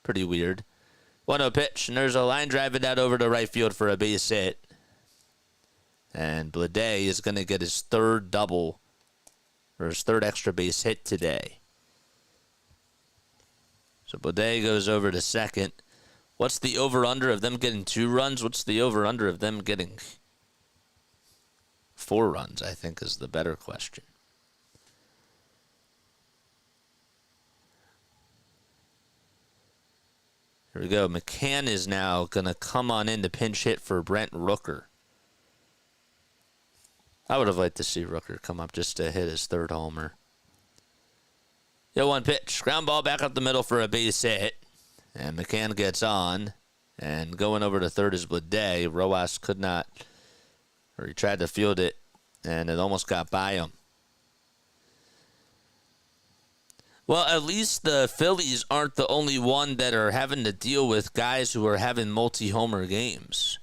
pretty weird. 1-0 pitch, and there's a line driving out over to right field for a base hit. And Bleday is going to get his 3rd double, or his 3rd extra base hit today. So Bleday goes over to second. What's the over-under of them getting 2 runs? What's the over-under of them getting 4 runs, I think, is the better question. Here we go. McCann is now going to come on in to pinch hit for Brent Rooker. I would have liked to see Rooker come up just to hit his 3rd homer. 0-1 pitch. Ground ball back up the middle for a base hit. And McCann gets on. And going over to 3rd is Bleday. Rojas could not, or he tried to field it, and it almost got by him. Well, at least the Phillies aren't the only one that are having to deal with guys who are having multi-homer games.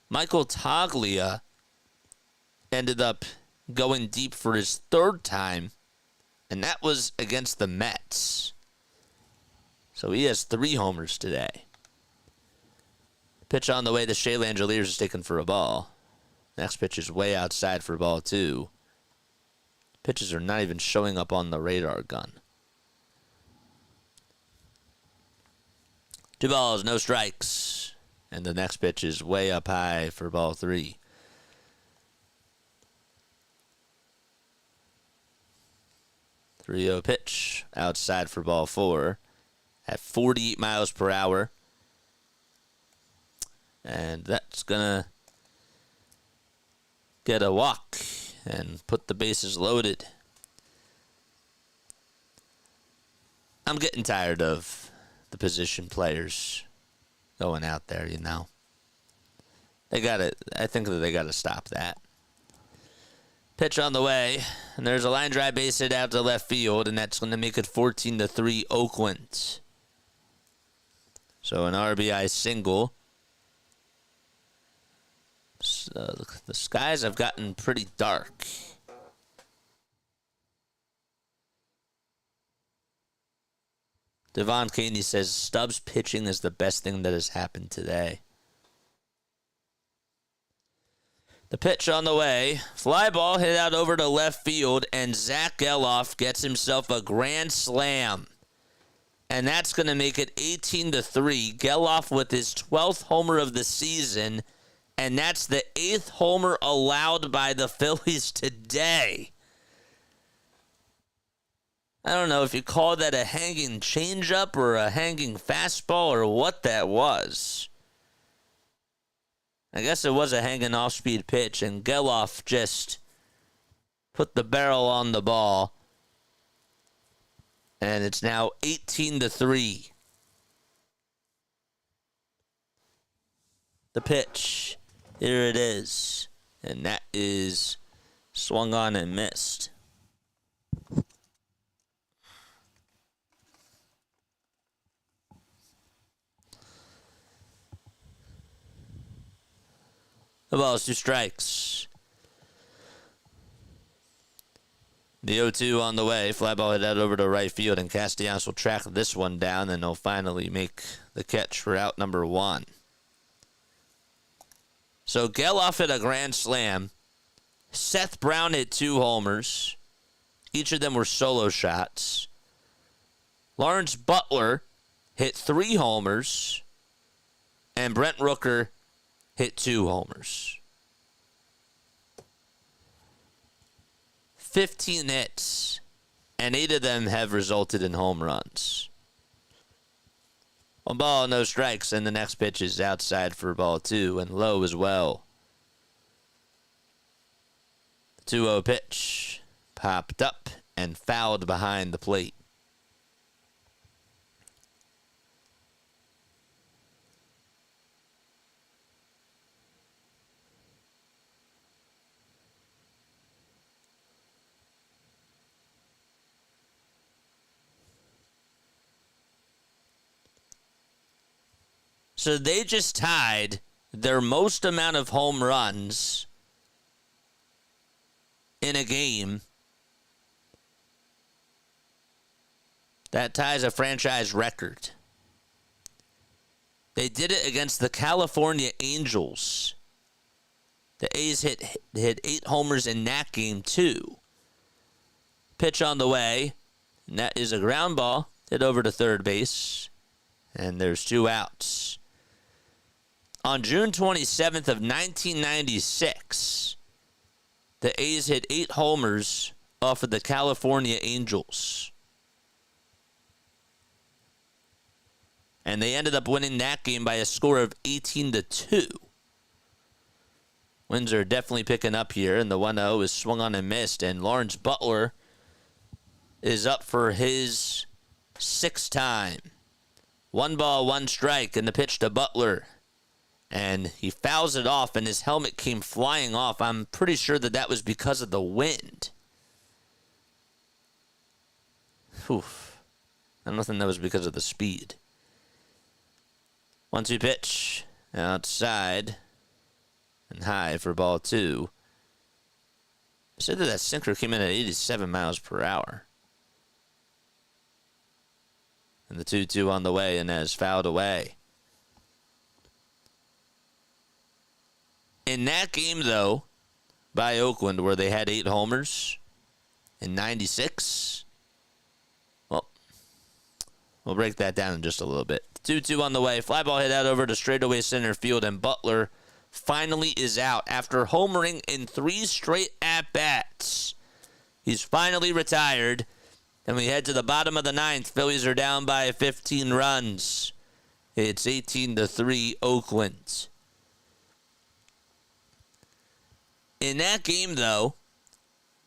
Michael Toglia ended up going deep for his 3rd time, and that was against the Mets. So he has 3 homers today. Pitch on the way to Shea Langeliers is taken for a ball. Next pitch is way outside for ball 2. Pitches are not even showing up on the radar gun. 2 balls, no strikes. And the next pitch is way up high for ball 3. .30 pitch outside for ball 4 at 48 miles per hour. And that's going to get a walk and put the bases loaded. I'm getting tired of the position players going out there, you know. I think that they got to stop that. Pitch on the way, and there's a line drive base hit out to left field, and that's going to make it 14-3 Oakland. So an RBI single. So the skies have gotten pretty dark. Devon Caney says Stubbs pitching is the best thing that has happened today. The pitch on the way. Fly ball hit out over to left field, and Zach Geloff gets himself a grand slam. And that's going to make it 18-3. Geloff with his 12th homer of the season, and that's the 8th homer allowed by the Phillies today. I don't know if you call that a hanging changeup or a hanging fastball or what that was. I guess it was a hanging off-speed pitch, and Geloff just put the barrel on the ball. And it's now 18-3. The pitch. Here it is. And that is swung on and missed. The ball is 2 strikes. The 0-2 on the way. Fly ball hit out over to right field, and Castellanos will track this one down, and he'll finally make the catch for out number 1. So Geloff hit a grand slam. Seth Brown hit 2 homers. Each of them were solo shots. Lawrence Butler hit 3 homers. And Brent Rooker hit 2 homers. 15 hits, and 8 of them have resulted in home runs. 1 ball, no strikes, and the next pitch is outside for ball 2 and low as well. 2-0 pitch popped up and fouled behind the plate. So they just tied their most amount of home runs in a game. That ties a franchise record. They did it against the California Angels. The A's hit 8 homers in that game, too. Pitch on the way, and that is a ground ball. Hit over to third base, and there's 2 outs. On June 27th of 1996, the A's hit 8 homers off of the California Angels. And they ended up winning that game by a score of 18-2. Wins are definitely picking up here, and the 1-0 is swung on and missed, and Lawrence Butler is up for his 6th time. 1 ball, 1 strike, and the pitch to Butler. And he fouls it off, and his helmet came flying off. I'm pretty sure that was because of the wind. Oof. I don't think that was because of the speed. 1-2 pitch. Outside. And high for ball 2. I said that sinker came in at 87 miles per hour. And the 2-2 on the way, and has fouled away. In that game, though, by Oakland, where they had 8 homers in 96, well, we'll break that down in just a little bit. 2-2 on the way. Fly ball hit out over to straightaway center field, and Butler finally is out after homering in 3 straight at-bats. He's finally retired, and we head to the bottom of the 9th. Phillies are down by 15 runs. It's 18-3 Oakland. In that game, though,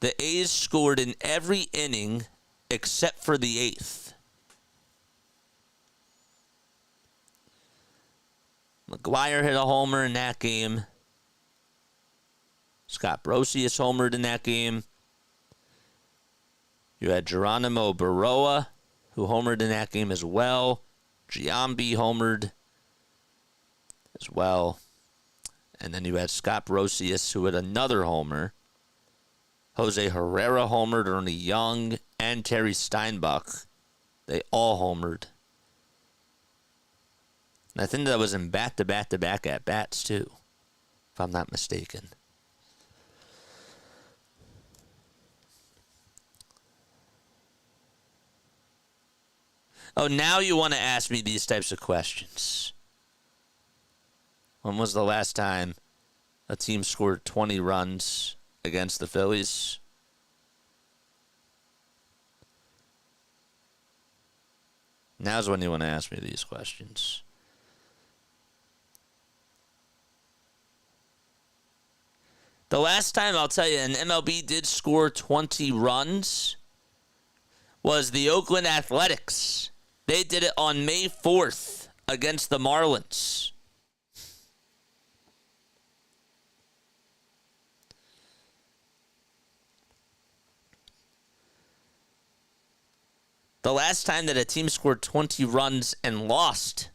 the A's scored in every inning except for the 8th. McGuire hit a homer in that game. Scott Brosius homered in that game. You had Geronimo Baroa, who homered in that game as well. Giambi homered as well. And then you had Scott Brosius, who had another homer. Jose Herrera homered, Ernie Young, and Terry Steinbach. They all homered. And I think that was in back-to-back-to-back at-bats, too, if I'm not mistaken. Oh, now you want to ask me these types of questions. When was the last time a team scored 20 runs against the Phillies? Now's when you want to ask me these questions. The last time, I'll tell you, an MLB did score 20 runs was the Oakland Athletics. They did it on May 4th against the Marlins. The last time that a team scored 20 runs and lost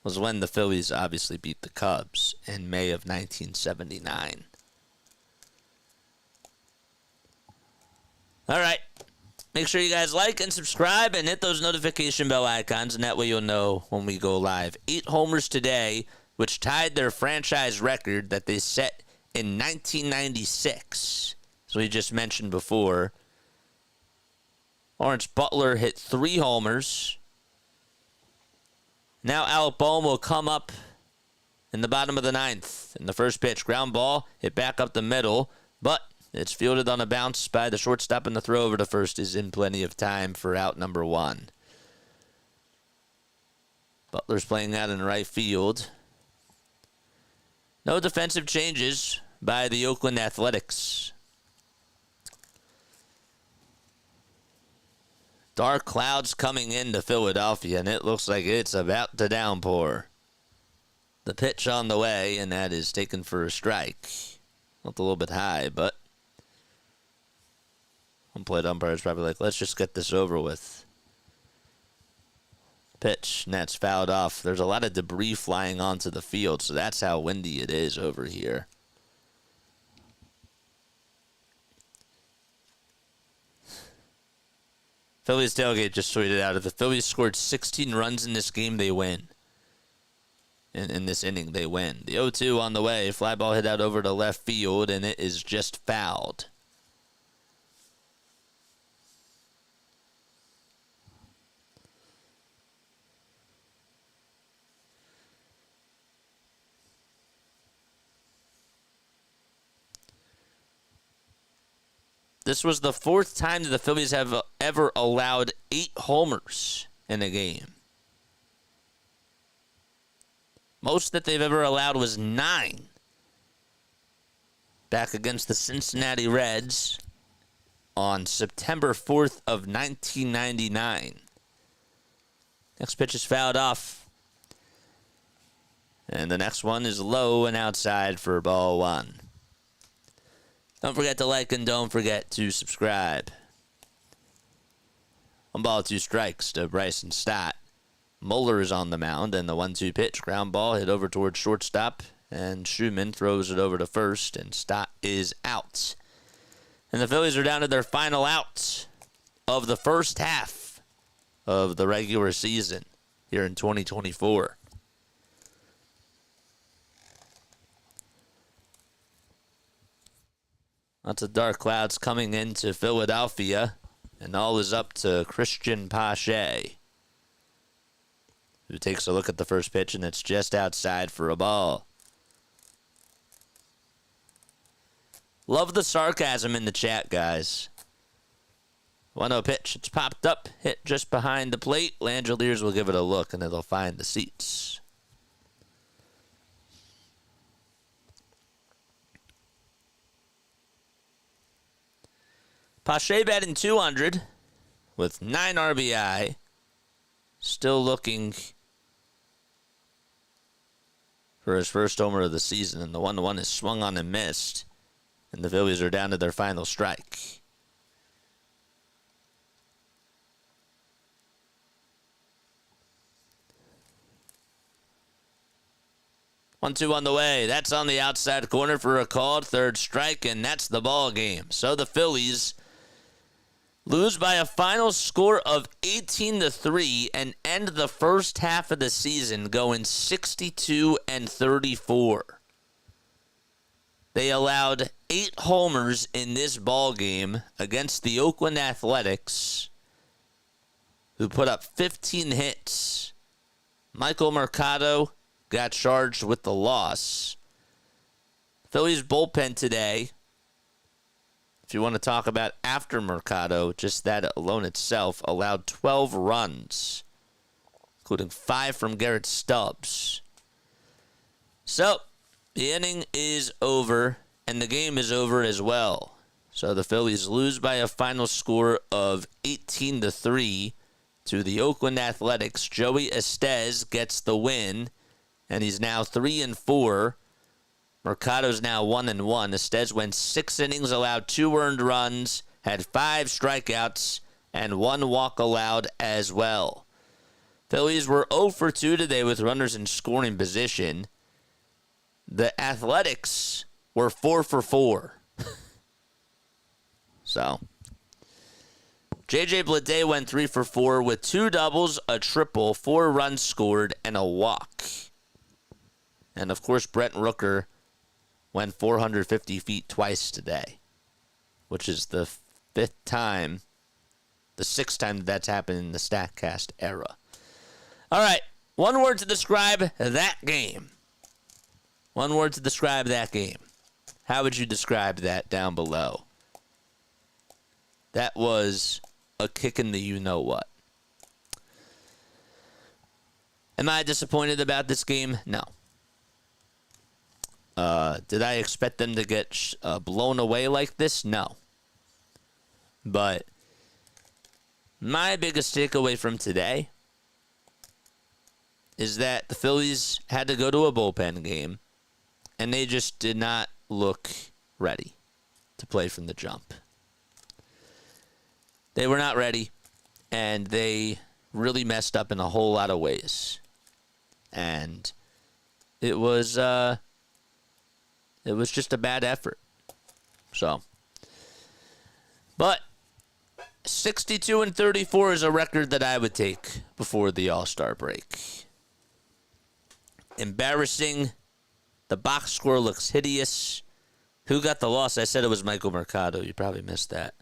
was when the Phillies obviously beat the Cubs in May of 1979. All right. Make sure you guys like and subscribe and hit those notification bell icons, and that way you'll know when we go live. 8 homers today, which tied their franchise record that they set in 1996. As we just mentioned before, Lawrence Butler hit 3 homers. Now Alec Bohm will come up in the bottom of the 9th. In the first pitch, ground ball, hit back up the middle, but it's fielded on a bounce by the shortstop, and the throw over to first is in plenty of time for out number 1. Butler's playing out in right field. No defensive changes by the Oakland Athletics. Dark clouds coming into Philadelphia, and it looks like it's about to downpour. The pitch on the way, and that is taken for a strike. Looked a little bit high, but home plate umpire is probably like, let's just get this over with. Pitch, and that's fouled off. There's a lot of debris flying onto the field, so that's how windy it is over here. Phillies tailgate just tweeted out, if the Phillies scored 16 runs in this game, they win. In this inning, they win. The 0-2 on the way. Fly ball hit out over to left field, and it is just fouled. This was the 4th time that the Phillies have ever allowed 8 homers in a game. Most that they've ever allowed was 9. Back against the Cincinnati Reds on September 4th of 1999. Next pitch is fouled off. And the next one is low and outside for ball 1. Don't forget to like and don't forget to subscribe. 1 ball, 2 strikes to Bryson Stott. Mueller is on the mound, and the 1-2 pitch. Ground ball hit over towards shortstop, and Schumann throws it over to first, and Stott is out. And the Phillies are down to their final out of the first half of the regular season here in 2024. Lots of dark clouds coming into Philadelphia, and all is up to Christian Pache, who takes a look at the first pitch, and it's just outside for a ball. Love the sarcasm in the chat, guys. 1-0 pitch. It's popped up, hit just behind the plate. Langeliers will give it a look, and it'll find the seats. Pache batting .200 with 9 RBI. Still looking for his first homer of the season, and the 1-1 is swung on and missed, and the Phillies are down to their final strike. One, two on the way. That's on the outside corner for a called third strike, and that's the ball game. So the Phillies lose by a final score of 18-3 and end the first half of the season going 62-34. They allowed 8 homers in this ball game against the Oakland Athletics, who put up 15 hits. Michael Mercado got charged with the loss. Phillies bullpen today, if you want to talk about after Mercado, just that alone itself allowed 12 runs, including 5 from Garrett Stubbs. So, the inning is over, and the game is over as well. So the Phillies lose by a final score of 18-3 to the Oakland Athletics. Joey Estes gets the win, and he's now 3-4. Mercado's now 1-1. Estes went 6 innings, allowed 2 earned runs, had 5 strikeouts, and 1 walk allowed as well. Phillies were 0-2 today with runners in scoring position. The Athletics were 4-4. So, J.J. Bleday went 3-4 with 2 doubles, a triple, 4 runs scored, and a walk. And, of course, Brent Rooker went 450 feet twice today, which is the 6th time that's happened in the StatCast era. All right, one word to describe that game. One word to describe that game. How would you describe that down below? That was a kick in the you-know-what. Am I disappointed about this game? No. Did I expect them to get blown away like this? No. But my biggest takeaway from today is that the Phillies had to go to a bullpen game, and they just did not look ready to play from the jump. They were not ready, and they really messed up in a whole lot of ways. And it was just a bad effort. So, but 62-34 is a record that I would take before the All-Star break. Embarrassing. The box score looks hideous. Who got the loss? I said it was Michael Mercado. You probably missed that.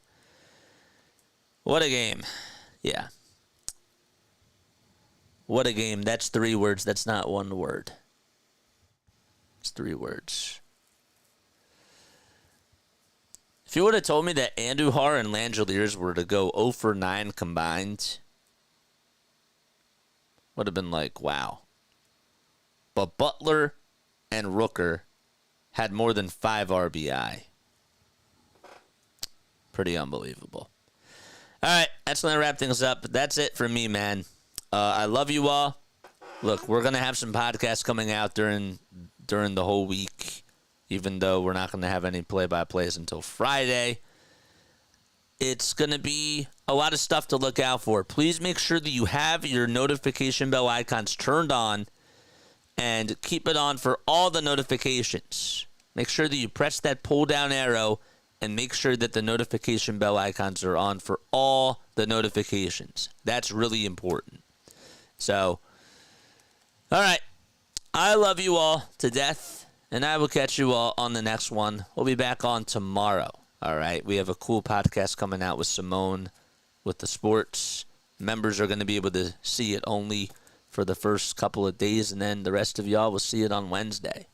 What a game. Yeah. What a game. That's 3 words. That's not 1 word. It's 3 words. If you would have told me that Andujar and Langeliers were to go 0-9 combined, would have been like, wow. But Butler and Rooker had more than 5 RBI. Pretty unbelievable. All right, that's going to wrap things up. That's it for me, man. I love you all. Look, we're going to have some podcasts coming out during the whole week, even though we're not going to have any play-by-plays until Friday. It's going to be a lot of stuff to look out for. Please make sure that you have your notification bell icons turned on and keep it on for all the notifications. Make sure that you press that pull-down arrow and make sure that the notification bell icons are on for all the notifications. That's really important. So, all right. I love you all to death, and I will catch you all on the next one. We'll be back on tomorrow. All right. We have a cool podcast coming out with Simone with the sports. Members are going to be able to see it only for the first couple of days, and then the rest of y'all will see it on Wednesday.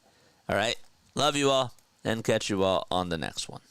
All right. Love you all, and catch you all on the next one.